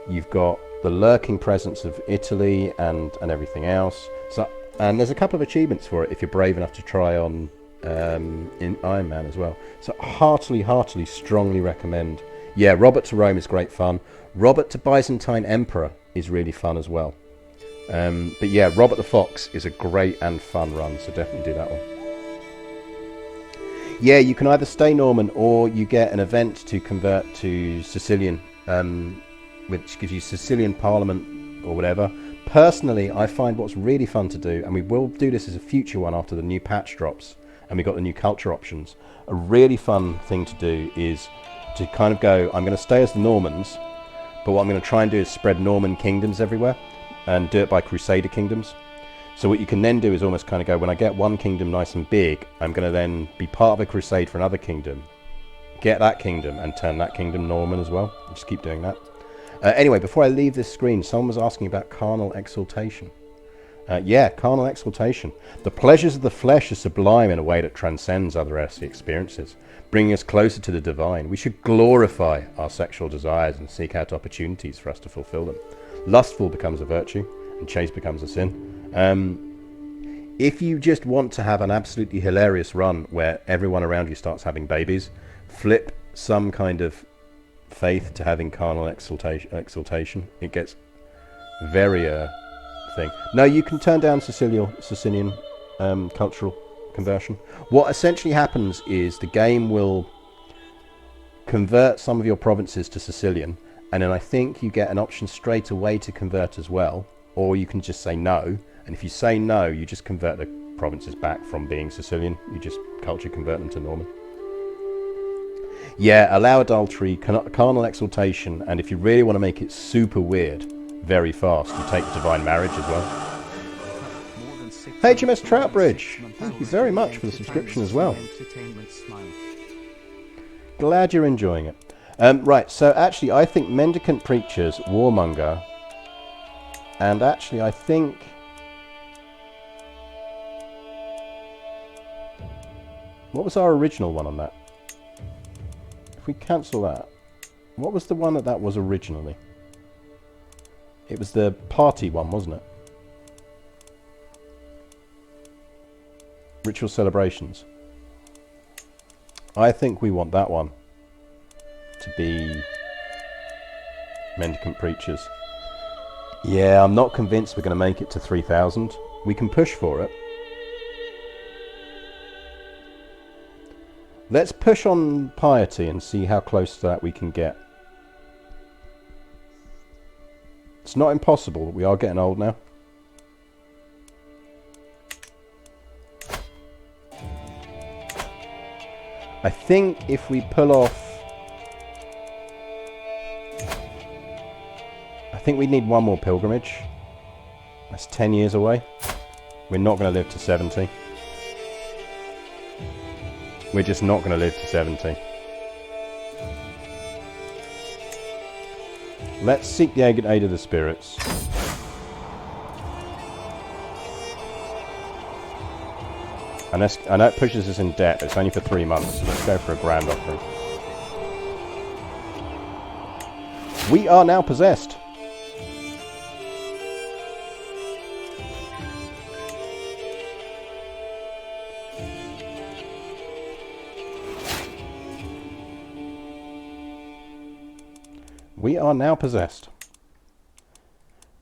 You've got the lurking presence of Italy and everything else. So, and there's a couple of achievements for it if you're brave enough to try on in Iron Man as well. So heartily strongly recommend. Yeah, Robert to Rome is great fun. Robert to Byzantine Emperor is really fun as well. But yeah, Robert the Fox is a great and fun run, so definitely do that one. Yeah, you can either stay Norman or you get an event to convert to Sicilian, which gives you Sicilian Parliament or whatever. Personally, I find what's really fun to do, and we will do this as a future one after the new patch drops, and we got the new culture options. A really fun thing to do is to kind of go, I'm going to stay as the Normans, but what I'm going to try and do is spread Norman kingdoms everywhere and do it by Crusader kingdoms. So what you can then do is almost kind of go, when I get one kingdom nice and big, I'm going to then be part of a crusade for another kingdom, get that kingdom and turn that kingdom Norman as well. Just keep doing that. Anyway, before I leave this screen, someone was asking about carnal exaltation. Yeah, carnal exaltation. The pleasures of the flesh are sublime in a way that transcends other earthly experiences, bringing us closer to the divine. We should glorify our sexual desires and seek out opportunities for us to fulfill them. Lustful becomes a virtue, and chaste becomes a sin. If you just want to have an absolutely hilarious run where everyone around you starts having babies, flip some kind of faith to having carnal exaltation. It gets very thing. No, you can turn down Sicilian cultural conversion. What essentially happens is the game will convert some of your provinces to Sicilian, and then I think you get an option straight away to convert as well, or you can just say no. And if you say no, you just convert the provinces back from being Sicilian. You just culture convert them to Norman. Yeah, allow adultery, carnal exaltation, and if you really want to make it super weird, very fast, you take divine marriage as well. HMS Troutbridge, thank you very much for the subscription as well. Glad you're enjoying it. Right, so actually I think Mendicant Preachers, Warmonger, and actually I think... What was our original one on that? If we cancel that, what was the one that was originally? It was the party one, wasn't it? Ritual celebrations. I think we want that one to be Mendicant Preachers. Yeah, I'm not convinced we're going to make it to 3,000. We can push for it. Let's push on piety and see how close to that we can get. It's not impossible, we are getting old now. I think if we pull off... I think we need one more pilgrimage. That's 10 years away. We're not going to live to 70. We're just not going to live to 70. Let's seek the aid of the spirits. And I know it pushes us in debt, but it's only for 3 months, so let's go for a grand offering. We are now possessed. We are now possessed,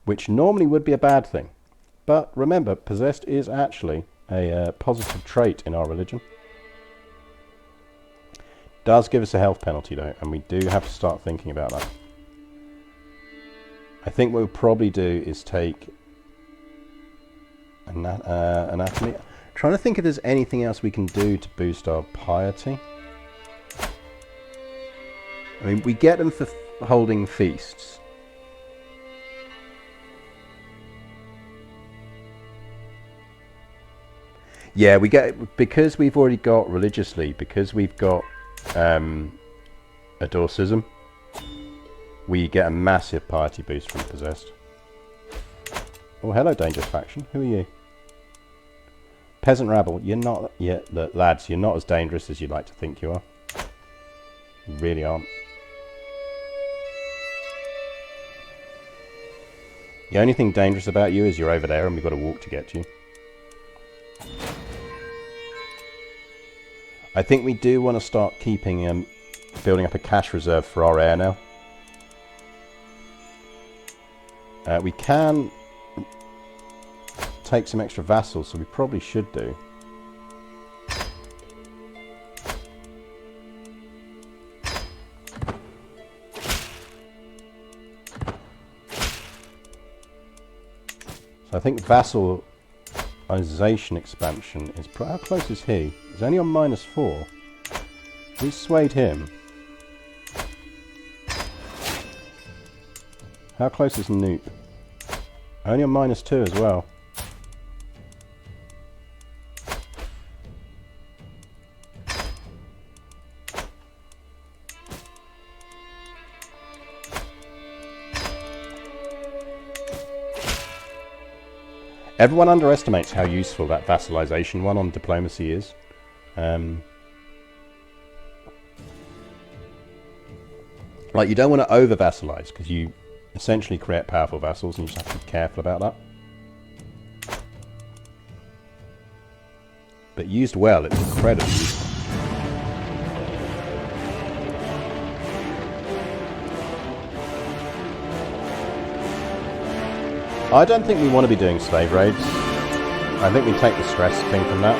which normally would be a bad thing. But remember, possessed is actually a positive trait in our religion. Does give us a health penalty though, and we do have to start thinking about that. I think what we'll probably do is take anatomy. Trying to think if there's anything else we can do to boost our piety. I mean, we get them for holding feasts. Yeah, we get, because we've already got religiously, because we've got adorcism, we get a massive piety boost from possessed. Oh, hello, dangerous faction. Who are you? Peasant rabble. You're not yet, lads. You're not as dangerous as you'd like to think you are. You really aren't. The only thing dangerous about you is you're over there and we've got to walk to get to you. I think we do want to start keeping, building up a cash reserve for our heir now. We can take some extra vassals, so we probably should do. So I think vassalization expansion is... How close is he? He's only on -4. We swayed him. How close is Noop? Only on -2 as well. Everyone underestimates how useful that vassalization one on diplomacy is. Like, you don't want to over-vassalize, because you essentially create powerful vassals, and you just have to be careful about that. But used well, it's incredibly useful. I don't think we want to be doing slave raids. I think we take the stress thing from that.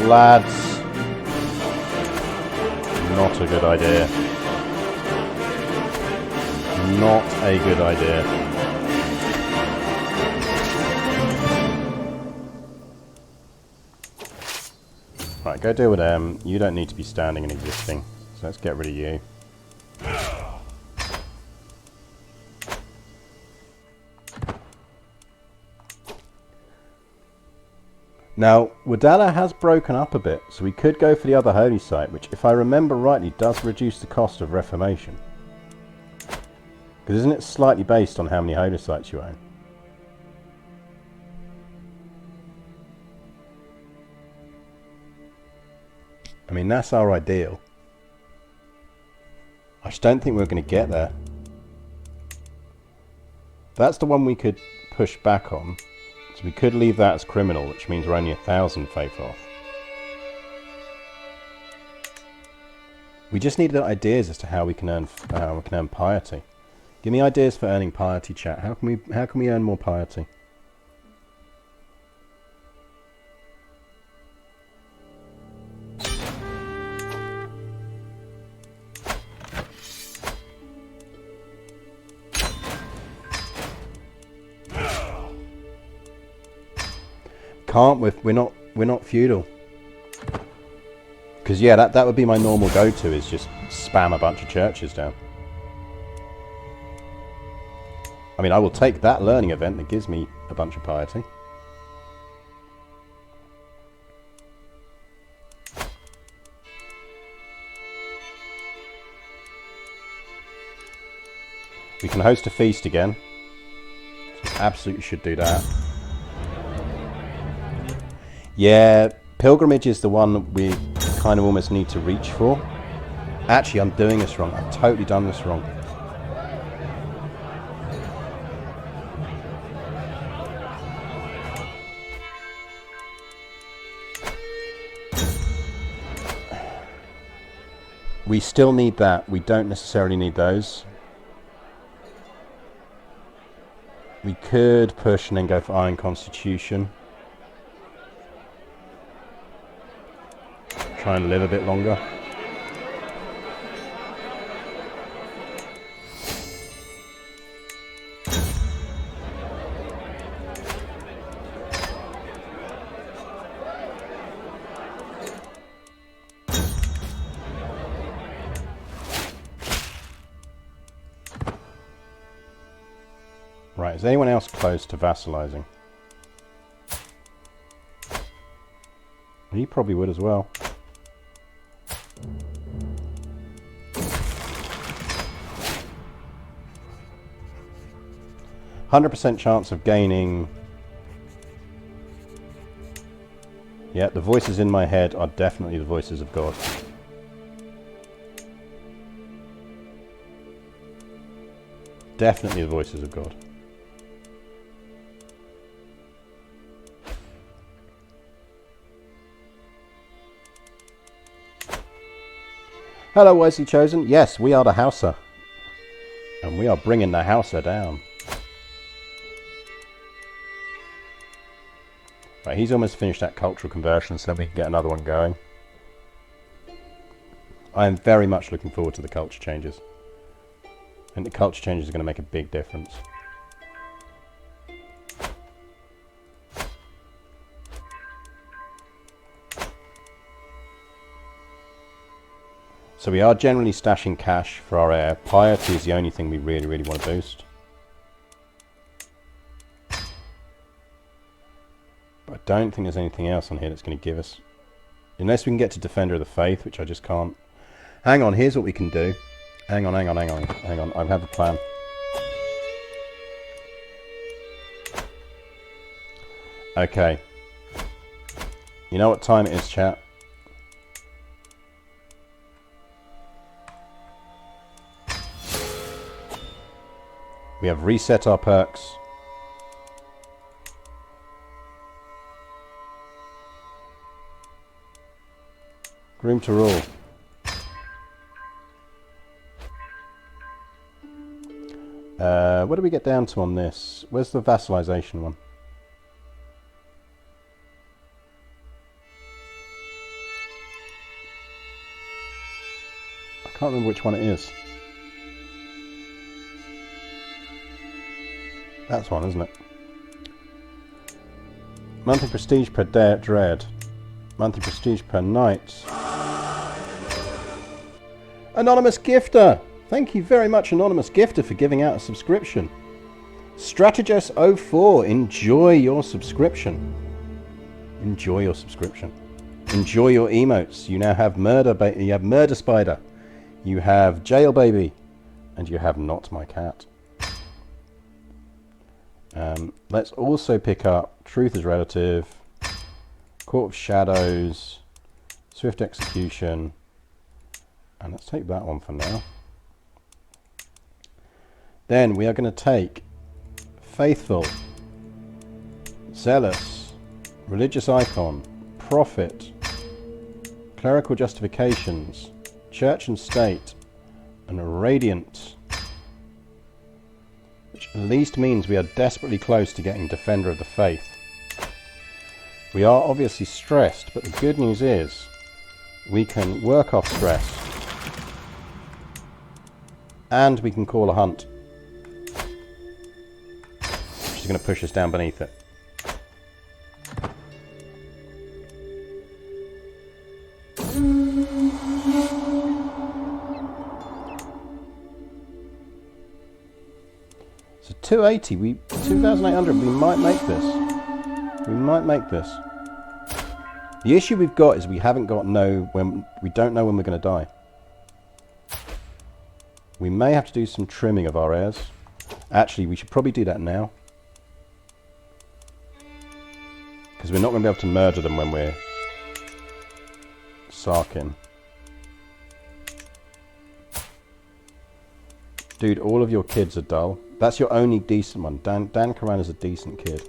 Lads. Not a good idea. Not a good idea. Right, go deal with them. You don't need to be standing and existing. So let's get rid of you. Now, Wadala has broken up a bit, so we could go for the other holy site, which, if I remember rightly, does reduce the cost of Reformation. Because isn't it slightly based on how many holy sites you own? I mean, that's our ideal. I just don't think we're going to get there. That's the one we could push back on. So we could leave that as criminal, which means we're only 1,000 faith off. We just need ideas as to how we can earn piety. Give me ideas for earning piety, chat. How can we earn more piety? We're not feudal. Because yeah, that would be my normal go-to, is just spam a bunch of churches down. I mean, I will take that learning event that gives me a bunch of piety. We can host a feast again. So we absolutely should do that. Yeah, pilgrimage is the one we kind of almost need to reach for. Actually, I'm doing this wrong. I've totally done this wrong. We still need that. We don't necessarily need those. We could push and then go for Iron Constitution. Try and live a bit longer. Right, is anyone else close to vassalizing? He probably would as well. 100% chance of gaining... Yeah, the voices in my head are definitely the voices of God. Definitely the voices of God. Hello, Wisely Chosen. Yes, we are the Hausa. And we are bringing the Hausa down. Right, he's almost finished that cultural conversion, so then we can get another one going. I am very much looking forward to the culture changes. And the culture changes are going to make a big difference. So we are generally stashing cash for our heir. Piety is the only thing we really, really want to boost. But I don't think there's anything else on here that's going to give us... Unless we can get to Defender of the Faith, which I just can't. Hang on, here's what we can do. Hang on. I have a plan. Okay. You know what time it is, chat? We have reset our perks. Groom to rule. What do we get down to on this? Where's the vassalization one? I can't remember which one it is. That's one, isn't it? Monthly prestige per dread. Monthly prestige per night. Anonymous Gifter! Thank you very much, Anonymous Gifter, for giving out a subscription. Strategist04, enjoy your subscription. Enjoy your subscription. Enjoy your emotes. You now have you have Murder Spider. You have Jail Baby. And you have Not My Cat. Let's also pick up Truth is Relative, Court of Shadows, Swift Execution, and let's take that one for now. Then we are going to take Faithful, Zealous, Religious Icon, Prophet, Clerical Justifications, Church and State, and Radiant. Which at least means we are desperately close to getting Defender of the Faith. We are obviously stressed, but the good news is we can work off stress and we can call a hunt, which is going to push us down beneath it. So 280, 2,800, we might make this. We might make this. The issue we've got is we don't know when we're going to die. We may have to do some trimming of our heirs. Actually, we should probably do that now. Because we're not going to be able to murder them when we're sarking. Dude, all of your kids are dull. That's your only decent one. Dan Karan is a decent kid.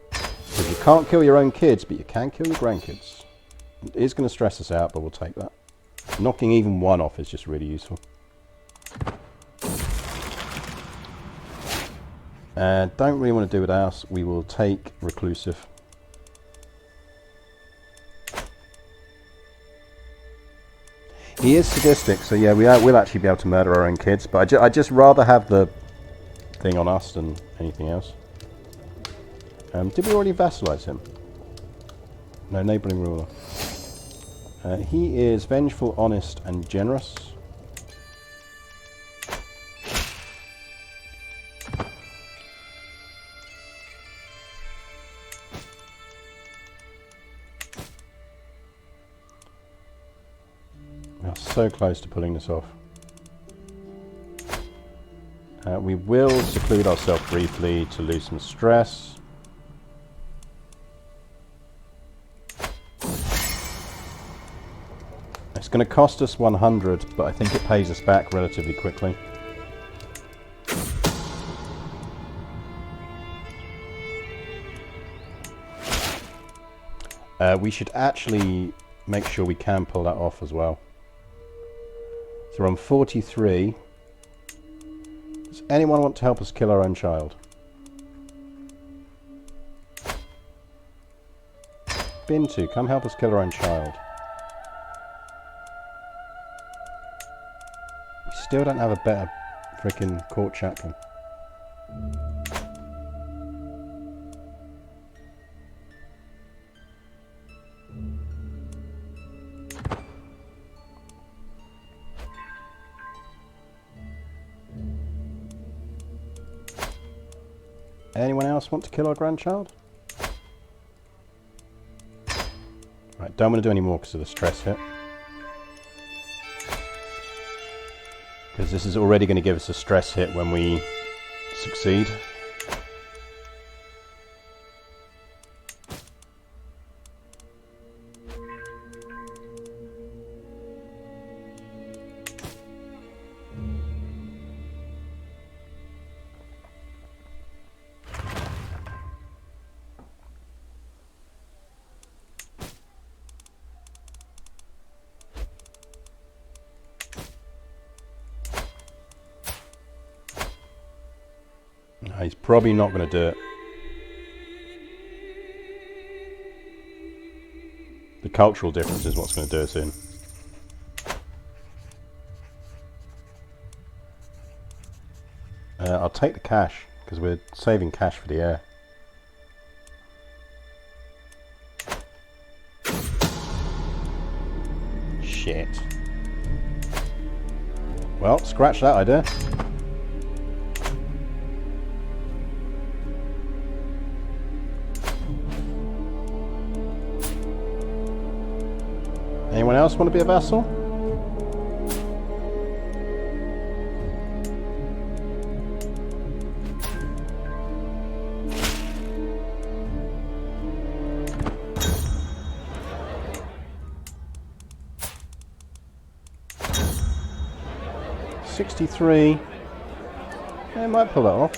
Because you can't kill your own kids, but you can kill your grandkids. It is going to stress us out, but we'll take that. Knocking even one off is just really useful. And don't really want to do with us. We will take Reclusive. He is sadistic, so yeah, we'll actually be able to murder our own kids, but I'd just rather have the thing on us than anything else. Did we already vassalize him? No, neighbouring ruler. He is vengeful, honest, and generous. We are so close to pulling this off. We will seclude ourselves briefly to lose some stress. It's going to cost us 100, but I think it pays us back relatively quickly. We should actually make sure we can pull that off as well. So we're on 43. Does anyone want to help us kill our own child? Bintu, come help us kill our own child. We still don't have a better freaking court chaplain. Anyone else want to kill our grandchild? Right, don't want to do any more because of the stress hit. Because this is already going to give us a stress hit when we succeed. No, he's probably not going to do it. The cultural difference is what's going to do us in. I'll take the cash, because we're saving cash for the heir. Shit. Well, scratch that idea. Anyone else want to be a vassal? $63. Yeah, might pull that off.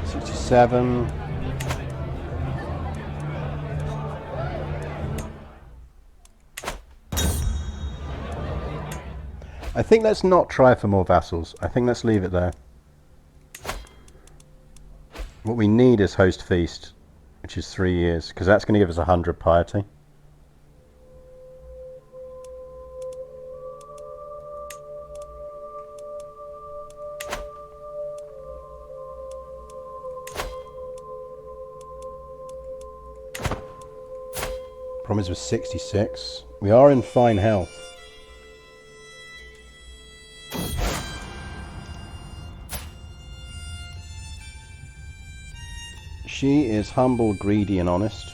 $67. I think let's not try for more vassals. I think let's leave it there. What we need is host feast, which is 3 years, because that's going to give us 100 piety. Promise was 66. We are in fine health. She is humble, greedy, and honest.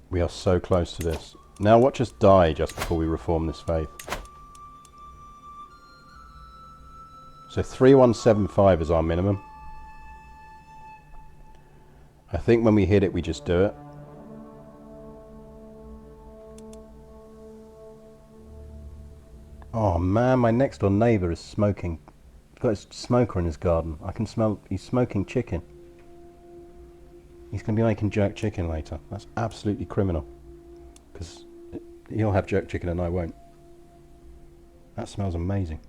We are so close to this. Now watch us die just before we reform this faith. So 3175 is our minimum. I think when we hit it, we just do it. Oh man, my next door neighbour is smoking. He's got his smoker in his garden. I can smell, he's smoking chicken. He's going to be making jerk chicken later. That's absolutely criminal. Because he'll have jerk chicken and I won't. That smells amazing.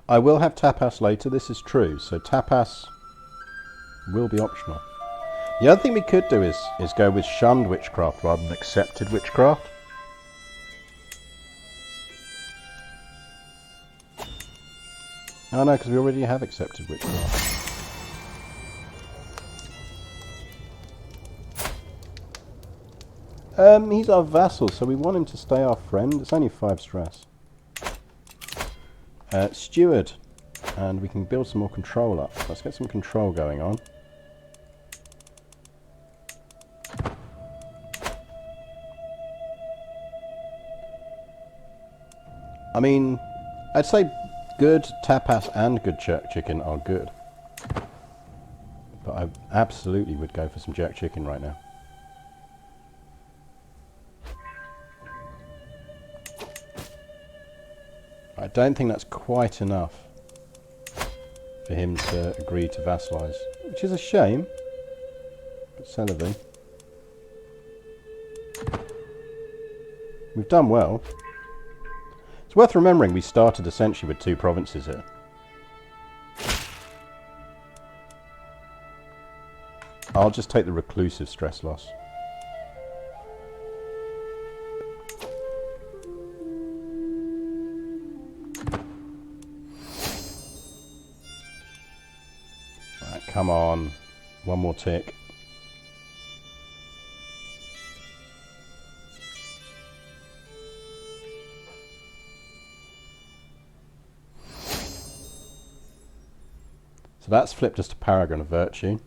I will have tapas later, this is true, so tapas will be optional. The other thing we could do is go with shunned witchcraft rather than accepted witchcraft. Oh no, because we already have accepted witchcraft. He's our vassal, so we want him to stay our friend. It's only 5 stress. Steward. And we can build some more control up. Let's get some control going on. I mean, I'd say good tapas and good jerk chicken are good. But I absolutely would go for some jerk chicken right now. I don't think that's quite enough for him to agree to vassalize, which is a shame. But c'est la vie. We've done well. It's worth remembering we started essentially with 2 provinces here. I'll just take the reclusive stress loss. Right, come on. One more tick. So that's flipped us to Paragon of Virtue.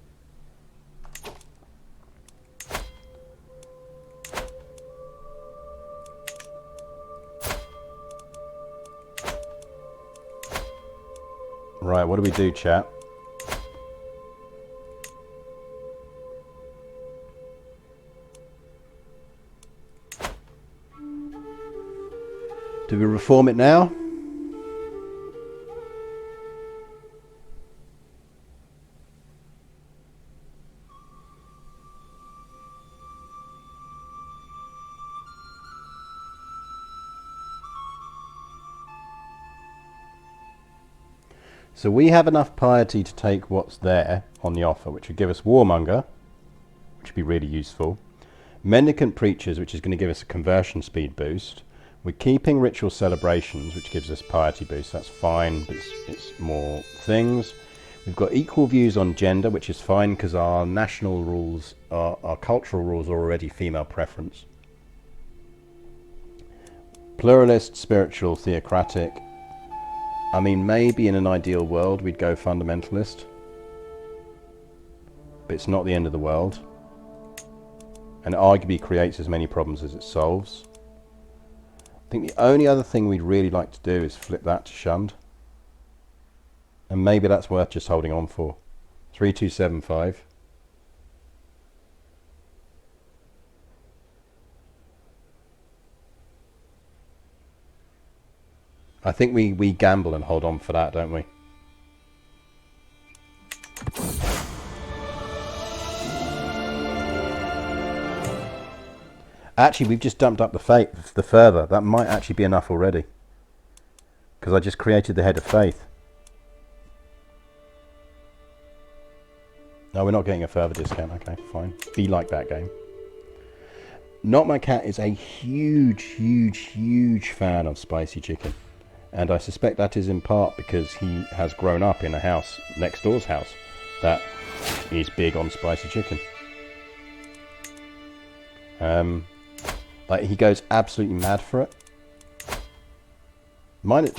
Right, what do we do, chat? Do we reform it now? So we have enough piety to take what's there on the offer, which would give us Warmonger, which would be really useful. Mendicant Preachers, which is going to give us a conversion speed boost. We're keeping Ritual Celebrations, which gives us piety boost. That's fine, but it's more things. We've got equal views on gender, which is fine because our national rules, our cultural rules are already female preference. Pluralist, spiritual, theocratic. I mean, maybe in an ideal world we'd go fundamentalist, but it's not the end of the world, and it arguably creates as many problems as it solves. I think the only other thing we'd really like to do is flip that to shunned, and maybe that's worth just holding on for. 3275. I think we gamble and hold on for that, don't we? Actually, we've just dumped up the further. That might actually be enough already, because I just created the head of faith. No, we're not getting a further discount. Okay, fine. Be like that game. Not My Cat is a huge fan of spicy chicken. And I suspect that is in part because he has grown up in a house, next door's house, that is big on spicy chicken. Like, he goes absolutely mad for it.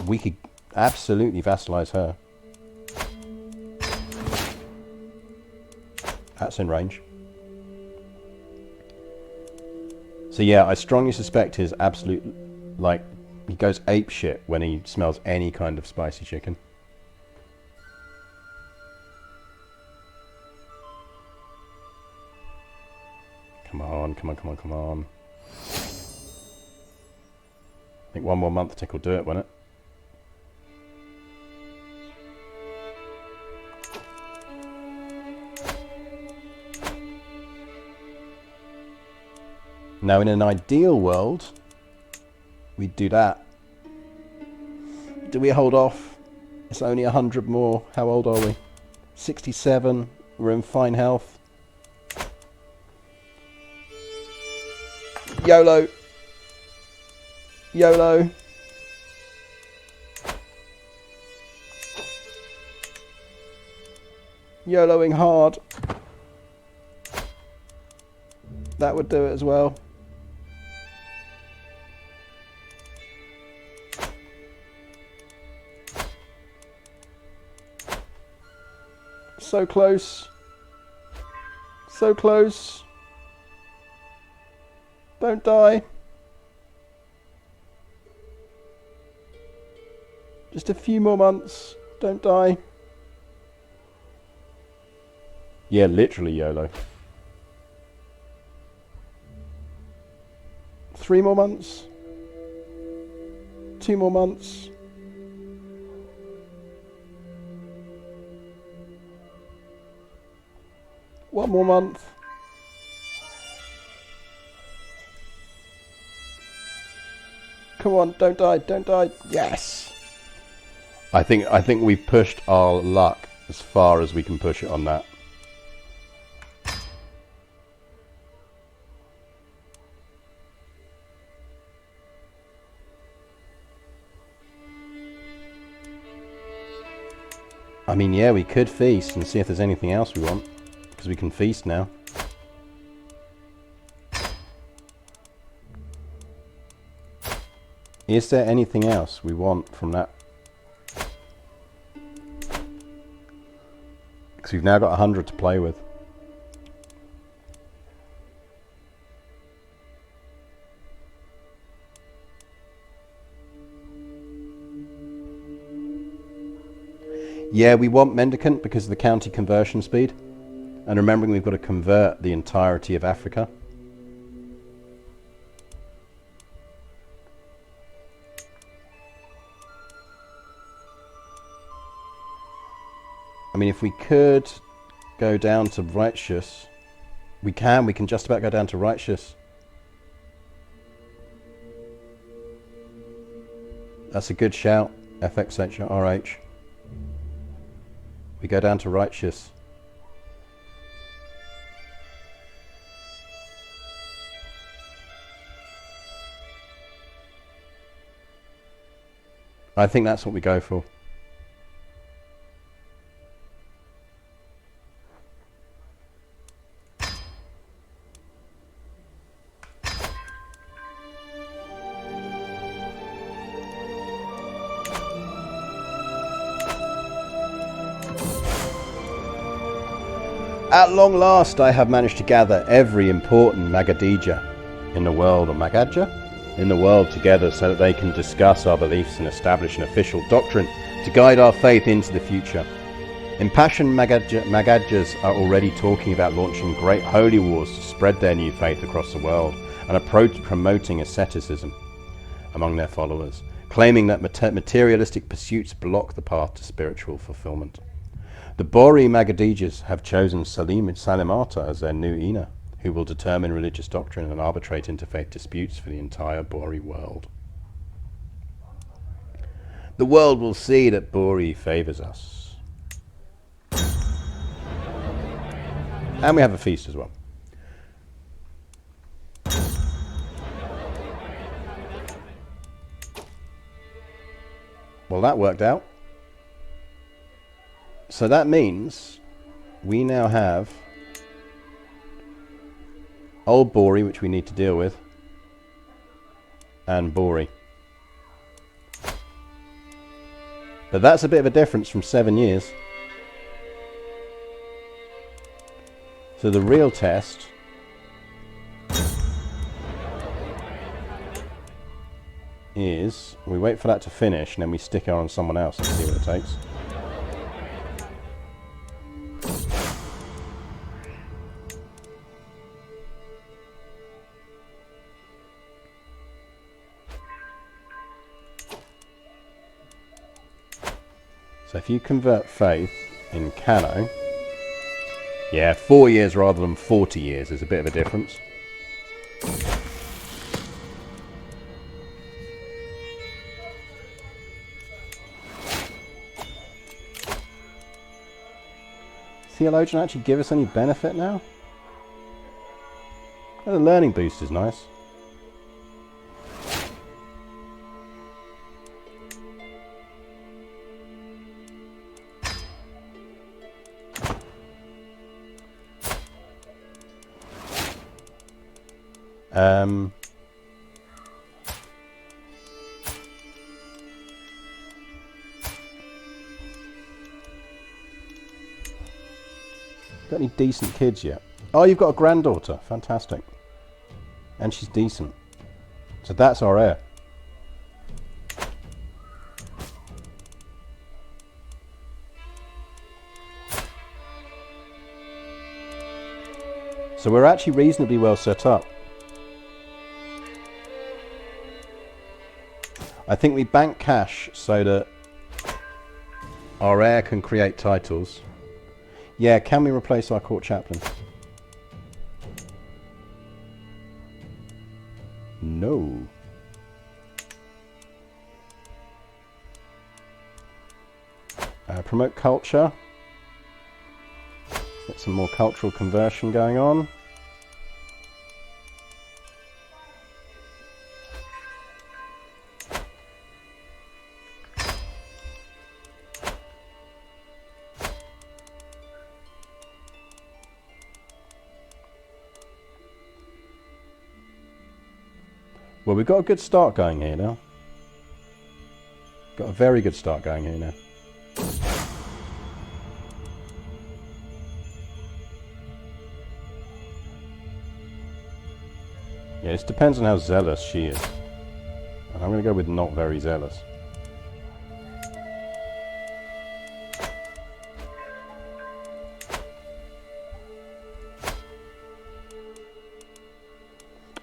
We could absolutely vassalize her. That's in range. So yeah, I strongly suspect his absolute, like, he goes apeshit when he smells any kind of spicy chicken. Come on, come on, come on, come on. I think one more month tick will do it, won't it? Now, in an ideal world, we'd do that. Do we hold off? It's only 100 more. How old are we? 67. We're in fine health. YOLO. YOLO. YOLOing hard. That would do it as well. so close. So close. Don't die. Just a few more months. Don't die. Yeah, literally YOLO. 3 more months. 2 more months. One more month. Come on, don't die, don't die. Yes. I think we've pushed our luck as far as we can push it on that. I mean, yeah, we could feast and see if there's anything else we want, because we can feast now. Is there anything else we want from that? Because we've now got 100 to play with. Yeah, we want Mendicant because of the county conversion speed. And remembering we've got to convert the entirety of Africa. I mean, if we could go down to righteous, we can just about go down to righteous. That's a good shout, FXHRH. We go down to righteous. I think that's what we go for. At long last, I have managed to gather every important Magadija in the world, or Magadja, in the world together so that they can discuss our beliefs and establish an official doctrine to guide our faith into the future. Impassioned Magadjas are already talking about launching great holy wars to spread their new faith across the world and are promoting asceticism among their followers, claiming that materialistic pursuits block the path to spiritual fulfillment. The Bori Magadijas have chosen Salimata as their new Ina, who will determine religious doctrine and arbitrate interfaith disputes for the entire Bori world. The world will see that Bori favours us. And we have a feast as well. Well, that worked out. So that means we now have Old Bori, which we need to deal with, and Bori. But that's a bit of a difference from 7 years. So the real test is we wait for that to finish and then we stick it on someone else and see what it takes. So if you convert faith in Kano, yeah, 4 years rather than 40 years is a bit of a difference. Theologian actually give us any benefit now? Oh, the learning boost is nice. Got any decent kids yet? Oh, you've got a granddaughter. Fantastic. And she's decent. So that's our heir. So we're actually reasonably well set up. I think we bank cash so that our heir can create titles. Yeah, can we replace our court chaplain? No. Promote culture. Get some more cultural conversion going on. Well, we've got a good start going here now. Got a very good start going here now. Yeah, it depends on how zealous she is. And I'm going to go with not very zealous.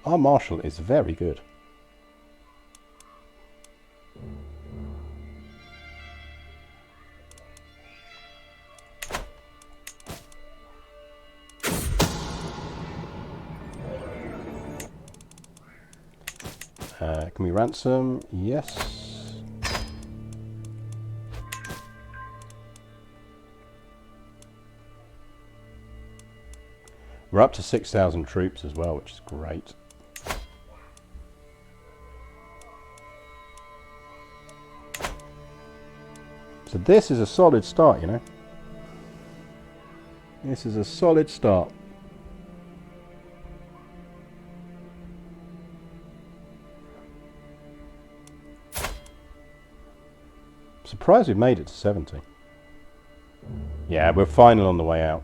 Our marshal is very good. Can we ransom? Yes. We're up to 6,000 troops as well, which is great. So this is a solid start, you know. This is a solid start. Surprised we've made it to 70. Yeah, we're final on the way out.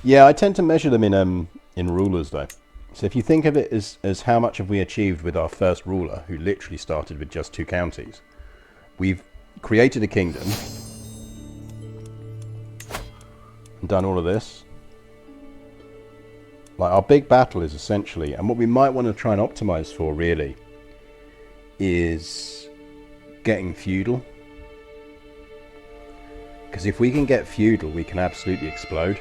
Yeah, I tend to measure them in rulers though. So if you think of it as how much have we achieved with our first ruler, who literally started with just 2 counties. We've created a kingdom. Done all of this. Like, our big battle is essentially, and what we might want to try and optimize for really is getting feudal, because if we can get feudal we can absolutely explode.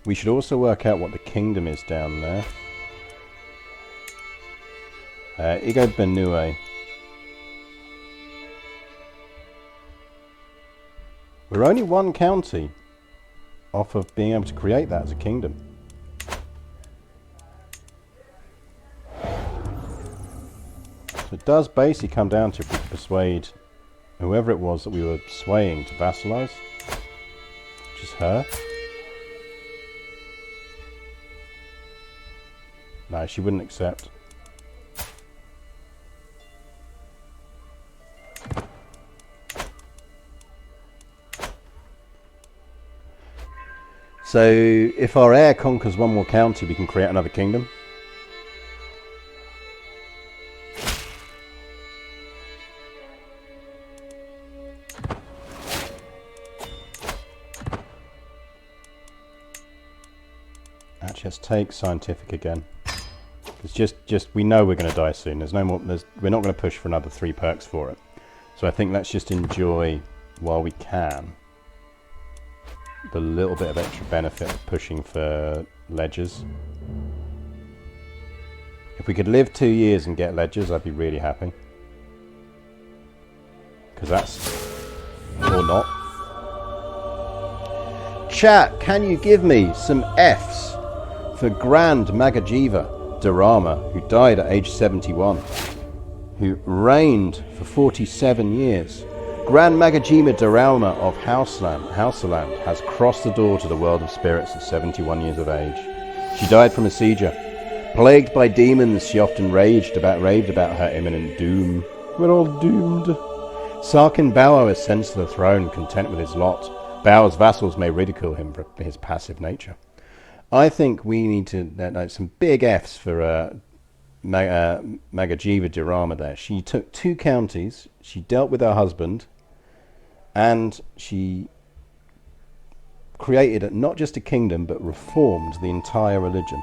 We should also work out what the kingdom is down there. Ego Benue. We're only 1 county off of being able to create that as a kingdom. So it does basically come down to if we can persuade whoever it was that we were swaying to vassalize, which is her. No, she wouldn't accept. So if our heir conquers 1 more county, we can create another kingdom. Actually, let's take scientific again. It's just we know we're going to die soon. There's no more. We're not going to push for another 3 perks for it. So I think let's just enjoy while we can the little bit of extra benefit of pushing for ledgers. If we could live 2 years and get ledgers, I'd be really happy. Because that's... or not. Chat, can you give me some Fs for Grand Magajiva Durrama, who died at age 71? who reigned for 47 years. Grand Magajima Daralma of Hausaland has crossed the door to the world of spirits at 71 years of age. She died from a seizure. Plagued by demons, she often raved about her imminent doom. We're all doomed. Sarkin Bao ascends to the throne, content with his lot. Bao's vassals may ridicule him for his passive nature. I think we need to some big F's for Magajiva Dirama there. She took 2 counties, she dealt with her husband, and she created not just a kingdom, but reformed the entire religion.